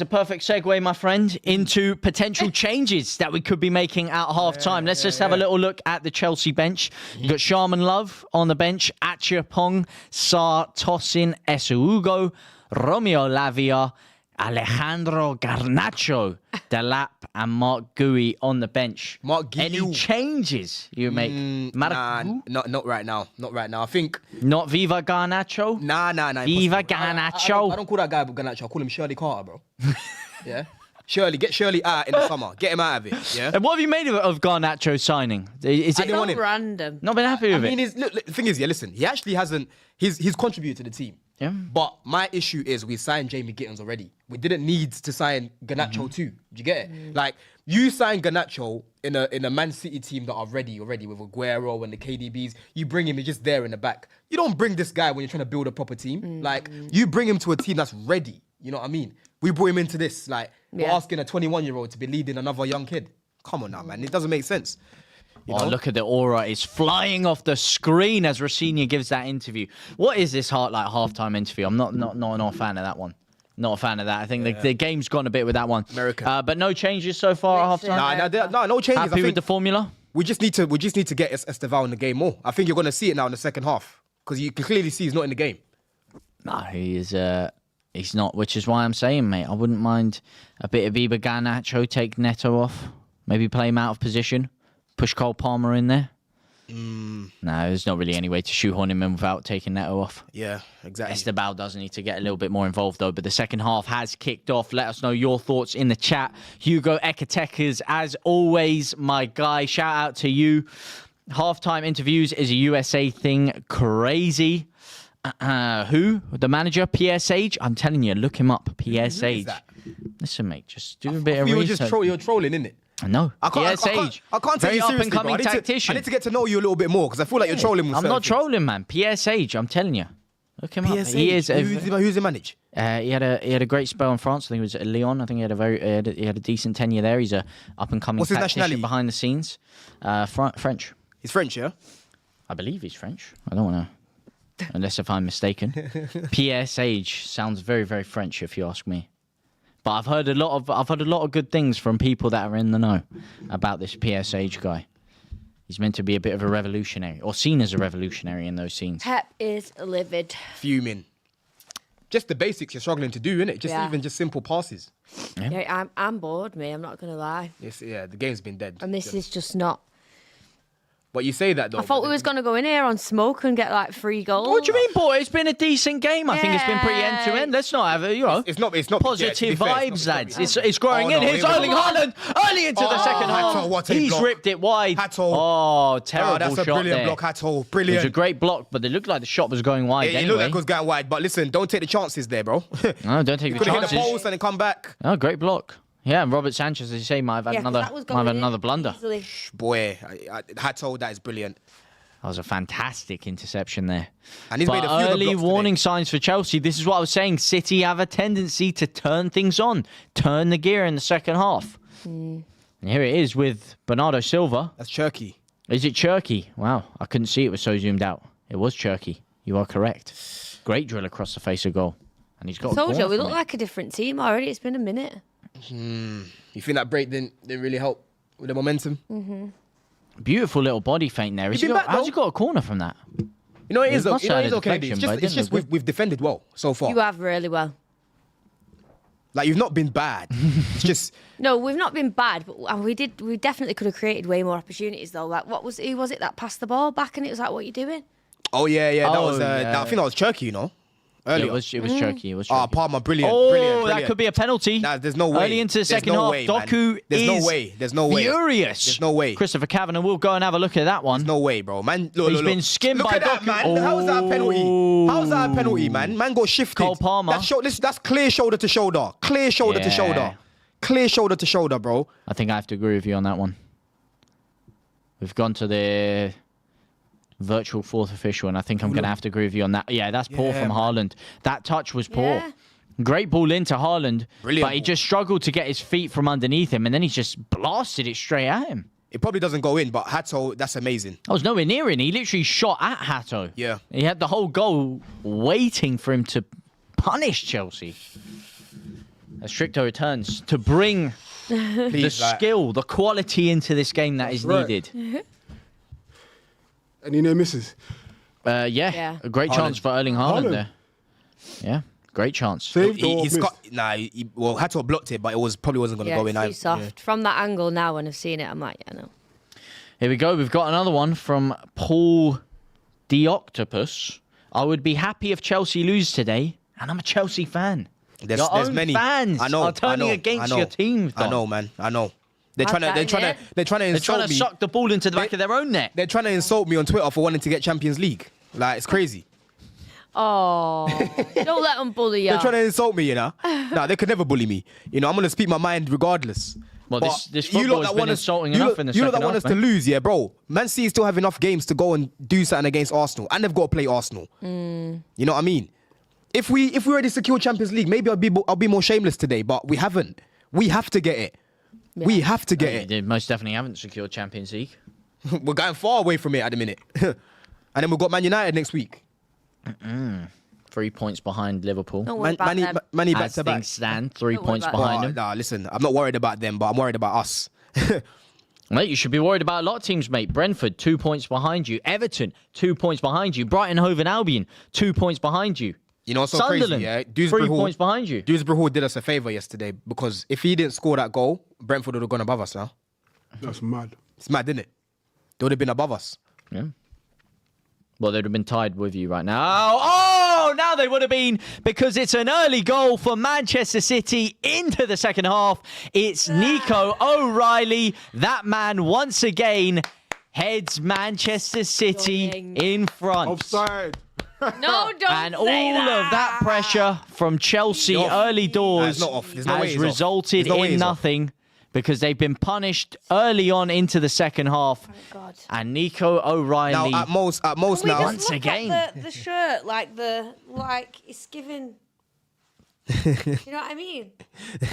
perfect segue, my friend, into potential changes that we could be making at half time. Let's just have a little look at the Chelsea bench. You've got Sharman Love on the bench, Achirpong, Sarr, Tosin, Esuugo, Romeo Lavia, Alejandro Garnacho, Delap, and Mark Gui on the bench. Mark Gui. Any changes you make? Nah, not right now. Not right now. I think... Not Viva Garnacho? Nah. Viva impossible. Garnacho. I don't call that guy Garnacho. I call him Shirley Carter, bro. Yeah? Get Shirley out in the summer. Get him out of it, yeah? And what have you made of Garnacho signing? Is I it didn't want him. Random. not been happy with I mean, it? look, the thing is, listen, he actually hasn't... He's contributed to the team. Yeah. But my issue is we signed Jamie Gittins already. We didn't need to sign Garnacho too. Do you get it? Like, you sign Garnacho in a Man City team that are ready already with Aguero and the KDBs. You bring him, he's just there in the back. You don't bring this guy when you're trying to build a proper team. Like, you bring him to a team that's ready. You know what I mean? We brought him into this. Like, we're asking a 21-year-old to be leading another young kid. Come on now, man. It doesn't make sense. You know? Look at the aura. It's flying off the screen as Rossini gives that interview. What is this halftime interview? I'm not a fan of that one. Not a fan of that. I think the game's gone a bit with that one. American. But no changes so far at halftime? No changes. Happy I think with the formula? we just need to get Esteval in the game more. I think you're going to see it now in the second half because you can clearly see he's not in the game. No, he is. He's not, which is why I'm saying, mate, I wouldn't mind a bit of Iber Garnacho, take Neto off, maybe play him out of position, push Cole Palmer in there. No, there's not really any way to shoehorn him in without taking Neto off. Yeah, exactly. Esteban does need to get a little bit more involved, though. But the second half has kicked off. Let us know your thoughts in the chat. Hugo Ekatekers, as always, my guy. Shout out to you. Halftime interviews is a USA thing. Crazy. Who? The manager? PSH? I'm telling you, look him up. PSH. that? Listen, mate, just do a bit of You were research. just you're trolling, innit? No, I can't take PSH. you Very seriously, up and bro. coming tactician. I need to get to know you a little bit more because I feel like you're trolling with I'm certain not things. trolling, man. PSH, I'm telling you. Look him up. PSH. He is. Who's the manage? He had a great spell in France. I think it was at Lyon. I think he had a decent tenure there. He's a up and coming What's his tactician nationality? behind the scenes. French. He's French, yeah. I believe he's French. I don't want to, unless if I'm mistaken. PSH sounds very, very French, if you ask me. But I've heard a lot of good things from people that are in the know about this PSH guy. He's meant to be a bit of a revolutionary, or seen as a revolutionary in those scenes. Pep is livid. Fuming. Just the basics you're struggling to do, innit? Yeah. Even just simple passes. Yeah, I'm bored, me. I'm not gonna lie. Yeah, the game's been dead. And this is just not. But you say that though. I thought we was gonna go in here on smoke and get like 3 goals. What do you mean, boy? It's been a decent game. I think it's been pretty end to end. Let's not have it, It's not positive yeah, vibes, lads. It's growing in. no, Here's here we Erling go. Haaland early into the second half. Hato, what a He's block. ripped it wide. Hato. Oh, terrible that's a shot brilliant there. block, Hato. It was Brilliant. a great block, but it looked like the shot was going wide It anyway. looked like it was going wide, but listen, don't take the chances there, bro. No, don't take the Could have hit the chances. post and then come back. Oh, great block. Yeah, and Robert Sanchez, as you say, might have had Yeah, 'cause another, that was might have had going in another blunder. easily. Boy, Hato, that is brilliant. That was a fantastic interception there. And he's But made a few early good blocks warning today. signs for Chelsea. This is what I was saying. City have a tendency to turn things on, turn the gear in the second half. And here it is with Bernardo Silva. That's Turkey. Is it Cherky? Wow, I couldn't see it was so zoomed out. It was Cherky. You are correct. Great drill across the face of goal. And he's got a Told you, corner we from look it. like a different team already. It's been a minute. You think that break didn't really help with the momentum? Beautiful little body feint there. He's been back, How's though. he got a corner from that? You know it is It though. must You know have it is had a okay. deflection, It's but it just didn't look good. we've defended well so far. You have really well. Like you've not been bad. It's just No, we've not been bad, but we definitely could have created way more opportunities though. Like who was it that passed the ball back and it was like, what are you doing? oh yeah. That Oh, was yeah. I think that was Turkey, you know. Earlier. It was Cherky. It was Oh, Cherky. Palmer, brilliant. Oh, brilliant. that could be a penalty. Nah, there's no way. Early into the There's second no half, way, man. Doku There's is no way. There's no way. furious. There's no way. Christopher Kavanagh will go and have a look at that one. No way, bro. Man, look, He's look, been look. skimmed Look by at that, Doku. man. How's that a penalty? How's that a penalty, man? Man got shifted. Cole Palmer. That's clear shoulder to shoulder. Clear shoulder to Yeah. shoulder. Clear shoulder to shoulder, bro. I think I have to agree with you on that one. We've gone to the virtual fourth official, and I think I'm going to have to agree with you on that. Yeah, that's poor Yeah, from man. Haaland. That touch was poor. Yeah. Great ball into Haaland, Brilliant but he ball. just struggled to get his feet from underneath him, and then he just blasted it straight at him. It probably doesn't go in, but Hato, that's amazing. I was nowhere near in. He literally shot at Hato. Yeah. He had the whole goal waiting for him to punish Chelsea. As Stricto returns to bring the Please, like, skill, the quality into this game that is right. needed. Any near misses? Yeah. A great chance for Erling Haaland Haaland. there. Yeah, great chance. Saved or he's missed? got Hato blocked it, but it probably wasn't going to Yeah, go in. it's too soft. From that angle now, when I've seen it, I'm like, yeah, no. Here we go. We've got another one from Paul the Octopus. I would be happy if Chelsea lose today, and I'm a Chelsea fan. There's Your own many fans I know, are turning I know, against I know. your team. I know, man. I know. They're How's trying to. that, innit? They're trying to They're insult trying to me. suck the ball into the back of their own net. They're trying to insult me on Twitter for wanting to get Champions League. Like it's crazy. Oh, don't let them bully you. They're trying to insult me, you know. Nah, they could never bully me. You know, I'm gonna speak my mind regardless. Well, But this you football lot has that been want us- insulting you enough lot- in the You lot second that want half, us to man. lose, yeah, bro. Man City still have enough games to go and do something against Arsenal, and they've got to play Arsenal. You know what I mean? If we already secured Champions League, maybe I'll be more shameless today, but we haven't. We have to get it. We have to get They most definitely haven't secured Champions League. it. We're going far away from it at the minute. And then we've got Man United next week. 3 points behind Liverpool. Don't worry about them. Man back As to back. things stand, 3 Don't worry points about behind Oh, them. nah, listen, I'm not worried about them, but I'm worried about us. Mate, you should be worried about a lot of teams, mate. Brentford, 2 points behind you. Everton, 2 points behind you. Brighton, Hove and Albion, 2 points behind you. You know what's so Sunderland, crazy, yeah? 3 points behind you. Dewsbury Hall did us a favour yesterday because if he didn't score that goal, Brentford would have gone above us now. That's mad. It's mad, isn't it? They would have been above us. Yeah. Well, they'd have been tied with you right now. Oh, now they would have been because it's an early goal for Manchester City into the second half. It's Nico O'Reilly. That man once again heads Manchester City Stunning. in front. Offside. No, don't And all say of that pressure from Chelsea Off. early doors Nah, it's not off. There's no way has it's off. resulted There's no way in it's off. nothing because they've been punished early on into the second half. Thank God. And Nico O'Reilly. Now, at most Can we now. just Once look again. at the shirt, like it's giving. You know what I mean?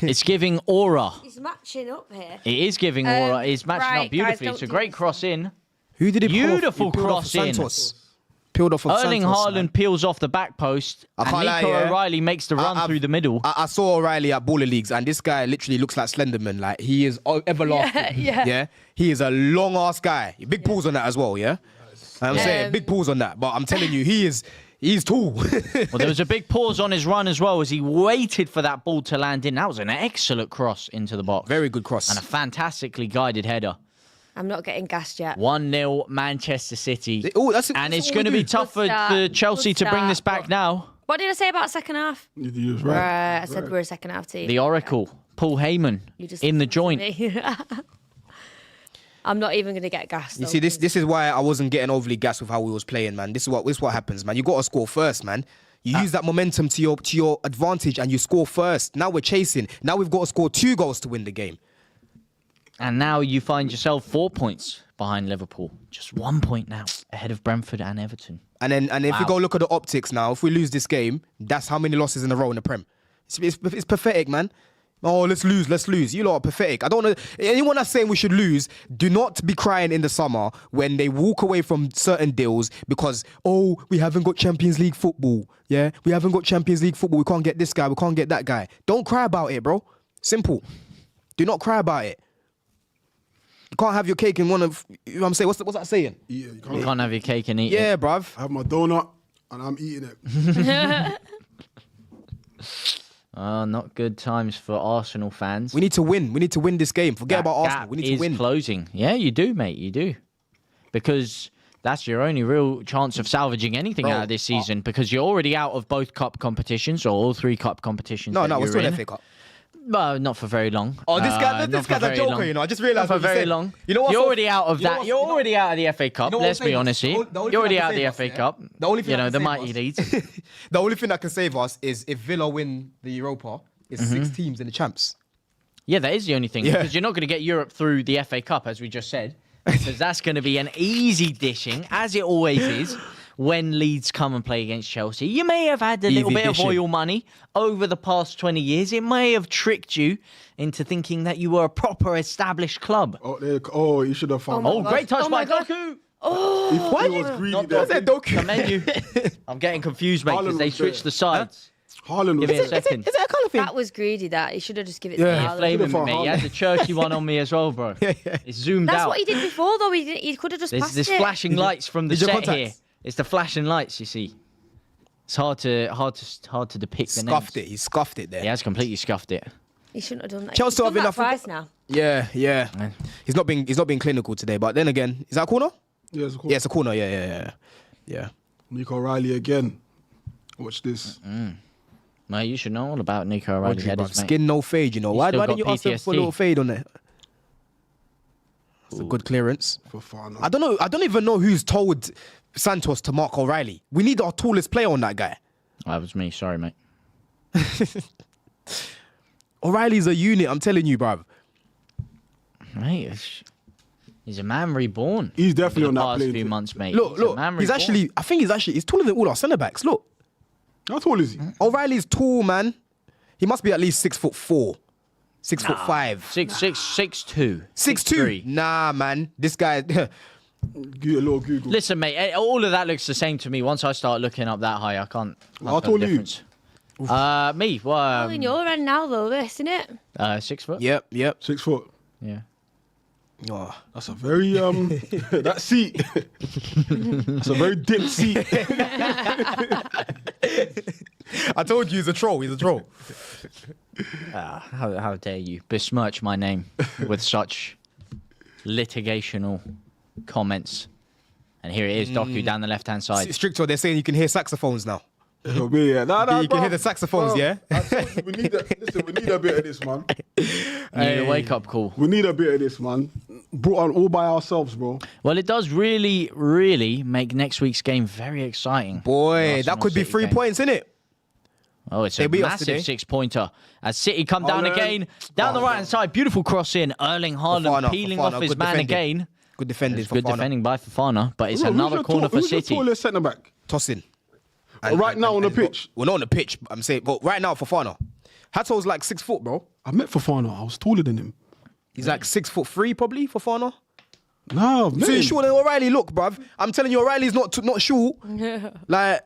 It's giving aura. He's matching up here. It is giving aura. It's matching right, up beautifully. guys, it's a don't great do this cross in. Who did he Beautiful peeled off cross in. Santos. Peeled off of Erling Santos, Haaland man. peels off the back post. I And can't lie, Nico yeah. O'Reilly makes the run through the middle. I saw O'Reilly at Baller Leagues, and this guy literally looks like Slenderman. Like, he is everlasting. Yeah. He is a long ass guy. Big pulls on that as well. Yeah. I'm saying big pulls on that, but I'm telling you, he's tall. Well, there was a big pause on his run as well as he waited for that ball to land in. That was an excellent cross into the box. Very good cross. And a fantastically guided header. I'm not getting gassed yet. 1-0 Manchester City. Oh, and it's going to be tough for Chelsea to bring this back now. What did I say about second half? You was right. Right, I said we're a second half team. The Oracle, Paul Heyman, You just in the listened joint. to me. I'm not even going to get gassed. You see, this is why I wasn't getting overly gassed with how we was playing, man. This is what happens, man. You got to score first, man. You use that momentum to your advantage, and you score first. Now we're chasing. Now we've got to score 2 goals to win the game. And now you find yourself 4 points behind Liverpool. Just 1 point now ahead of Brentford and Everton. And if we go look at the optics now, if we lose this game, that's how many losses in a row in the Prem. It's pathetic, man. Oh, let's lose. You lot are pathetic. I don't know. Anyone that's saying we should lose, do not be crying in the summer when they walk away from certain deals because, we haven't got Champions League football. Yeah, we haven't got Champions League football. We can't get this guy. We can't get that guy. Don't cry about it, bro. Simple. Do not cry about it. You can't have your cake in one of, you know what I'm saying? What's that saying? Yeah, You can't have your cake and eat Yeah, it. bruv. I have my donut and I'm eating it. Not good times for Arsenal fans. We need to win. We need to win this game. Forget about Arsenal. We need to win. Closing. Yeah, you do, mate. You do. Because that's your only real chance of salvaging anything out of this season because you're already out of both cup competitions or all 3 cup competitions. No, that we're you're still in. FA Cup. Well, not for very long. Oh, this guy's a joker, long. you know. I just realised Not what for you very said. long. You know what? You're already out of that. You're already out of the FA Cup. You know what Let's I'm be saying? honest here. The only You're already thing I out of can the say FA is, Cup. the only thing I can the say mighty was- Leeds. The only thing that can save us is if Villa win the Europa, it's 6 teams in the champs. Yeah, that is the only thing. Yeah. Because you're not going to get Europe through the FA Cup, as we just said. Because that's going to be an easy dishing, as it always is, when Leeds come and play against Chelsea. You may have had a little bit dishing. of oil money over the past 20 years. It may have tricked you into thinking that you were a proper established club. You should have found. Oh, great touch Oh by my God. Doku. He was greedy Not there. Doku. Commend you. I'm getting confused, mate, because Haaland they was switched there. the sides. Haaland was Give me a there. second. Is it a colour thing? That was greedy, that. He should have just given it Yeah. to You're Haaland. flaming me, found mate. You Haaland. had the churchy one on me as well, bro. It's zoomed That's out. what he did before, though. He could have just There's passed this it. flashing lights from the Did you set contact? here. It's the flashing lights, you see. It's hard to depict the names. Scuffed it. He scuffed it there. He has completely scuffed it. He shouldn't have done that. Chelsea He's have done that enough- twice now. Yeah. He's not being clinical today. But then again, is that a corner? Yeah, it's cool. Yeah, it's a corner. Yeah. Nico O'Reilly again. Watch this. Mate, you should know all about Nico O'Reilly Rodri, bruv. headers, mate. Skin no fade, you know. He's Why still didn't you got ask him for a PTSD. little fade on there? That's a good clearance. For fun. I don't know. I don't even know who's told Santos to mark O'Reilly. We need our tallest player on that guy. That was me. Sorry, mate. O'Reilly's a unit. I'm telling you, bruv. Mate, he's a man reborn. He's definitely for on the that past plane few too. months, mate. Look. a man He's reborn. actually. I think he's taller than all our centre backs. Look. How tall is he? O'Reilly's tall, man. He must be at least 6'4", 6'5". 6'2". 6'2". Nah, man. This guy. A little Google. Listen, mate, all of that looks the same to me. Once I start looking up that high, I can't. How tall are you? Me, well, In your end now, though, this, isn't it? 6 foot. Yep. 6 foot. Yeah. Oh. That's a very that seat. That's a very dick seat. I told you he's a troll. He's a troll. How dare you besmirch my name with such litigational comments? And here it is, Doku down the left-hand side. Stricto, they're saying you can hear saxophones now. Yeah. You can hear the saxophones, yeah? I told you, we need a bit of this, man. Need a wake-up call. We need a bit of this, man. Brought on all by ourselves, bro. Well, it does really, really make next week's game very exciting. Boy, Arsenal that could be City 3 game. points, innit? Oh, it's They a beat us massive today. 6-pointer. As City come down again, down the right-hand side. Beautiful cross in. Erling Haaland peeling off his good man defending. again. Good defending It's for good Fofana. defending by Fofana, but it's Who's another your corner for who's City. your tallest centre-back? Tossing. Right now on the pitch? Well, not on the pitch, I'm saying, but right now, Fofana. Hato's like 6 foot, bro. I met Fofana. I was taller than him. He's like 6'3", probably, Fofana. No, man. So you shorter than O'Reilly, look, bruv. I'm telling you, O'Reilly's not short. Like,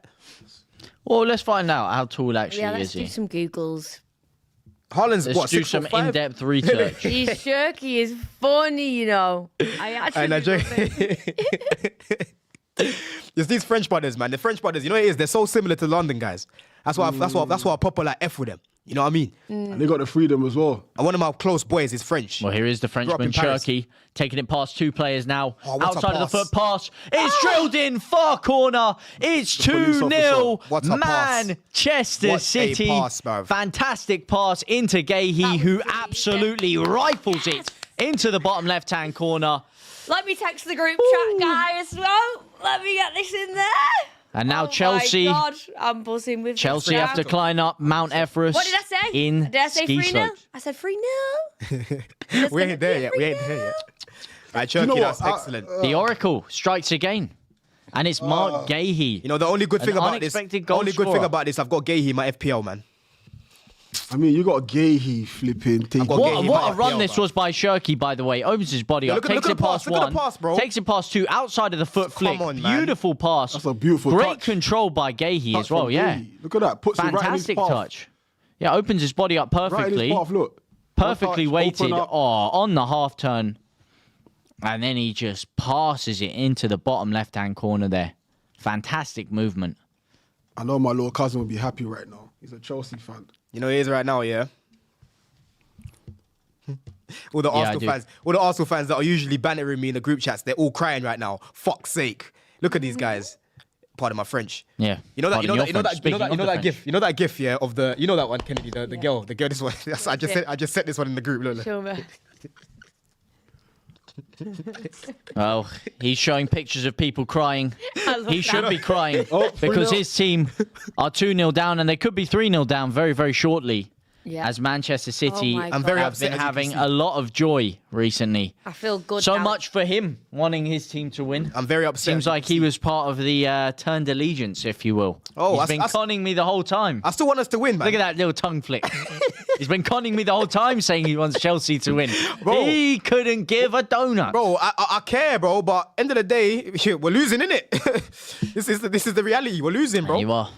Well, let's find out how tall actually Yeah, is let's do he. some Googles. Haaland's Let's what, do 6'5"? some in-depth research. His shirky is funny, you know. I actually And love it. It's these French brothers, man. The French brothers, you know what it is? They're so similar to London guys. That's why I proper like F with them. You know what I mean? And they got the freedom as well. And one of my close boys is French. Well, here is the Grew up Frenchman, in Paris. Churky, taking it past 2 players now. Oh, what a Outside of the pass. foot pass. It's drilled in, far corner. It's police 2-0. What a pass. Manchester What a City. pass, bruv. Fantastic pass into Gahey, who absolutely rifles it into the bottom left-hand corner. Let me text the group chat, guys. Well, let me get this in there. And now Oh Chelsea. My God, I'm buzzing with Chelsea this have to now. climb up Mount Everest. What did I say? In Did I say ski 3-0? slopes. I said 3-0. We ain't there yet. We ain't there yet. Right, Churky, know that's what? excellent. The Oracle strikes again. And it's Mark Gahey. You know, the only good An thing about this, unexpected goal only good thing scorer. about this, I've got Gahey in my FPL, man. I mean, you got Gahey flipping. got What, Gahey what a by run FPL, this man. was by Shirky, by the way. Opens his body up, look at- takes look it at the pass, past look at one, the pass, bro. takes it past 2, outside of the foot flick. on, man. Beautiful pass. That's a beautiful Great touch. control by Gahey Touch as well, from yeah. Gahey. Look at that. Puts it right in his Fantastic path. touch. Yeah, opens his body up Right in perfectly. his path, look. Perfectly One touch, weighted open up. on the half turn. And then he just passes it into the bottom left-hand corner there. Fantastic movement. I know my little cousin will be happy right now. He's a Chelsea fan. You know, he is right now, yeah. All the Yeah, I Arsenal do. fans, all the Arsenal fans that are usually bantering me in the group chats, they're all crying right now. Fuck's sake! Look at these guys. Pardon my French. Yeah. You know that. You know Pardon that. your You know that. You know French. that. You know Speaking of that the gif. You know that gif, yeah, of the. You know that one, Kennedy. The girl. This one. I just set this one in the group. Look. Show me. Well, he's showing pictures of people crying. love He should that. be crying Oh, because 3-0. his team are 2-0 down and they could be 3-0 down very, very shortly. Yeah. As Manchester City Oh my I'm very God. have upset, been as you can having see. a lot of joy recently. I feel good. So now. much for him wanting his team to win. I'm very upset. Seems like he was part of the turned allegiance, if you will. Oh, He's been conning me the whole time. I still want us to win, man. Look at that little tongue flick. He's been conning me the whole time saying he wants Chelsea to win. Bro. He couldn't give a donut. Bro, I care, bro, but end of the day, we're losing, innit? This is the reality. We're losing, bro. You are.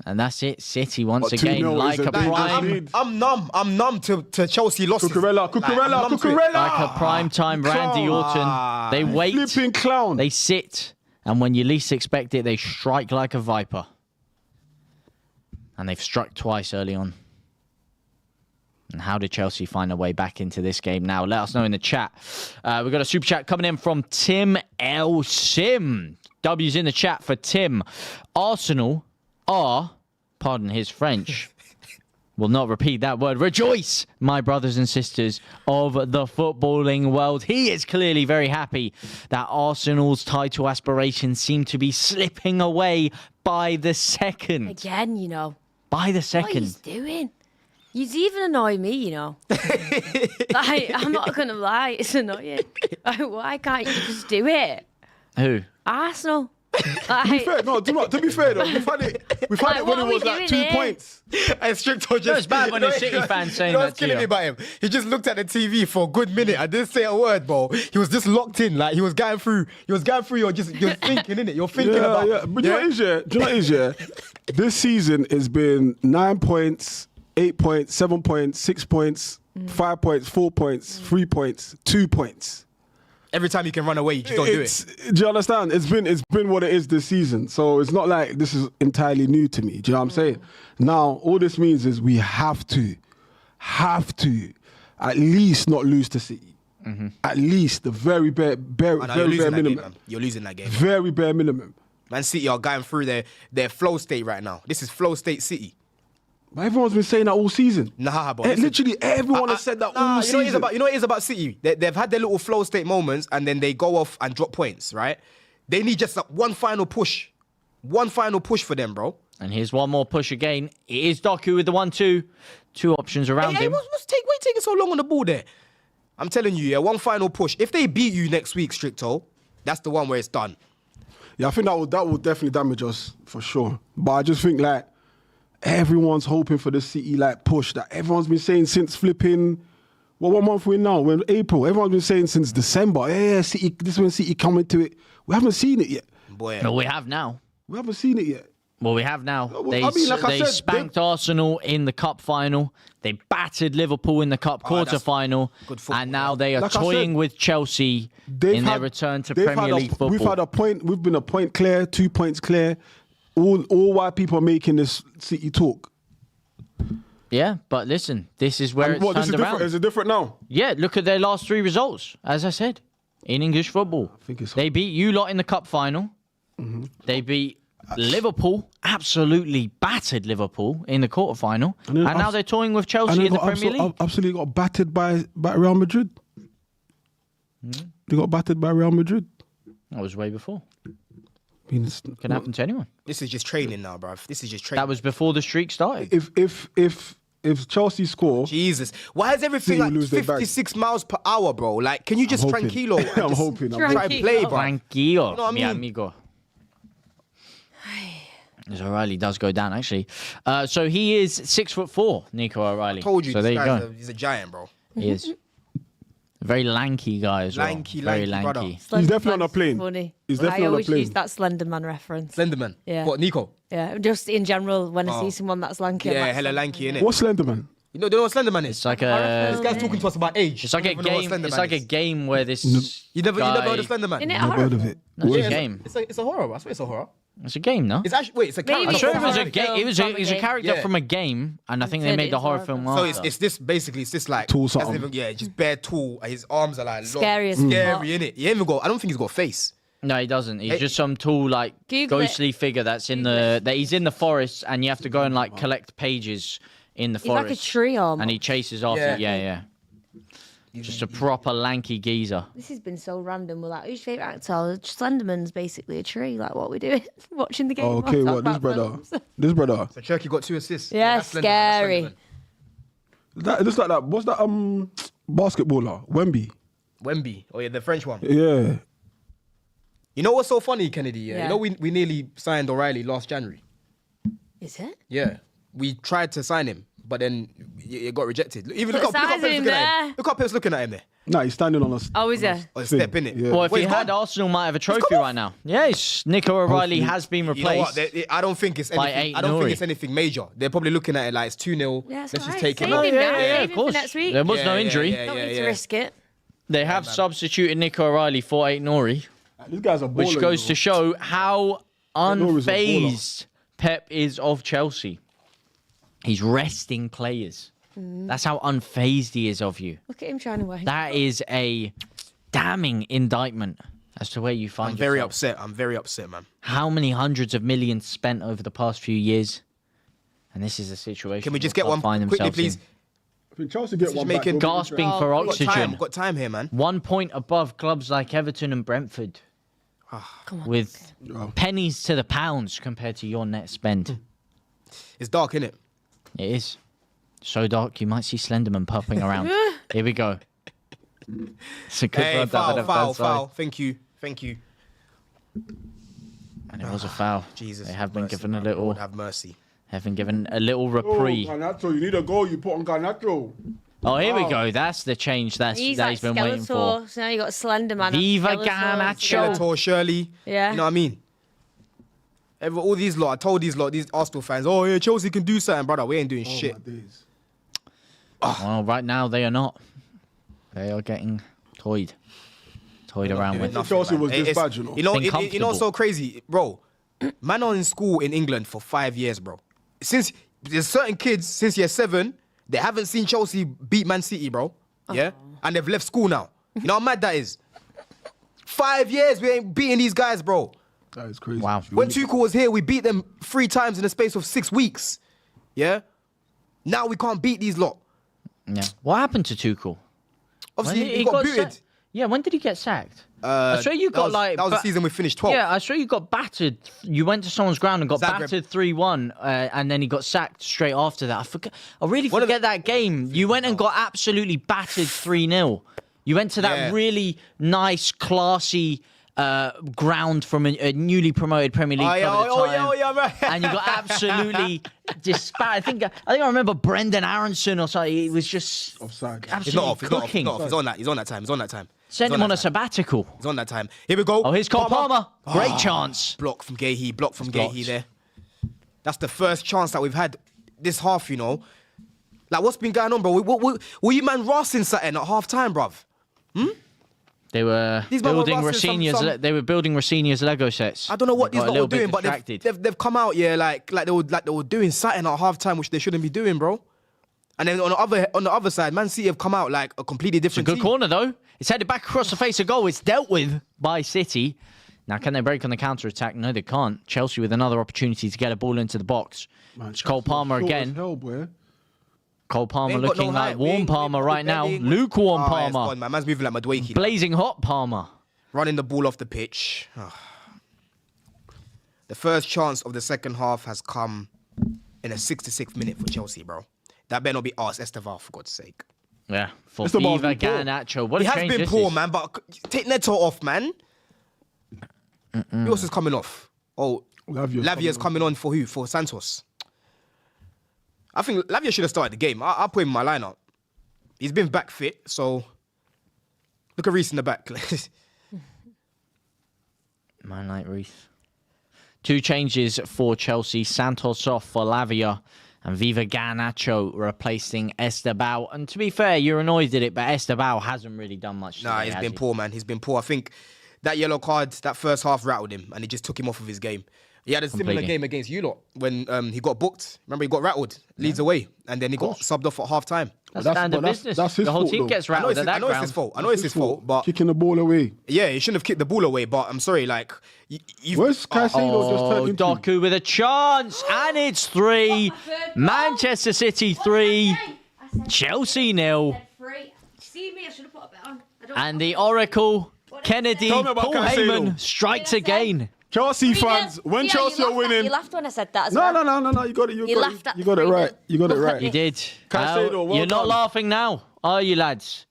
And that's it. City once What, again, 2-0 like is a a big prime, lead. I'm numb. I'm numb to Chelsea losses. Cucurella, Like, I'm numb to it. like a prime time Randy Orton. They wait, Flipping clown. they sit, and when you least expect it, they strike like a viper. And they've struck twice early on. And how did Chelsea find their way back into this game now? Let us know in the chat. We've got a super chat coming in from Tim L. Sim. W's in the chat for Tim. Arsenal are, pardon his French, will not repeat that word. Rejoice, my brothers and sisters of the footballing world. He is clearly very happy that Arsenal's title aspirations seem to be slipping away by the second. Again, you know. By the What second. he's doing? He's even annoy me, you know. Like, I'm not gonna lie, it's annoying. Like, why can't you just do it? Who? Arsenal. Fair, no, to be fair though, we've had it when what it are we was like doing 2 here? points. And Stricto just... it's bad when a City fan saying you know that what's to killing you. me about him? He just looked at the TV for a good minute. I didn't say a word, bro. He was just locked in. Like, he was going through. You're thinking, innit? You're thinking about... Yeah. But you know what it is, yeah? Do you know what it is, yeah? This season has been 9 points, 8 points, 7 points, 6 points, 5 points, 4 points, 3 points, 2 points. Every time you can run away, you just don't do it. Do you understand? It's been what it is this season. So it's not like this is entirely new to me. Do you know what I'm saying? Now, all this means is we have to at least not lose to City. At least the very bare I know, you're losing that game, minimum. man. You're losing that game. Very bare minimum. Man City are going through their flow state right now. This is flow state City. But everyone's been saying that all season. Nah, bro. listen. Literally everyone has said that all you know season. what it is about City? They've had their little flow state moments and then they go off and drop points, right? They need just one final push. One final push for them, bro. And here's one more push again. It is Doku with the 1-2. 2 options around Hey, him. what's taking so long on the ball there? I'm telling you, yeah, one final push. If they beat you next week, Stricto, that's the one where it's done. Yeah, I think that will definitely damage us for sure. But I just think like everyone's hoping for the City like push that everyone's been saying since flipping. Well, what month we're in now? We're in April. Everyone's been saying since December. Yeah, City. This is when City coming to it. We haven't seen it yet. Boy, Well, we have now. We haven't seen it yet. Well, we have now. Well, They, I mean, like I they said, spanked Arsenal in the cup final. They battered Liverpool in the cup that's quarter-final. good football, And now they are Like I toying said, with Chelsea They've in their had- return to they've Premier had League football. We've had a point. We've been a point clear, 2 points clear. All why people are making this City talk. Yeah, but listen, this is where And it's what, this is turned different. around. Is it different now? Yeah, look at their last 3 results, as I said, in English football. think it's- They beat you lot in the cup final. They beat Liverpool, absolutely battered Liverpool in the quarterfinal. And then now they're toying with And Chelsea they in the got Premier League. absolutely got battered by Real Madrid. They got battered by Real Madrid. That was way before. I mean, it's- Can happen to anyone. this is just training now, bruv. This is just training. That was before the streak started. If Chelsea score, Jesus. Why is everything City like lose their bag. 56 miles per hour, bro? Like, can you just I'm hoping. tranquilo? and I'm just hoping. I'm Try and hoping. play, bro. Tranquilo, know what I mi mean? amigo. As O'Reilly does go down, actually. So he is 6'4", Nico O'Reilly. Told you, So this there you guy's go. he's a giant, bro. He is. Very lanky guy as well. Lanky, Very lanky brother. lanky. Slender definitely on a Man's plane. Funny. He's definitely I on a always plane. use that Slenderman reference. Slenderman. Yeah. What, Nico? Yeah, just in general, when I see someone that's lanky. I'm Yeah, like, hella Slenderman. lanky, innit? what's Slenderman? You know what Slenderman is? It's like a. This guy's talking to us about age. It's like a You don't even know game. what It's Slenderman like a is. game where this. You never guy, heard of Slenderman? Isn't it Never heard of horror? it. No, it's Yeah, a game. It's a horror. I swear it's a horror. It's a game, no? It's actually it's a Maybe character. I'm sure it it's was a a horror game. film It was from a a game. character Yeah. from a game, and I think they Said made the it's horror horror film film. So after. it's this basically it's this like Tool doesn't something. even- yeah, just bare tool. His arms are like long, Scary as scary fuck. in it. He ain't even got. I don't think he's got a face. No, he doesn't. He's Hey. just some tall, like Google ghostly figure that's in the that he's in the forest, and you have to go and like collect pages in the He's like forest. a tree almost. and he chases after. Yeah. Yeah. Just a proper lanky geezer. This has been so random. We're like, who's your favourite actor? Slenderman's basically a tree. Like, what we doing? Watching the game. Oh, okay, Talk what this about brother? films. This brother. So Cherky got 2 assists. Yeah, that's Slenderman, scary. that's Slenderman. That, it's like that. What's that? Basketballer, Wemby. Wemby. Oh yeah, the French one. Yeah. You know what's so funny, Kennedy? Yeah. Yeah. You know we nearly signed O'Reilly last January. Is it? Yeah. We tried to sign him, but then it got rejected. Even Put look the how size Pep's in looking at there. him. Look how Pep's looking at him there. Nah, he's standing on us. Oh, is it? Or a step in it. Yeah. Well, if Well, he he's had, gone. Arsenal might have a trophy gone. right now. Yes, Nico O'Reilly has been You know what? replaced. I don't think it's by anything. Ait I don't think Nouri. it's anything major. They're probably looking at it like it's 2-0. Yeah, that's Let's just right. take Save him out. him now. Save of him course. for next week. There was Yeah, no yeah, injury. yeah, Don't yeah, need yeah. to risk it. They have substituted Nico O'Reilly for Ait Nouri, This guy's a baller. which goes to show how Nouri's a baller. unfazed Pep is of Chelsea. He's resting players. That's how unfazed he is of you. Look at him trying to work. That is a damning indictment as to where you find I'm very yourself. upset. I'm very upset, man. How many hundreds of millions spent over the past few years? And this is a situation. Can we just your get club one find quickly, themselves please? in. I think Chelsea get Just one making- back. Gasping Oh, for we've Got time. oxygen. Got time here, man. 1 point above clubs like Everton and Brentford. Come on. With pennies to the pounds compared to your net spend. It's dark, innit? It is. So dark, you might see Slenderman popping around. Here we go. It's a good Hey, run, foul, David, foul, offside. foul. Thank you. And it was a foul. Jesus. They have been mercy, given a man. little. Lord have mercy. Have been given a little Oh, reprieve. Garnacho, you need a goal. You put on Garnacho. Oh, here we go. That's the change that He's he's like been waiting for. Skeletor. So now you got Slenderman. and Viva Skeletor. Garnacho. Skeletor, Shirley. Yeah. You know what I mean? All these lot, I told these Arsenal fans, oh yeah, Chelsea can do something, brother. We ain't doing shit. My days. Well, right now they are not. They are getting toyed around with. Nothing, Chelsea was this bad, you know. You know, Been you know what's comfortable. so crazy, bro? Man are in school in England for 5 years, bro. Since there's certain kids since year 7, they haven't seen Chelsea beat Man City, bro. Yeah, and they've left school now. You know how mad that is? 5 years we ain't beating these guys, bro. That is crazy. Wow. When Tuchel was here, we beat them 3 times in the space of 6 weeks. Yeah. Now we can't beat these lot. Yeah. What happened to Tuchel? Obviously, Well, he got booted. Yeah, when did he get sacked? I swear you got that was the season we finished 12th. Yeah, I swear you got battered. You went to someone's ground and got Zagreb. battered 3-1, and then he got sacked straight after that. I really forget that game. You went and got absolutely battered 3-0. You went to that really nice, classy ground from a newly promoted Premier League club at the time. Right. And you got absolutely I think I remember Brendan Aronson or something. It was just Offside. He's absolutely not off. He's not off. cooking. He's not off. He's on that time. Send him on a sabbatical. He's on that time. Here we go. Oh, here's Cole Palmer. Great chance. Block from Gahey there. That's the first chance that we've had this half, you know. Like, what's been going on, bro? Were you man rassing something at half time, bruv? They were These men were building rusting Rafinha's. They were building Rafinha's Lego sets. I don't know what They these got a lot little were bit doing, but distracted. they've come out, yeah, like they were doing something at half time, which they shouldn't be doing, bro. And then on the other side, Man City have come out like a completely different Good team. corner though. It's headed back across the face of goal. It's dealt with by City. Now, can they break on the counter attack? No, they can't. Chelsea with another opportunity to get a ball into the box. It's Cole Palmer again. Cole Palmer Ain't got looking no like height. warm Palmer right now. Lukewarm It's Palmer. gone, man. Man's moving like Madueke. Blazing hot Palmer. Running the ball off the pitch. The first chance of the second half has come in the 66th minute for Chelsea, bro. That better not be us, Esteval, for God's sake. Yeah, for Esteban's Viva been poor. Garnacho. What He a has change been this poor, is. man, but take Neto off, man. Who else is coming off? Oh, Lavia's coming on for who? For Santos. I think Lavia should have started the game. I'll put him in my lineup. He's been back fit, so look at Reece in the back. Man like Reece. 2 changes for Chelsea. Santos off for Lavia and Viva Garnacho replacing Esteban. And to be fair, you're annoyed at it, but Esteban hasn't really done much Nah, today, he's has been he? poor, man. He's been poor. I think that yellow card, that first half rattled him, and it just took him off of his game. He had a similar Completely. game against you lot when he got booked. Remember, he got rattled, leads away, and then he got subbed off at half time. That's That's- standard but that's- business. that's his the whole fault, team though. gets I know rattled it's, at that I know it's ground. his fault. I know it's his fault, but Kicking the ball away. yeah, he shouldn't have kicked the ball away. But I'm sorry, like you've Where's Caicedo just turned into? Doku with a chance, and it's 3. Manchester City 3, Chelsea 0. See me, I should have put a bet on. And the Oracle, Kennedy, Tell me about Paul Caicedo. Heyman strikes again. Chelsea fans, when Chelsea are winning. You laughed when I said that as No, well. no. You got it. You laughed at You got it the right. You got it right. You did. Caicedo, You're well not done. laughing now, are you, lads?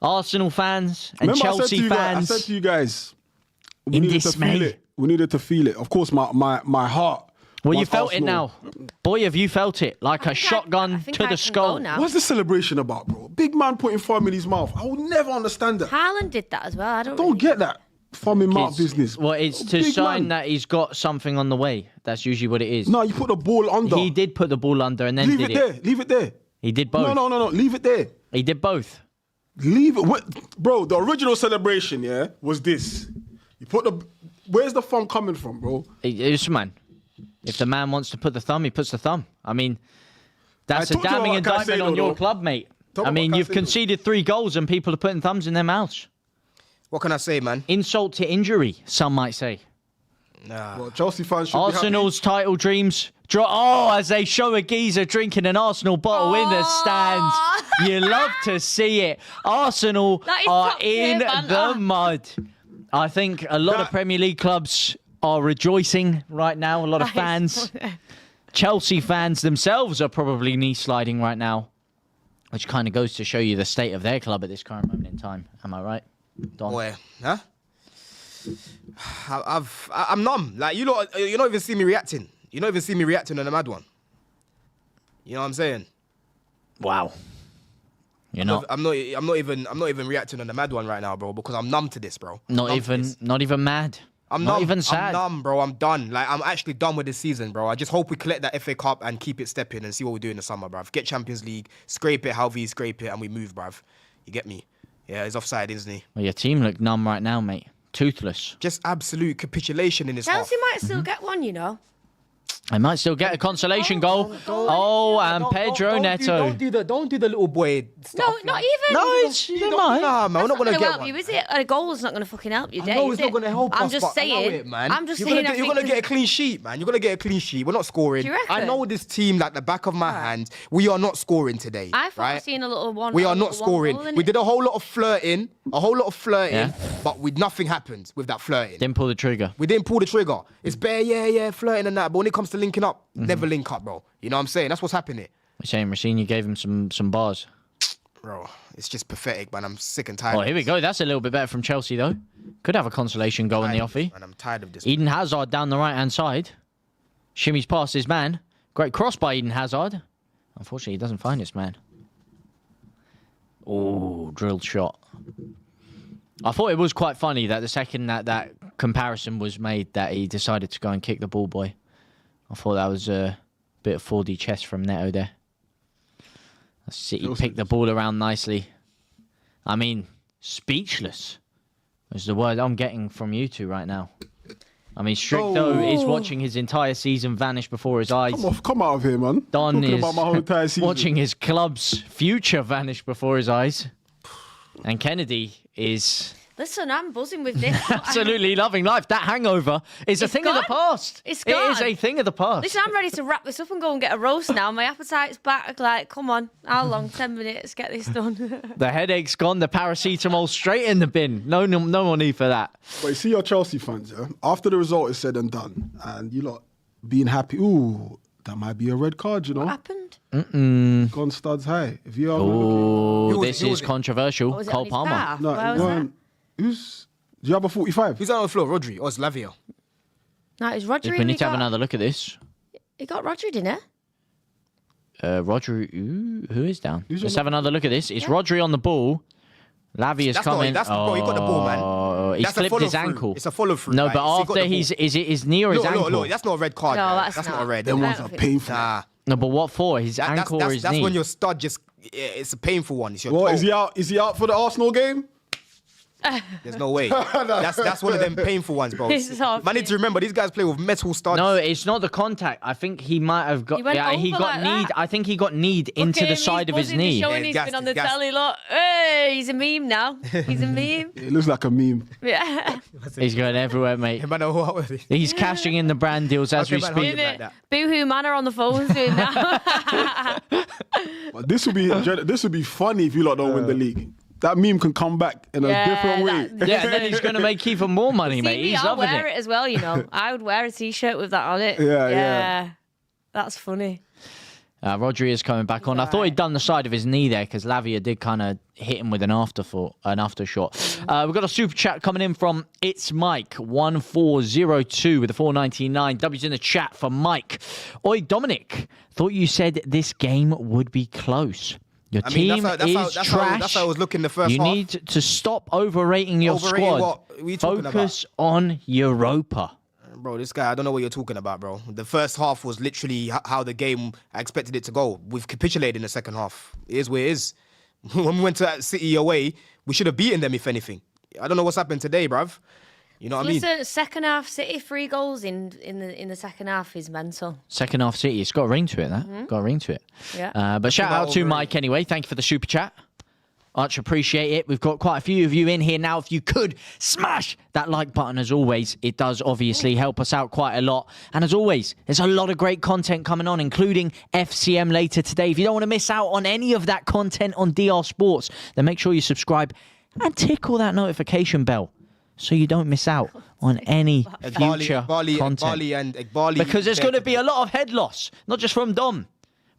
Arsenal fans and Remember, Chelsea I fans. said to you guys, we In needed to dismay. feel it. We needed to feel it. Of course, my heart. Well, you wants felt it Arsenal. now. Boy, have you felt it. Like a shotgun I think to I the can skull. go now. What's the celebration about, bro? Big man putting thumb in his mouth. I will never understand that. Haaland did that as well. I don't Don't get that thumb in mouth It's- business. Well, it's to Big sign man. that he's got something on the way. That's usually what it is. No, you put the ball under. He did put the ball under and then Leave did it there. Leave it there. He did both. No. Leave it there. He did both. Leave it. Bro, the original celebration, yeah, was this. You put the. Where's the thumb coming from, bro? It's man. If the man wants to put the thumb, he puts the thumb. I mean, that's I a told you damning about indictment Caicedo, on your though. club, mate. Talk I mean, about you've Caicedo. conceded 3 goals and people are putting thumbs in their mouths. what can I say, man? Insult to injury, some might say. Well, Chelsea fans should Arsenal's title dreams. As they show a geezer drinking an Arsenal bottle in the stands. You love to see it. Arsenal That is are top tier in banter. the mud. I think a lot of That- Premier League clubs are rejoicing right now. A lot of fans. Chelsea fans themselves are probably knee sliding right now, which kind of goes to show you the state of their club at this current moment in time. Am I right, Don? Boy, huh? I'm numb. Like you don't even see me reacting. You don't even see me reacting on the mad one. You know what I'm saying? Wow. You're not I'm not even reacting on the mad one right now, bro, because I'm numb to this, bro. not Numb to this. even mad. I'm not numb. even sad. I'm numb, bro. I'm done. Like I'm actually done with this season, bro. I just hope we collect that FA Cup and keep it stepping and see what we do in the summer, bruv. Get Champions League, scrape it, however you scrape it, and we move, bruv. You get me? Yeah, he's offside, isn't he? Well, your team look numb right now, mate. Toothless. Just absolute capitulation in this half. Chelsea might still get one, you know. I might still get a consolation goal. Oh, and Pedro Neto. Don't do the little boy stuff. No, not even. No, they might. Nah, man, we're not gonna That's get help one. you, is it? A goal's not going to fucking help you, I Dave. know it's not going to help us, I'm just but I know saying. it, man. I'm just you're saying. Gonna you're going to get a clean sheet, man. You're going to get a clean sheet. We're not scoring. Do you reckon? I know this team like the back of my hand. We are not scoring today. I thought right? I've seen a little one. We a are not little scoring. one goal, We innit? did a whole lot of flirting, Yeah. but nothing happened with that flirting. Didn't pull the trigger. We didn't pull the trigger. It's bare, yeah, flirting and that. But when it comes to linking up, never link up, bro. You know what I'm saying? That's what's happening. We're saying Rossini gave him some bars. Bro, it's just pathetic, man. I'm sick and tired. Oh, here we go. That's a little bit better from Chelsea, though. Could have a consolation goal in the offie. And I'm tired of this. Eden Hazard down the right-hand side. Shimmies past his man. Great cross by Eden Hazard. Unfortunately, he doesn't find his man. Oh, drilled shot. I thought it was quite funny that the second that comparison was made that he decided to go and kick the ball boy. I thought that was a bit of 4D chess from Neto there. City picked the ball around nicely. I mean, speechless is the word I'm getting from you two right now. I mean, Stricto is watching his entire season vanish before his eyes. Come out of here, man. Don Talking is about my whole entire season. watching his club's future vanish before his eyes. And Kennedy is Listen, I'm buzzing with this. absolutely loving life. That hangover is a It's thing of the gone. past. It's It is gone. a thing of the past. Listen, I'm ready to wrap this up and go and get a roast now. My appetite's back. Like, come on. How long? 10 minutes. Get this done. The headache's gone. The paracetamol straight in the bin. No more need for that. But you see your Chelsea fans, yeah? After the result is said and done, and you lot being happy, ooh, that might be a red card, you know? What happened? Gone studs high. If you are Oh, Who was this it? Who is was it? controversial. What was it Cole on his Palmer. car? no, Where was that? do you have a 45? Who's on the floor? Rodri or it's Lavia? No, it's Rodri. We need to have another look at this. He got Rodri, didn't it? Roger, who is down? Who's Let's on have another look at this. It's Rodri on the ball. Lavia's That's coming. bro, he got the ball, man. He's That's a flipped his follow-through. ankle. It's a follow-through. No, right? but So he got after the is ball. it his knee or his ankle? Look, that's not a red card. No, man. that's not a not. red. Them I ones don't are think- painful. Nah. No, but what for? His ankle or his that's knee? when your stud just, it's a painful one. It's your What, toe. is he out? Is he out for the Arsenal game? There's no way. That's one of them painful ones, bro. This is awful. Man, need to remember these guys play with metal studs. No, it's not the contact. I think he might have got. He went Yeah, he over got like kneed. that. I think he got kneed into the side of his knee. Showing Yeah, he's gassed, been on the gassed. telly. Look, hey, he's a meme now. He's a meme. It looks like a meme. Yeah. He's going everywhere, mate. Man, what was it? He's cashing in the brand deals as Okay, we man, speak. hold it like that. Boohoo Manor on the phones doing that. But this would be funny if you lot don't win the league. That meme can come back in a different way. Yeah, and then he's going to make even more money, See mate. me, He's I'll loving wear it. it as well, you know. I would wear a t-shirt with that on it. Yeah. That's funny. Rodri is coming back on. I thought he'd done the side of his knee there because Lavia did kind of hit him with an aftershot. We've got a super chat coming in from It's Mike 1402 with a 499. W's in the chat for Mike. Oi, Dominic, thought you said this game would be close. Your team is trash. That's how I was looking the first You half. need to stop overrating your Overrating squad. what? What are you talking Focus on Europa. Bro, this guy, I don't know what you're talking about, bro. The first half was literally how the game I expected it to go. We've capitulated in the second half. It is where it is. When we went to that City away, we should have beaten them, if anything. I don't know what's happened today, bruv. You know what I mean? Listen, second half City 3 goals in the second half is mental. Second half City. It's got a ring to it, that. Got a ring to it. Yeah. But shout out to Mike anyway. Thank you for the super chat. Much appreciate it. We've got quite a few of you in here now. If you could smash that like button as always, it does obviously help us out quite a lot. And as always, there's a lot of great content coming on, including FCM later today. If you don't want to miss out on any of that content on DR Sports, then make sure you subscribe and tickle that notification bell so you don't miss out on any future content. Because there's going to be a lot of head loss, not just from Dom,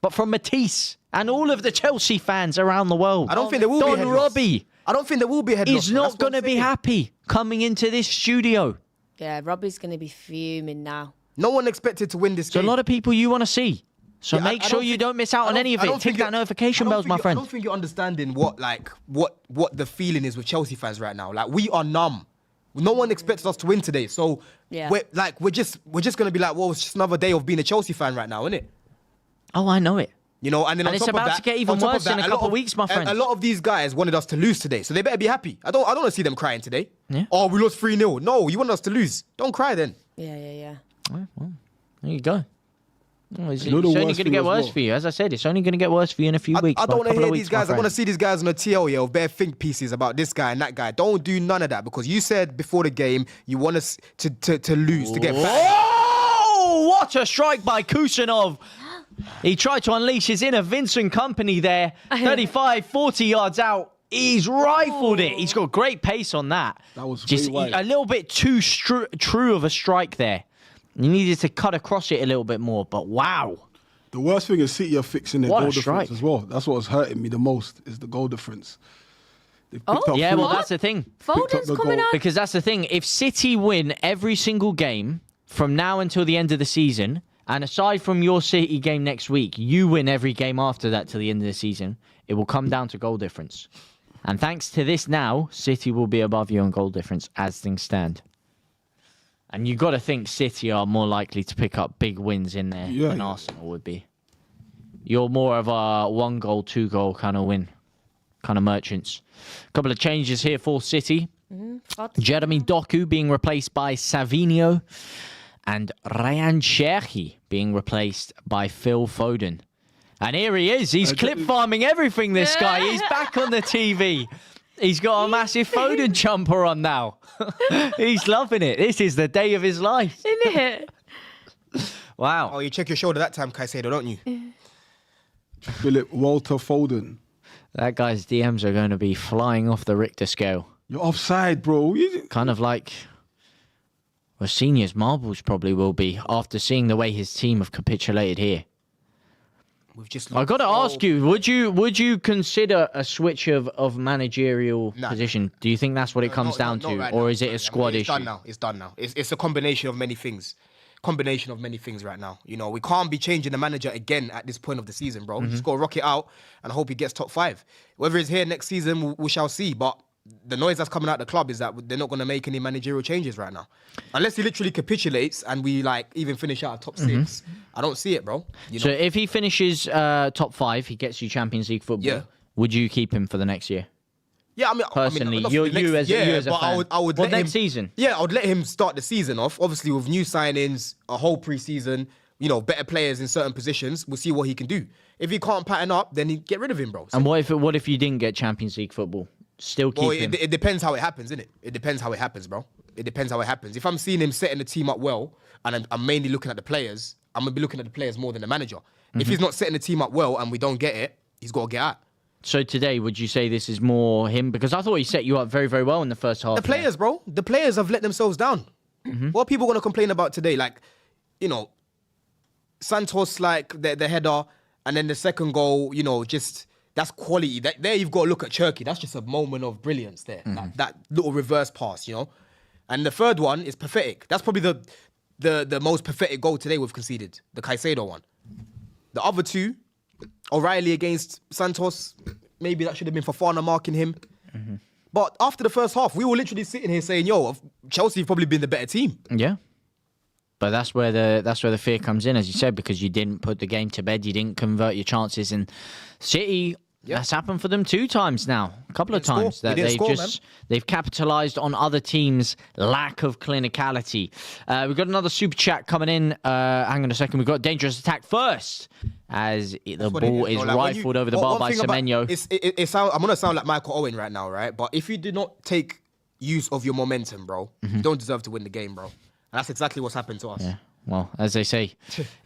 but from Matisse and all of the Chelsea fans around the world. I don't think there will be Don head loss. Robbie I don't think there will be a head loss. is not going to be happy coming into this studio. Yeah, Robbie's going to be fuming now. No one expected to win this There's game. a lot of people you want to see. So Yeah, make I sure don't you think- don't miss out I on don't- any of I it. don't Tick think that you're- notification I don't bells, think my you're- friend. I don't think you're understanding what the feeling is with Chelsea fans right now. Like, we are numb. No one expects us to win today. So Yeah. we're just gonna be like, well, it's just another day of being a Chelsea fan right now, isn't it? Oh, I know it. You know, and then And on it's top of about that, to get even on top worse in a lot couple of weeks, my friend. A lot of these guys wanted us to lose today, so they better be happy. I don't want to see them crying today. Yeah. Oh, we lost 3-0. No, you want us to lose. Don't cry then. Yeah. Well, there you go. Well, it's You know the only worst going to thing get as worse well? for you. As I said, it's only going to get worse for you in a few weeks. I don't want to couple hear of these weeks, my guys. I want to friend. see these guys on a TL, of bare think pieces about this guy and that guy. Don't do none of that because you said before the game you want us to lose, to get back. Oh, what a strike by Kusanov. He tried to unleash his inner Vincent Company there. 35, 40 yards out. He's rifled it. He's got great pace on that. That was just way wide. a little bit too true of a strike there. You needed to cut across it a little bit more, but wow. The worst thing is City are fixing their What a goal difference strike. as well. That's what's hurting me the most is the goal difference. They've picked up Yeah, three- well, that's the thing. Foden's the coming goal. on. Because that's the thing. If City win every single game from now until the end of the season, and aside from your City game next week, you win every game after that till the end of the season, it will come down to goal difference. And thanks to this now, City will be above you on goal difference as things stand. And you got to think City are more likely to pick up big wins in there than Arsenal would be. You're more of a 1 goal, 2 goal kind of win, kind of merchants. A couple of changes here for City. Jeremy Doku being replaced by Savinho and Ryan Cherki being replaced by Phil Foden. And here he is. He's clip farming everything, this guy. He's back on the TV. He's got a massive Foden jumper on now. He's loving it. This is the day of his life. Isn't it? Wow. Oh, you check your shoulder that time, Caicedo, don't you? Philip Walter Foden. That guy's DMs are going to be flying off the Richter scale. You're offside, bro. Kind of like Senior's marbles probably will be after seeing the way his team have capitulated here. We've just. I got to ask you, would you consider a switch of managerial position? Do you think that's what it comes down to, right or now. is it a squad It's issue? done now. It's done now. It's a combination of many things. Right now. You know, we can't be changing the manager again at this point of the season, bro. Just got to rock it out and hope he gets top 5. Whether he's here next season, we shall see. But the noise that's coming out of the club is that they're not going to make any managerial changes right now. Unless he literally capitulates and we even finish out of top 6. I don't see it, bro. You know? So if he finishes top 5, he gets you Champions League football. Yeah. Would you keep him for the next year? Yeah, I mean, Personally, not for the you as a but fan. I would Well, let him, next season. Yeah, I would let him start the season off. Obviously, with new signings, a whole pre-season, better players in certain positions. We'll see what he can do. If he can't pattern up, then get rid of him, bro. And what if you didn't get Champions League football? Still keep him. It depends how it happens, innit? It depends how it happens, bro. It depends how it happens. If I'm seeing him setting the team up well, and I'm mainly looking at the players, I'm gonna be looking at the players more than the manager. If he's not setting the team up well and we don't get it, he's got to get out. So today, would you say this is more him? Because I thought he set you up very, very well in the first half. The players, bro. The players have let themselves down. What are people going to complain about today? Like, Santos, like the header, and then the second goal, just that's quality. There you've got to look at Cherki. That's just a moment of brilliance there. That little reverse pass, And the third one is pathetic. That's probably the most pathetic goal today we've conceded. The Caicedo one. The other two, O'Reilly against Santos, maybe that should have been Fofana marking him. But after the first half, we were literally sitting here saying, Chelsea have probably been the better team. Yeah. But that's where the fear comes in, as you said, because you didn't put the game to bed, you didn't convert your chances. And City, that's happened for them 2 times now, a couple of times that they've capitalised on other teams' lack of clinicality. We've got another super chat coming in. Hang on a second, we've got dangerous attack first, as the ball is rifled over the bar by Semenyo. I'm gonna sound like Michael Owen right now, right? But if you do not take use of your momentum, bro, you don't deserve to win the game, bro. And that's exactly what's happened to us. Yeah. Well, as they say,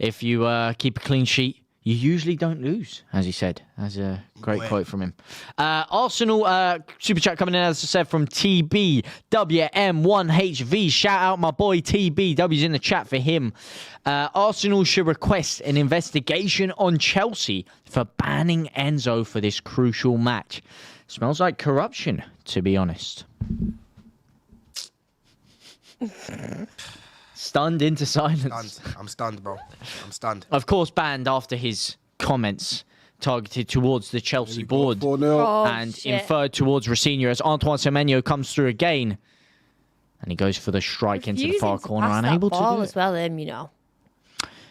if you keep a clean sheet, you usually don't lose, as he said. That's a great quote from him. Arsenal super chat coming in, as I said, from TBWM1HV. Shout out my boy TBW's in the chat for him. Arsenal should request an investigation on Chelsea for banning Enzo for this crucial match. Smells like corruption, to be honest. Stunned into silence. I'm stunned, bro. I'm stunned. Of course, banned after his comments targeted towards the Chelsea board and inferred towards Rossinha as Antoine Semenyo comes through again. And he goes for the strike into the far corner, unable to do it. As well,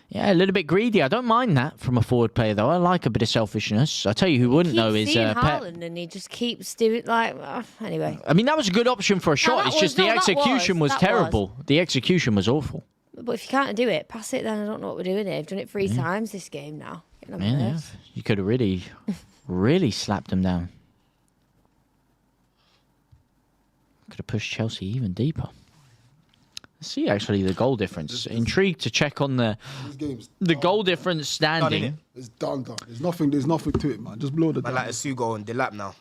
Yeah, a little bit greedy. I don't mind that from a forward player, though. I like a bit of selfishness. I'll tell you who wouldn't, though, is Pep. Haaland, and he just keeps doing anyway. I mean, that was a good option for a shot. It's just the execution was terrible. The execution was awful. But if you can't do it, pass it then. I don't know what we're doing here. I've done it 3 times this game now. Getting on my Yeah, nerves. you could have really, really slapped them down. Could have pushed Chelsea even deeper. Let's see, actually, the goal difference. Intrigued to check on the goal difference standing. It's done. There's nothing to it, man. Just blow the I like Asugo and Delap now.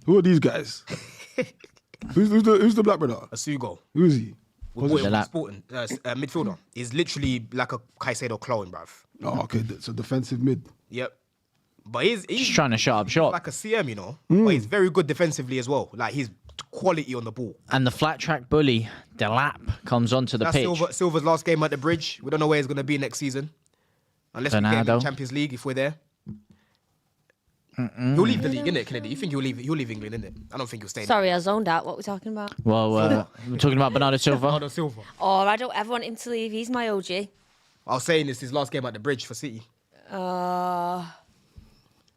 Who are these guys? who's the black brother? Asugo. Who is he? Delap. Sporting midfielder. He's literally like a Caicedo clone, bruv. Oh, okay. So defensive mid. Yep. But he's Just trying to shut up shop. like a CM, you know. But he's very good defensively as well. Like he's quality on the ball. And the flat track bully, Delap, comes onto the That's pitch. Silva's last game at the Bridge. We don't know where he's going to be next season. Unless we get him in Bernardo. the Champions League if we're there. He'll leave the league, innit, Kennedy? You think he'll leave England, innit? I don't think he'll stay. Sorry, I zoned out. What we're talking about? Well, we're talking about Bernardo Silva. Bernardo Silva. Oh, I don't ever want him to leave. He's my OG. I was saying it's his last game at the Bridge for City.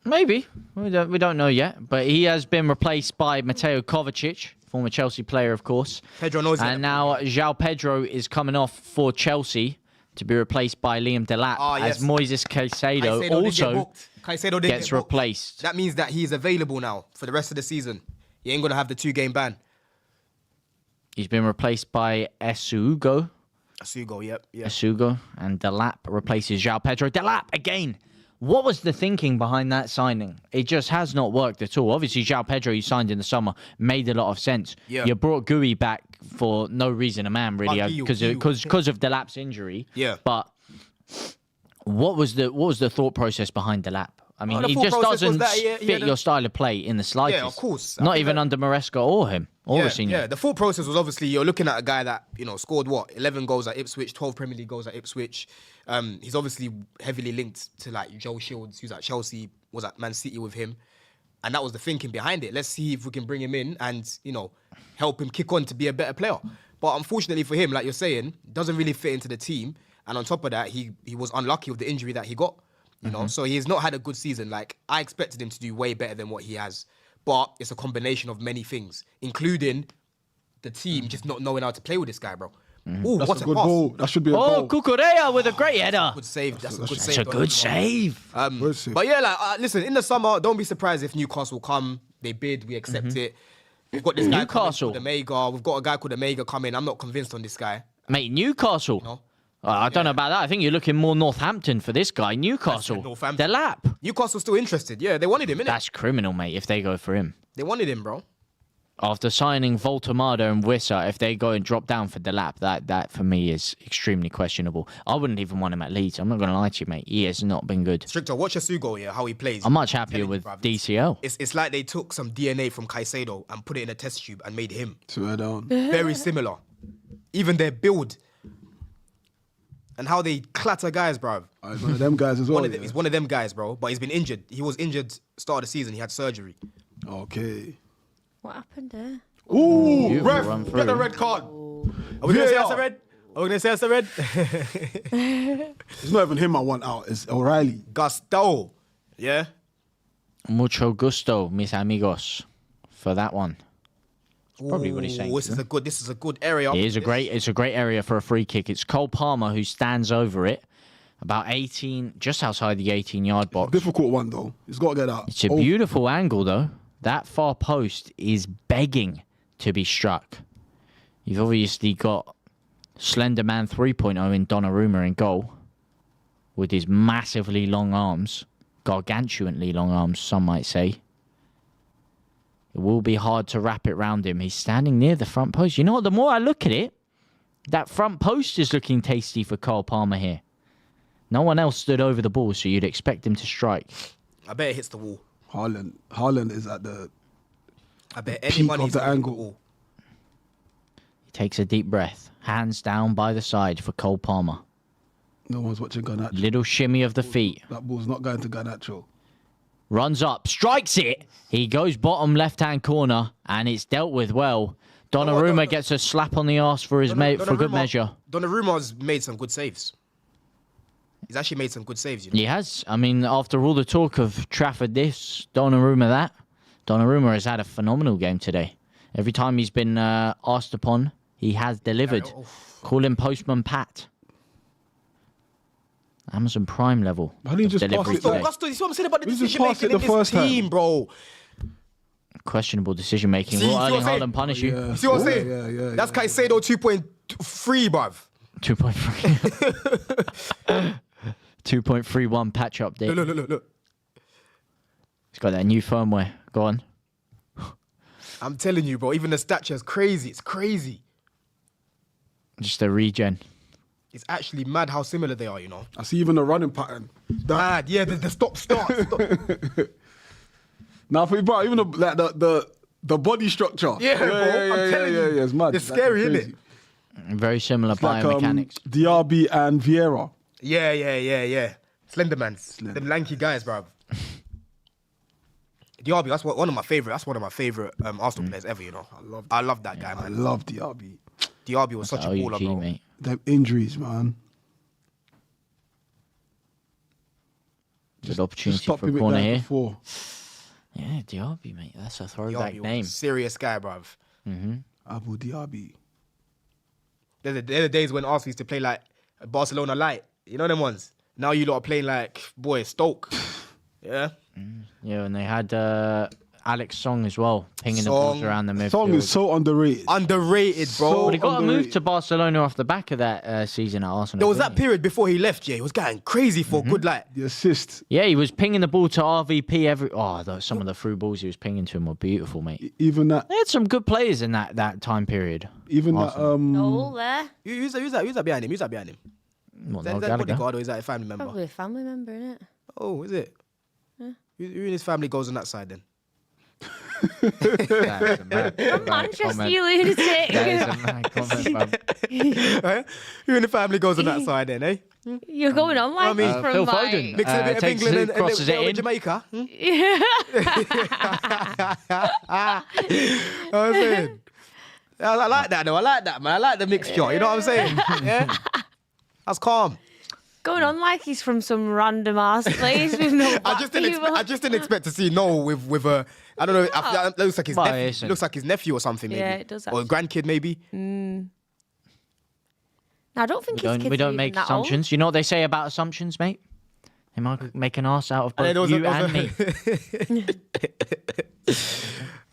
Maybe. We don't know yet. But he has been replaced by Mateo Kovacic, former Chelsea player, of course. Pedro knows And now João Pedro is coming off for Chelsea to be replaced by Liam Delap as Moises Caicedo also gets replaced. That means that he's available now for the rest of the season. He ain't going to have the 2-game ban. He's been replaced by Asugo. Asugo, yep. Asugo. And Delap replaces João Pedro. Delap again. What was the thinking behind that signing? It just has not worked at all. Obviously, João Pedro, you signed in the summer, made a lot of sense. Yeah. You brought Gui back for no reason, a man, really, because of Delap's injury. Yeah. But what was the thought process behind Delap? I mean, the he thought just process was doesn't that he fit had your style of play in the slightest. Yeah, of course. Not even under Maresca or him, or Rossini. Yeah, the thought process was obviously you're looking at a guy that, you know, scored 11 goals at Ipswich, 12 Premier League goals at Ipswich. He's obviously heavily linked to like Joe Shields, who's at Chelsea, was at Man City with him. And that was the thinking behind it. Let's see if we can bring him in and, you know, help him kick on to be a better player. But unfortunately for him, like you're saying, doesn't really fit into the team. And on top of that, he was unlucky with the injury that he got. You know, so he's not had a good season. Like, I expected him to do way better than what he has. But it's a combination of many things, including the team just not knowing how to play with this guy, bro. Ooh, That's what a a good pass. ball. That should be a Oh, goal. Cucurella with a great header. Good save. That's a good That's save. a good save. Good save. But yeah, like, listen, in the summer, don't be surprised if Newcastle come. They bid, we accept it. We've got this guy Newcastle. called Omega. We've got a guy called Omega coming. I'm not convinced on this guy. Mate, Newcastle. No. I don't know about that. I think you're looking more Northampton for this guy. Newcastle. Northampton. Delap. Newcastle's still interested. Yeah, they wanted him, innit? That's criminal, mate, if they go for him. They wanted him, bro. After signing Voltamada and Wissa, if they go and drop down for Delap, that for me is extremely questionable. I wouldn't even want him at Leeds. I'm not going to lie to you, mate. He has not been good. Stricter, watch Asugo, yeah, how he plays. I'm much I'm happier telling you, with bruv, DCL. It's like they took some DNA from Caicedo and put it in a test tube and made him. Swear down. Very similar. Even their build. And how they clatter guys, bruv. He's one of them guys as well. He's one of them guys, bro. But he's been injured. He was injured start of the season. He had surgery. Okay. What happened there? Ooh, Beautiful ref, run get through. the red card. Are we going to say VAR. that's a red? Are we going to say that's a red? It's not even him I want out. It's O'Reilly. Gusto. Yeah? Mucho gusto, mis amigos, for that one. That's probably what he's saying. Ooh, this is a good area. It's a great area for a free kick. It's Cole Palmer who stands over it, about 18, just outside the 18-yard box. Difficult one though. He's got to get out. It's a beautiful angle, though. That far post is begging to be struck. You've obviously got Slenderman 3.0 in Donnarumma in goal, with his massively long arms, gargantuanly long arms, some might say. It will be hard to wrap it round him. He's standing near the front post. You know what? The more I look at it, that front post is looking tasty for Cole Palmer here. No one else stood over the ball, so you'd expect him to strike. I bet it hits the wall. Haaland is at the I bet peak anyone of hits the the angle. wall. He takes a deep breath. Hands down by the side for Cole Palmer. No one's watching Garnacho. Little shimmy of the feet. That ball's not going to Garnacho. Runs up, strikes it. He goes bottom left-hand corner, and it's dealt with well. Donnarumma gets a slap on the arse for his mate for good measure. Donnarumma's made some good saves. He's actually made some good saves, you know. He has. I mean, after all the talk of Trafford this, Donnarumma that, Donnarumma has had a phenomenal game today. Every time he's been asked upon, he has delivered. Call him Postman Pat. Amazon Prime level. Why didn't you just pass delivery it today. there? Augusto, you see what I'm saying about the We just decision passed making it in the this first time. team, bro? Questionable decision making. See Will what I'm Erling saying? Haaland punish you? You see what I'm saying? Yeah. That's Caicedo 2.3, bruv. 2.3. 2.31 patch update. Look. He's got that new firmware. Go on. I'm telling you, bro. Even the stature is crazy. It's crazy. Just a regen. It's actually mad how similar they are, you know. I see even the running pattern. Mad, yeah. The stop, start. Now, for bro, even the body structure. Yeah, bro. I'm telling you. Yeah, it's mad. It's scary, isn't it? Very similar Like, biomechanics. Diaby and Vieira. Yeah. Slendermans. Them lanky guys, bruv. Diaby, that's one of my favorite. That's one of my favorite Arsenal players ever. You know, I love that guy, I man. love Diaby. Diaby was such a baller, OUG, bro. mate. Them injuries, man. Good opportunity Stop for a him corner there here. before. Yeah, Diaby, mate. That's a throwback Diaby name. was a serious guy, bruv. Abu Diaby. They're the days when Arsenal used to play like Barcelona light. You know them ones. Now you lot are playing like Stoke. Yeah. Yeah, and they had Alex Song as well, pinging the balls Song. around the midfield. Song is so underrated. Underrated, bro. So- But he got a move underrated. to Barcelona off the back of that season at Arsenal. There was didn't that period before he left, yeah. He was getting crazy for good like. The assist. he? Yeah, he was pinging the ball to RVP every. Some of the through balls he was pinging to him were beautiful, mate. Even that. They had some good players in that time period. Even that. Noel there. Who's that behind him? Who's that behind him? Well, Is no, that Gallagher. bodyguard or is that a family member? Probably a family member, innit? Oh, is it? Who in his family goes on that side then? That is a mad- From mad Manchester, comment. you lunatic. That is a mad comment, man. Who in the family goes on that side then, eh? You're going on like this from Phil like... Foden. Mixing a bit of takes England it, and crosses a it bit in. of Jamaica. I'm saying. I like that though. I like that, man. I like the mixture. You know what I'm saying? Yeah. That's calm. Going on like he's from some random ass place with no I just didn't expect to see Noel with a. I don't know. It looks like his Well, nephew. listen. Looks like his nephew or something. Maybe. Yeah, it does Or a grandkid maybe. No, I don't think his kids We are don't even make that old. assumptions. You know what they say about assumptions, mate? They might make an arse out of And both then you and me.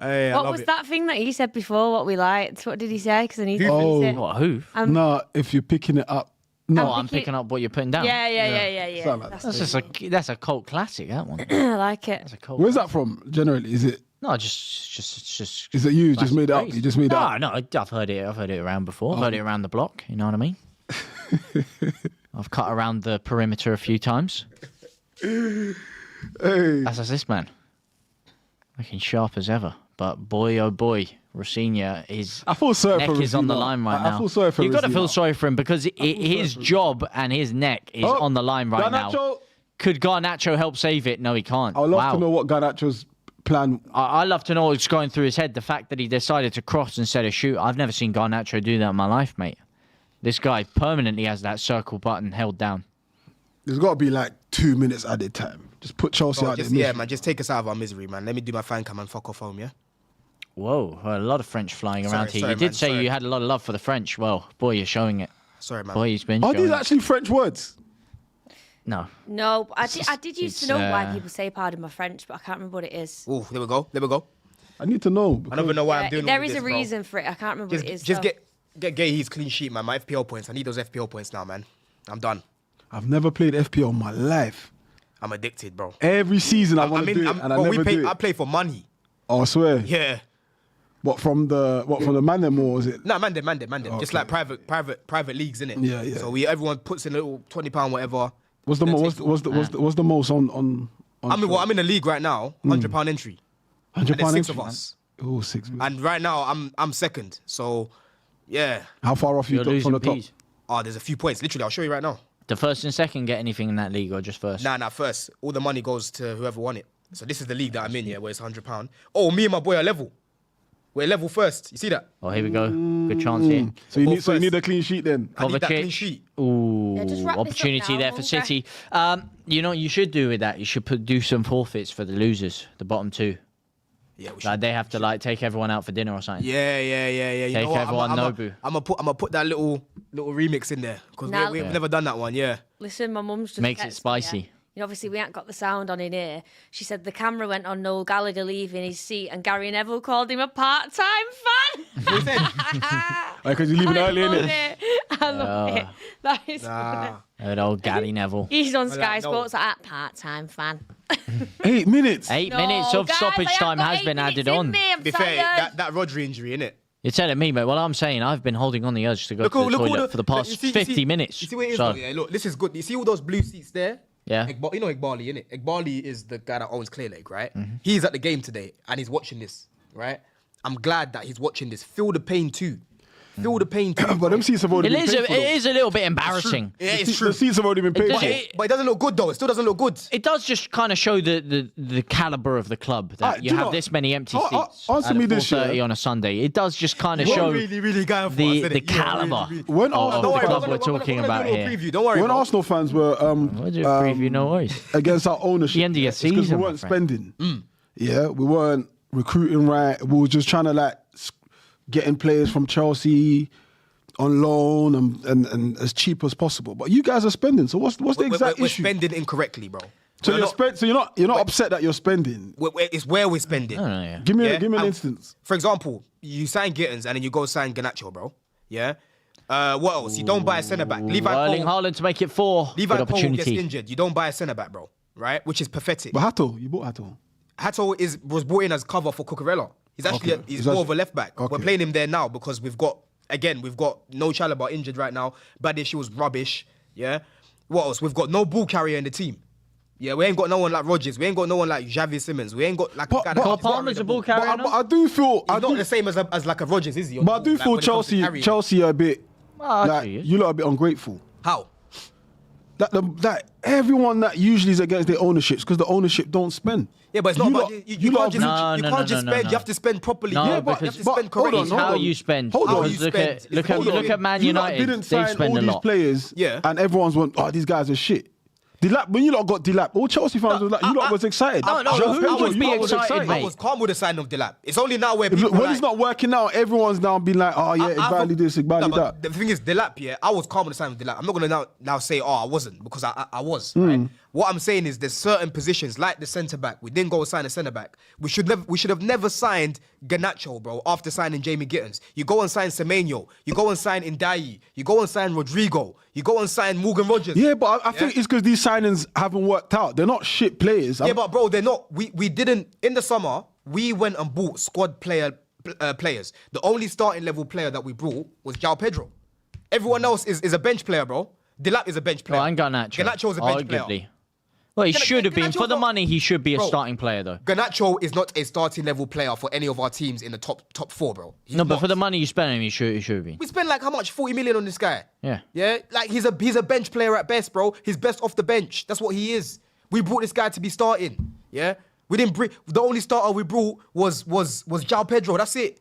Hey, I What love was it. that thing that he said before, what we liked? What did he say? Because I need to Oh. fix it. What, who? No, if you're picking it up. No. Oh, I'm picking up what you're putting down. Yeah. Something like That's That's a cult classic, that one. I like it. That's a cult Where's that from? Generally, is it? No, just. Is it you? Just classic made it up. phrase. You just made it up. No, I've heard it around before. I've heard it around the block. You know what I mean? I've cut around the perimeter a few times. Hey. That's this man. Looking sharp as ever. But boy, oh boy, Rosinha, his I feel sorry neck for is on the Rosina. line right I now. feel sorry for You've got to feel Rosina. sorry for him because his job and his neck is on the line right now. Garnacho, Could Garnacho help save it? No, he can't. I would love Wow. to know what Garnacho's plan. I love to know what's going through his head. The fact that he decided to cross instead of shoot. I've never seen Garnacho do that in my life, mate. This guy permanently has that circle button held down. There's got to be like 2 minutes added time. Just put Chelsea out there. Yeah, man. Just take us out of our misery, man. Let me do my fan cam and fuck off home, yeah? Whoa, a lot of French flying around Sorry, here. You man, did say sorry. you had a lot of love for the French. Well, boy, you're showing it. Sorry, man. Boy, he's been Are showing these it. actually French words? No. No, but I did used to It's, know why people say pardon my French, but I can't remember what it is. Oh, there we go. I need to know. I don't even know why I'm Yeah, doing there all is this, a bro. reason for it. I can't remember what it is. Just though. get Gay his clean sheet, man. My FPL points. I need those FPL points now, man. I'm done. I've never played FPL in my life. I'm addicted, bro. Every season I want to do it, and I never do I it. play for money. Oh, I swear. Yeah. What from the man them or is it? No, man, them. Just like private leagues, innit? Yeah. So everyone puts in a little £20 whatever. What's the most? What's the most on? I'm in a league right now, £100 entry. £100 And there's 6 entry, of man. us. Oh, 6. And right now I'm second. So yeah. How far off you You're from losing the top? peas. Oh, there's a few points. Literally, I'll show you right now. The first and second get anything in that league or just first? Nah, first. All the money goes to whoever won it. So this is the league that I'm in, yeah, where it's £100. Oh, me and my boy are level. We're level first. You see that? Oh, here we go. Good chance here. So you Go need first. a clean sheet then. I need that clean Kovacic. sheet. Ooh, Yeah, just wrap this up opportunity now, there for okay. City. You know what you should do with that? You should do some forfeits for the losers, the bottom two. Yeah, we Like they have to take everyone out for dinner or something. Yeah. You Take know what? everyone Nobu. I'm gonna put that little little remix in there because Nah, we've never done that one. Yeah. Listen, my mum's just Makes it texted me, spicy. yeah. You know, obviously, we ain't got the sound on in here. She said the camera went on Noel Gallagher leaving his seat and Gary Neville called him a part-time fan. Because you're leaving early, love innit? it. I love it. That is funny. Good old Gary Neville. He's on Sky like, no. Sports at part-time fan. 8 minutes. 8 No, minutes of guys, stoppage I have time got has 8 been minutes added in on. me, I'm Be fair, tired. that Rodri injury, innit? You're telling me, mate. Well, I'm saying I've been holding on the urge to go to the toilet for the past 50 minutes. You see what it is? So, Though, yeah, look, this is good. You see all those blue seats there? Yeah. You know Igbali, innit? Igbali is the guy that owns Clear Lake, right? Mm-hmm. He's at the game today and he's watching this, right? I'm glad that he's watching this. Feel the pain too. Feel the pain too. But them seats have already been paid for. it is a little bit embarrassing. Yeah, it's true. The seats have already been paid does- for. But it doesn't look good though. It still doesn't look good. It does just kind of show the caliber of the club that Do you you have know- this many empty seats answer at me this, 4:30 yeah. on a Sunday. It does just kind of You're show really going for us, the innit? You are caliber really- When of Arsenal the fans- club we're talking about do a here. preview. Don't worry. When bro. Arsenal fans were We'll do a preview, no worries. against our ownership, The end of your it's 'cause we season, my weren't friend. spending. Yeah, we weren't recruiting right. We were just trying to like getting players from Chelsea on loan and as cheap as possible. But you guys are spending. So what's the exact We're issue? spending incorrectly, bro. So We're you're not- so you're not upset that you're spending. It's where we're spending. Oh, yeah. Give me Yeah, an instance. For example, you sign Gittins and then you go sign Garnacho, bro. Yeah. What else? You don't buy a centre back. Levi Erling Cole. Haaland to make it 4. Levi Good Cole gets opportunity. injured. You don't buy a centre back, bro. Right? Which is pathetic. But Hato, you bought Hato. Hato was brought in as cover for Cucurella. He's actually Okay. he's He's more actually- of a left back. okay. We're playing him there now because we've got no Chalobah injured right now. Badish was rubbish. Yeah. What else? We've got no ball carrier in the team. Yeah, we ain't got no one like Rodgers. We ain't got no one like Xavi Simmons. We ain't got like But- a guy but- that Cole can carry Palmer's the a ball ball. carrier. But I do feel He's not the same as like a Rodgers, is he? But I do Like, feel when it comes to carrying. Chelsea are a bit I like see you. you lot are a bit ungrateful. How? That everyone that usually is against their ownerships because the ownership don't spend. Yeah, but it's not You about lot- you you lot can't just have- you can't just spend. You have to spend properly. No, Yeah, because- you have to but spend hold on, correctly. It's hold how on. you spend. Hold on. Because You look spend. at look at Hold on. look at Man You lot United. didn't They've sign spent all a these lot. players, Yeah. and everyone's went, oh, these guys are shit. Delap, when you lot got Delap, all Chelsea fans was like, you lot was excited. No, João who Pedro, would you be lot was excited, I mate? was calm with the sign of Delap. It's only now where Look, people when are it's like, not working out, everyone's now been like, oh yeah, Igbali this, Igbali No, but that. the thing is, Delap, yeah, I was calm with the sign of Delap. I'm not gonna now say, oh, I wasn't, because I was. Hmm. Right? What I'm saying is, there's certain positions like the centre back. We didn't go and sign a centre back. We should have never signed Garnacho, bro. After signing Jamie Gittins, you go and sign Semenyo. You go and sign Ndaye. You go and sign Rodrigo. You go and sign Morgan Rogers. Yeah, but I think it's because these signings haven't worked out. They're not shit players. Yeah, but bro, they're not. We didn't in the summer. We went and bought squad players. The only starting level player that we brought was João Pedro. Everyone else is a bench player, bro. Delap is a bench player. Oh, and Garnacho. Garnacho's a bench player. Arguably. Well, he should have been. For the Garnacho's money, he should be a Bro, starting player, though. Garnacho is not a starting level player for any of our teams in the top 4, bro. He's No, but not. for the money you spent on him, he should have been. We spent like how much? 40 million on this guy. Yeah. Yeah, like he's a bench player at best, bro. He's best off the bench. That's what he is. We brought this guy to be starting. Yeah, we didn't bring. The only starter we brought was João Pedro. That's it.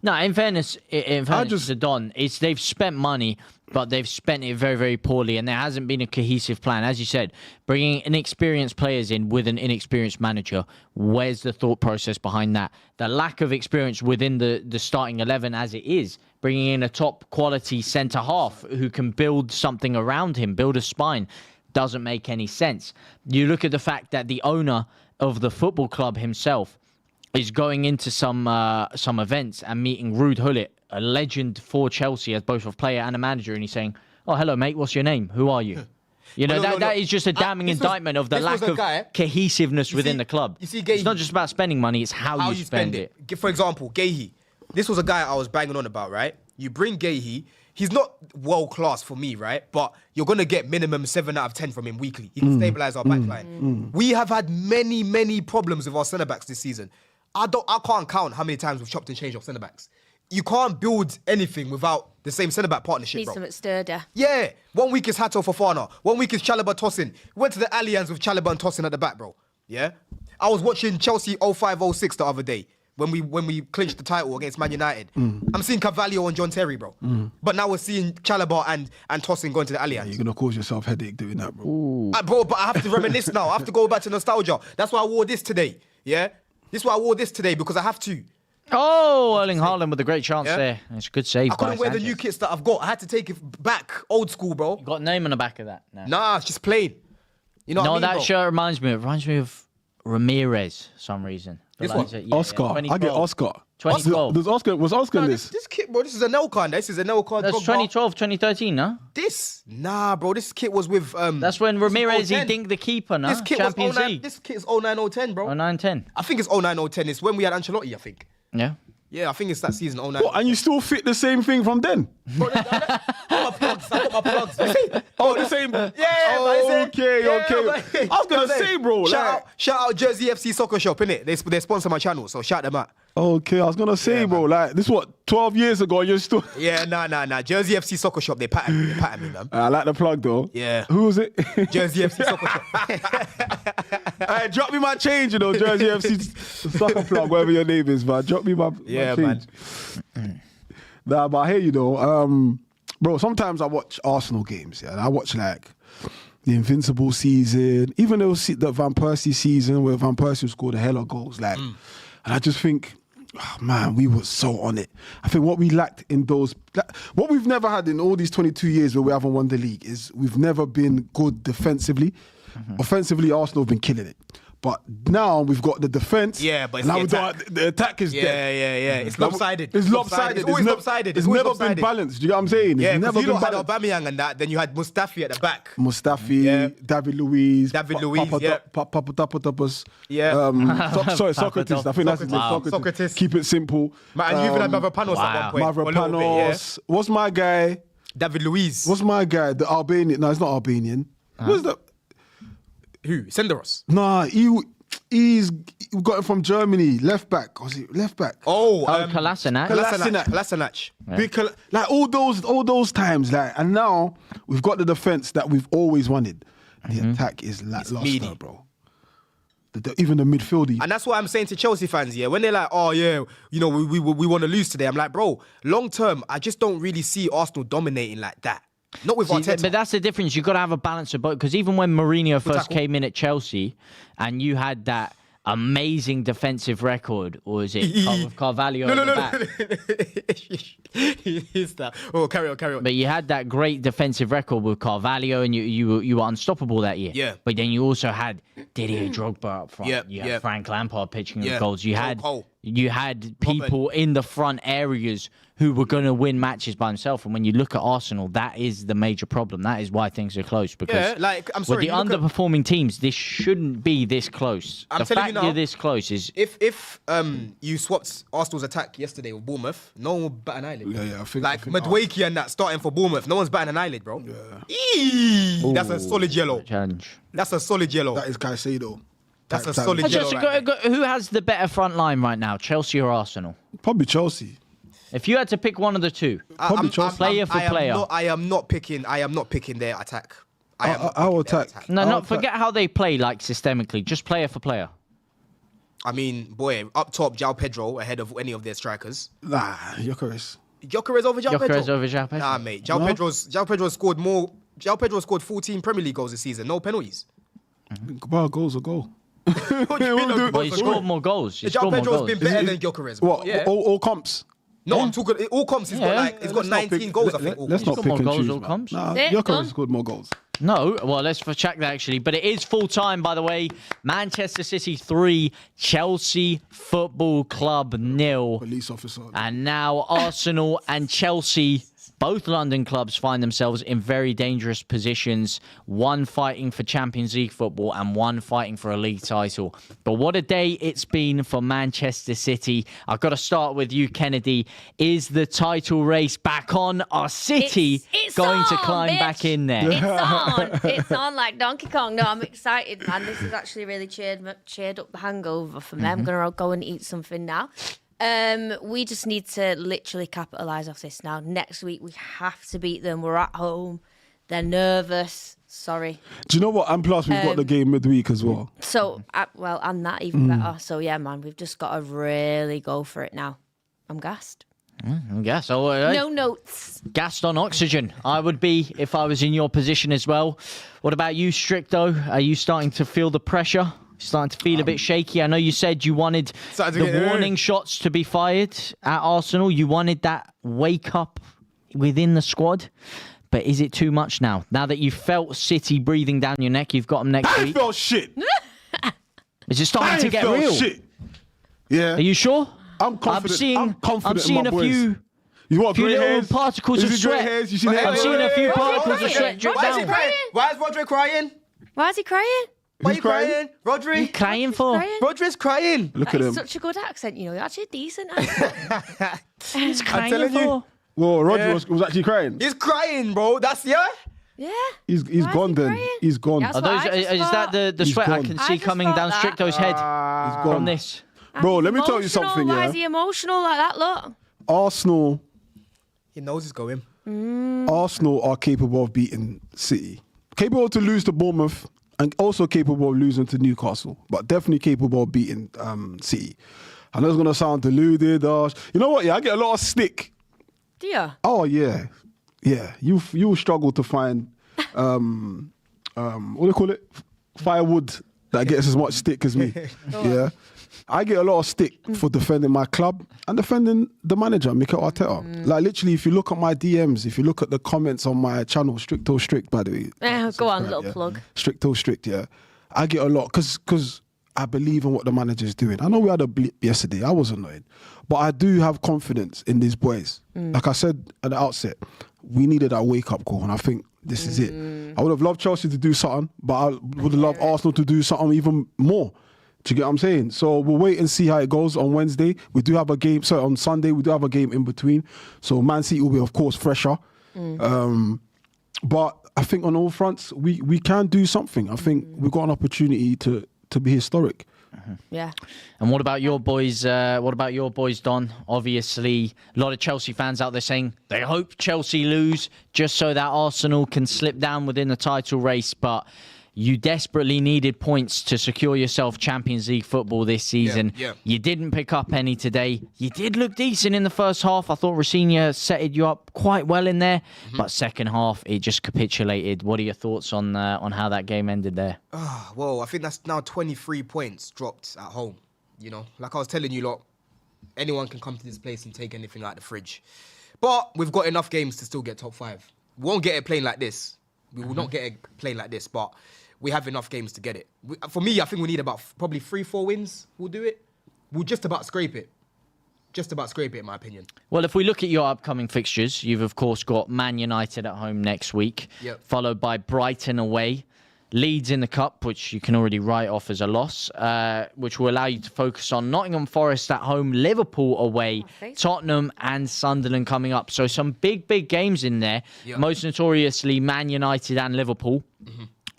No, in fairness to Don, they've spent money, but they've spent it very, very poorly, and there hasn't been a cohesive plan. As you said, bringing inexperienced players in with an inexperienced manager, where's the thought process behind that? The lack of experience within the starting 11 as it is, bringing in a top quality centre-half who can build something around him, build a spine, doesn't make any sense. You look at the fact that the owner of the football club himself is going into some events and meeting Ruud Gullit, a legend for Chelsea as both a player and a manager, and he's saying, "Oh, hello, mate. What's your name? Who are you?" You know, that is just a damning indictment of the this was lack a of guy- cohesiveness within see- the club. you see, It's not just about spending money; it's how you spend it. For example, Gahey. This was a guy I was banging on about, right? You bring Gahey. He's not world class for me, right? But you're gonna get minimum 7 out of 10 from him weekly. He can stabilize our backline. We have had many problems with our centre backs this season. I can't count how many times we've chopped and changed off centre backs. You can't build anything without the same centre back partnership, Need bro. something sturdy. Yeah, 1 week is Hato Fofana, 1 week is Chalobah Tosin. We went to the Allianz with Chalobah and Tosin at the back, bro. Yeah, I was watching Chelsea 05-06 the other day when we clinched the title against Man United. I'm seeing Carvalho and John Terry, bro. But now we're seeing Chalobah and Tosin going to the Allianz. You're gonna cause yourself headache doing that, bro. Bro, but I have to reminisce now. I have to go back to nostalgia. That's why I wore this today. Yeah, this is why I wore this today because I have to. Oh, Erling Haaland with a great chance there. It's a good save. I couldn't wear the new kits that I've got. I had to take it back, old school, bro. You got a name on the back of that? No. Nah, it's just plain. You know what I mean, that bro? shirt reminds me of Ramirez for some reason. This one? Oscar. I get 2012. Oscar. 2012. Was Oscar in Nah, this? this kit, bro, this is a nail card. This is a nail card. That's Drogba. 2012, 2013, no? Nah, bro, this kit was with That's when Ramirez, he 010. dinked the keeper, no? This kit Champions was 09, League. This kit is 09-010, bro. 09-10. I think it's 09-010. It's when we had Ancelotti, I think. Yeah. Yeah, I think it's that season 09. What, and you still fit the same thing from then? Bro, I got my plugs. You see? Oh, the same. Yeah, Okay. I was gonna say, bro. Shout out Jersey FC Soccer Shop, innit? They sponsor my channel, so shout them out. Okay, I was gonna say, bro. Like this, what 12 years ago? You're still. Yeah, nah. Jersey FC Soccer Shop, they pattern me, man. I like the plug though. Yeah. Who was it? Jersey FC Soccer Shop. Hey, drop me my change, you know, Jersey FC soccer plug, whatever your name is, man. Drop me my change. Nah, but I hear you though. Bro, sometimes I watch Arsenal games, yeah, and I watch like the Invincible season, even though the Van Persie season where Van Persie scored a hell of goals, like, and I just think, oh, man, we were so on it. I think what we lacked in those, what we've never had in all these 22 years where we haven't won the league is we've never been good defensively. Offensively, Arsenal have been killing it. But now we've got the defense. Yeah, but it's now the we attack. the attack is dead. Yeah. It's lopsided. It's lopsided. It's always lopsided. It's never been balanced. Do you get what I'm saying? Yeah, it's because never you been lot had balanced. Aubameyang and that, then you had Mustafi at the back. Mustafi, David Luiz, yeah. Papadopoulos. Yeah. Sorry, Socrates. I think that's his name. Wow. Socrates. Keep it simple. Man, and you even had Mavropanos at one point. for a little bit, Mavropanos. What's my guy? David Luiz. What's my guy? The Albanian. No, it's not Albanian. Who's the? Who? Senderos. Nah, he's got it from Germany. Left back. Was he left back? Oh, Kolasinac. Kolasinac. Because, like all those times, like, and now we've got the defense that we've always wanted. The attack is lackluster, bro. Even the midfield. And that's what I'm saying to Chelsea fans, yeah. When they're like, oh yeah, you know, we want to lose today. I'm like, bro, long term, I just don't really see Arsenal dominating like that. Not with Arteta. But that's the difference. You've got to have a balance of both. Because even when Mourinho first came in at Chelsea and you had that amazing defensive record, or is it with Carvalho at the back? Is that? Oh, carry on. But you had that great defensive record with Carvalho and you were unstoppable that year. Yeah. But then you also had Didier Drogba up front. Yeah, You had Frank Lampard pitching the goals. Cole. You had people in the front areas who were going to win matches by themselves. And when you look at Arsenal, that is the major problem. That is why things are close. Because I'm sorry, with the underperforming teams, this shouldn't be this close. I'm the telling fact you now, you're this close is... If you swapped Arsenal's attack yesterday with Bournemouth, no one would bat an eyelid. Yeah, I think Madueke and that starting for Bournemouth, no one's batting an eyelid, bro. Yeah. That's a solid yellow. Challenge. That's a solid yellow. That is Caicedo. That's a solid yellow. Who has the better front line right now, Chelsea or Arsenal? Probably Chelsea. If you had to pick one of the two, player for player. I am not picking their attack. Our attack. No, forget how they play, like systemically. Just player for player. I mean, boy, up top, João Pedro ahead of any of their strikers. Nah, Gyökeres. Gyökeres over João Pedro. Gyökeres over João Pedro. Nah, mate. João Pedro scored more. João Pedro scored 14 Premier League goals this season. No penalties. Well, goals a goal. What do you mean no Well, he scored more goals. João Pedro's been better than Gyökeres. What? Yeah. All comps. No, I'm talking all comps. He's got 19 goals. I think. Let's not got pick more and goals, choose. all man. comps. Nah, There, Gyökeres done. scored more goals. No, well, let's check that actually. But it is full time, by the way. Manchester City 3, Chelsea Football Club 0. Police officer. And now Arsenal and Chelsea, both London clubs, find themselves in very dangerous positions. One fighting for Champions League football and one fighting for a league title. But what a day it's been for Manchester City. I've got to start with you, Kennedy. Is the title race back on? Are City It's going to on, climb bitch. back in there? It's on. It's on like Donkey Kong. No, I'm excited, man. This has actually really cheered up the hangover for me. I'm going to go and eat something now. We just need to literally capitalise off this now. Next week, we have to beat them. We're at home. They're nervous. Sorry. Do you know what? And plus, we've got the game midweek as well. So, and that even better. So, yeah, man, we've just got to really go for it now. I'm gassed. I guess. All right. No notes. Gassed on oxygen. I would be if I was in your position as well. What about you, Stricto? Are you starting to feel the pressure? Starting to feel a bit shaky. I know you said you wanted the warning shots to be fired at Arsenal. You wanted that wake up within the squad. But is it too much now? Now that you've felt City breathing down your neck, you've got them next week. I felt shit. Is it starting to get real? Shit. Yeah. Are you sure? I'm confident. I'm seeing a few grey little hairs? particles of sweat. Hairs? You see I'm seeing a few particles of sweat drip down. Why is Rodri crying? Why is he crying? Why are you crying? Rodri? You crying for? Rodri's crying. Look at him. Such a good accent, you know. You're actually decent. He's crying telling for. you. Well, Rodri was actually crying. He's crying, bro. That's yeah. He's gone then. He's gone. That's Are those? Is that the sweat I can see coming down Stricto's head He's gone. from this? Bro, let me tell you something. Why Yeah. is he emotional like that? Look. Arsenal He knows he's going. Arsenal are capable of beating City. Capable to lose to Bournemouth and also capable of losing to Newcastle, but definitely capable of beating City. I know it's going to sound deluded. You know what? Yeah, I get a lot of stick. Do you? Oh, yeah. Yeah. You will struggle to find, what do you call it? Firewood that gets as much stick as me. Yeah. I get a lot of stick for defending my club and defending the manager, Mikel Arteta. Like, literally, if you look at my DMs, if you look at the comments on my channel, Stricto Strict, by the way. Go on, little plug. Stricto Strict, yeah. I get a lot because I believe in what the manager's doing. I know we had a blip yesterday. I was annoyed. But I do have confidence in these boys. Like I said at the outset, we needed that wake-up call, and I think this is it. I would have loved Chelsea to do something, but I would have loved Arsenal to do something even more. Do you get what I'm saying? So we'll wait and see how it goes on Wednesday. We do have a game, on Sunday, we do have a game in between. So Man City will be, of course, fresher. But I think on all fronts, we can do something. I think we've got an opportunity to be historic. Yeah. And what about your boys? What about your boys, Don? Obviously, a lot of Chelsea fans out there saying they hope Chelsea lose just so that Arsenal can slip down within the title race. But you desperately needed points to secure yourself Champions League football this season. Yeah. You didn't pick up any today. You did look decent in the first half. I thought Rafinha setted you up quite well in there. But second half, it just capitulated. What are your thoughts on how that game ended there? Well, I think that's now 23 points dropped at home. You know, like I was telling you lot, anyone can come to this place and take anything out of the fridge. But we've got enough games to still get top 5. We won't get it playing like this. We will not get it playing like this, but we have enough games to get it. For me, I think we need about probably 3-4 wins. We'll do it. We'll just about scrape it. Just about scrape it, in my opinion. Well, if we look at your upcoming fixtures, you've, of course, got Man United at home next week, followed by Brighton away, Leeds in the Cup, which you can already write off as a loss, which will allow you to focus on Nottingham Forest at home, Liverpool away, Tottenham and Sunderland coming up. So some big, big games in there, most notoriously Man United and Liverpool.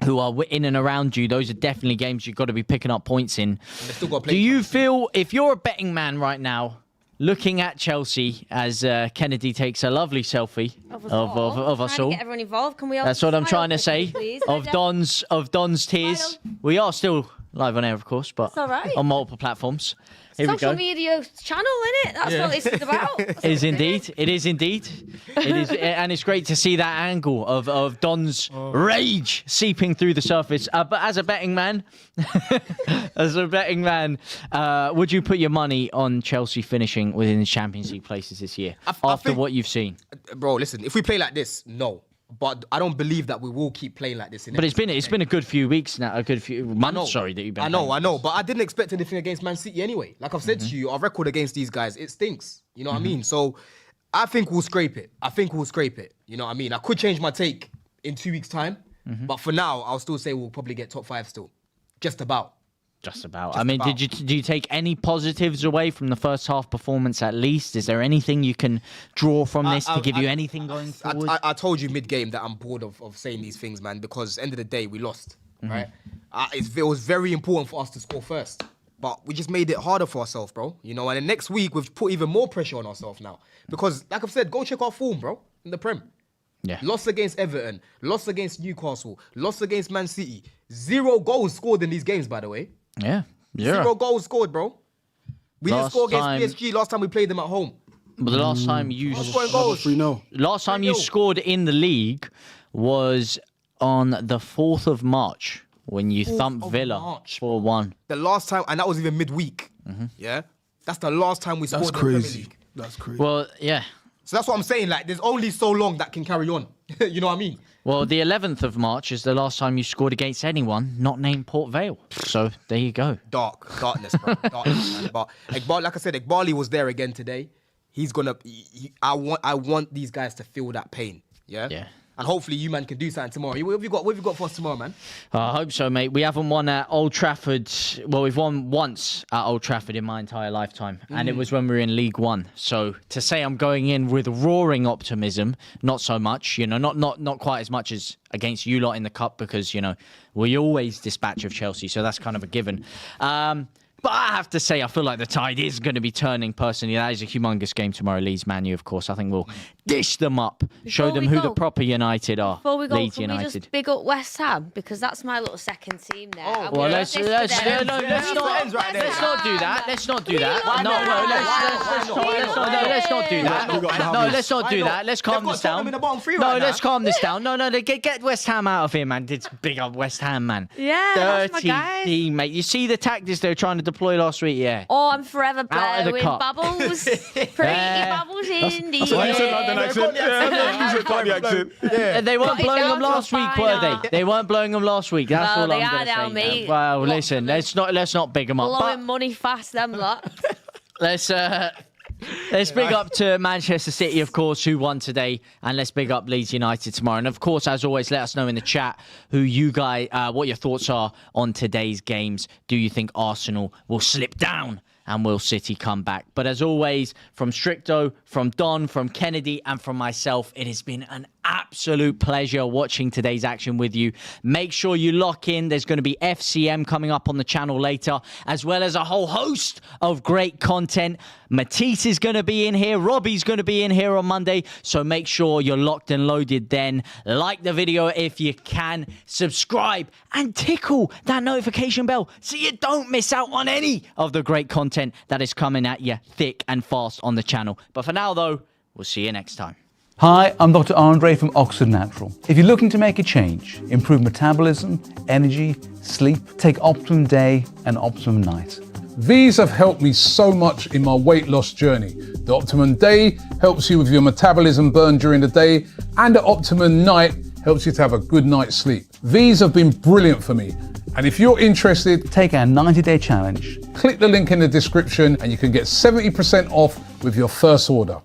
Who are in and around you. Those are definitely games you've got to be picking up points in. Do you feel, if you're a betting man right now, looking at Chelsea as Kennedy takes a lovely selfie of us all. Get everyone involved. Can we all That's what I'm trying to say. Please? Of Don's tears. We are still live on air, of course, but all right. on multiple platforms. Here we Social go. media channel, innit? That's what this is about. It is indeed. It is indeed. It is, and it's great to see that angle of Don's rage seeping through the surface. But as a betting man, would you put your money on Chelsea finishing within the Champions League places this year after what you've seen? Bro, listen, if we play like this, no. But I don't believe that we will keep playing like this. But it's been a good few weeks now, a good few months. Sorry, that you've been. I know, but I didn't expect anything against Man City anyway. Like I've said to you, our record against these guys, it stinks. You know what I mean? So I think we'll scrape it. You know what I mean? I could change my take in 2 weeks' time, but for now, I'll still say we'll probably get top 5 still, just about. I mean, did you take any positives away from the first half performance at least? Is there anything you can draw from this to give you anything going forward? I told you mid-game that I'm bored of saying these things, man, because at the end of the day, we lost, right? It was very important for us to score first, but we just made it harder for ourselves, bro. You know, and then next week, we've put even more pressure on ourselves now. Because, like I've said, go check our form, bro, in the Prem. Yeah. Lost against Everton, lost against Newcastle, lost against Man City. 0 goals scored in these games, by the way. Yeah. 0 goals scored, bro. We didn't score against PSG last time we played them at home. But the last time you Last time you scored in the league was on the 4th of March when you thumped Villa March. 4-1. The last time, and that was even midweek. Yeah, that's the last time we scored That's in the Premier crazy. League. That's crazy. Well, yeah. So that's what I'm saying. Like, there's only so long that can carry on. You know what I mean? Well, the 11th of March is the last time you scored against anyone not named Port Vale. So there you go. Darkness, bro. Darkness, man. But Iqbal, like I said, Iqbali was there again today. He's gonna. I want these guys to feel that pain. Yeah. Yeah. And hopefully you man can do something tomorrow. What have you got for us tomorrow, man? I hope so, mate. We haven't won at Old Trafford. Well, we've won once at Old Trafford in my entire lifetime, and it was when we were in League One. So to say I'm going in with roaring optimism, not so much. You know, not quite as much as against you lot in the cup, because you know we always dispatch of Chelsea, so that's kind of a given. But I have to say, I feel like the tide is going to be turning personally. That is a humongous game tomorrow, Leeds Man U, of course. I think we'll dish them up, show them who the proper United are. Before we go, Leeds can we United. just big up West Ham? Because that's my little second team there. Well, let's not do that. Let's not do that. Let's not do that. Let's calm this down. Let's calm this down. No, get West Ham out of here, man. It's big up West Ham, man. Yeah, that's my Dirty guys. team, mate. You see the tactics they were trying to deploy last week, yeah. Oh, I'm forever Out of the blowing cup. bubbles. Pretty bubbles in the Why you said air. London accent? Yeah, you said Cardi accent. Yeah. They weren't Got it blowing down them to a last week, fine were art. they? They weren't blowing them last week. That's Well, all they I'm are going to now, say. mate. Well, listen, let's not big them up. Blowing But money fast, them lot. let's big up to Manchester City, of course, who won today, and let's big up Leeds United tomorrow. And of course, as always, let us know in the chat who you guys, what your thoughts are on today's games. Do you think Arsenal will slip down? And will City come back? But as always, from Stricto, from Don, from Kennedy, and from myself, it has been an absolute pleasure watching today's action with you. Make sure you lock in. There's going to be FCM coming up on the channel later, as well as a whole host of great content. Matisse is going to be in here. Robbie's going to be in here on Monday. So make sure you're locked and loaded then. Like the video if you can. Subscribe and tickle that notification bell so you don't miss out on any of the great content that is coming at you thick and fast on the channel. But for now, though, we'll see you next time. Hi, I'm Dr. Andre from Oxford Natural. If you're looking to make a change, improve metabolism, energy, sleep, take Optimum Day and Optimum Night. These have helped me so much in my weight loss journey. The Optimum Day helps you with your metabolism burn during the day, and the Optimum Night helps you to have a good night's sleep. These have been brilliant for me. And if you're interested, Take our 90-day challenge. click the link in the description and you can get 70% off with your first order.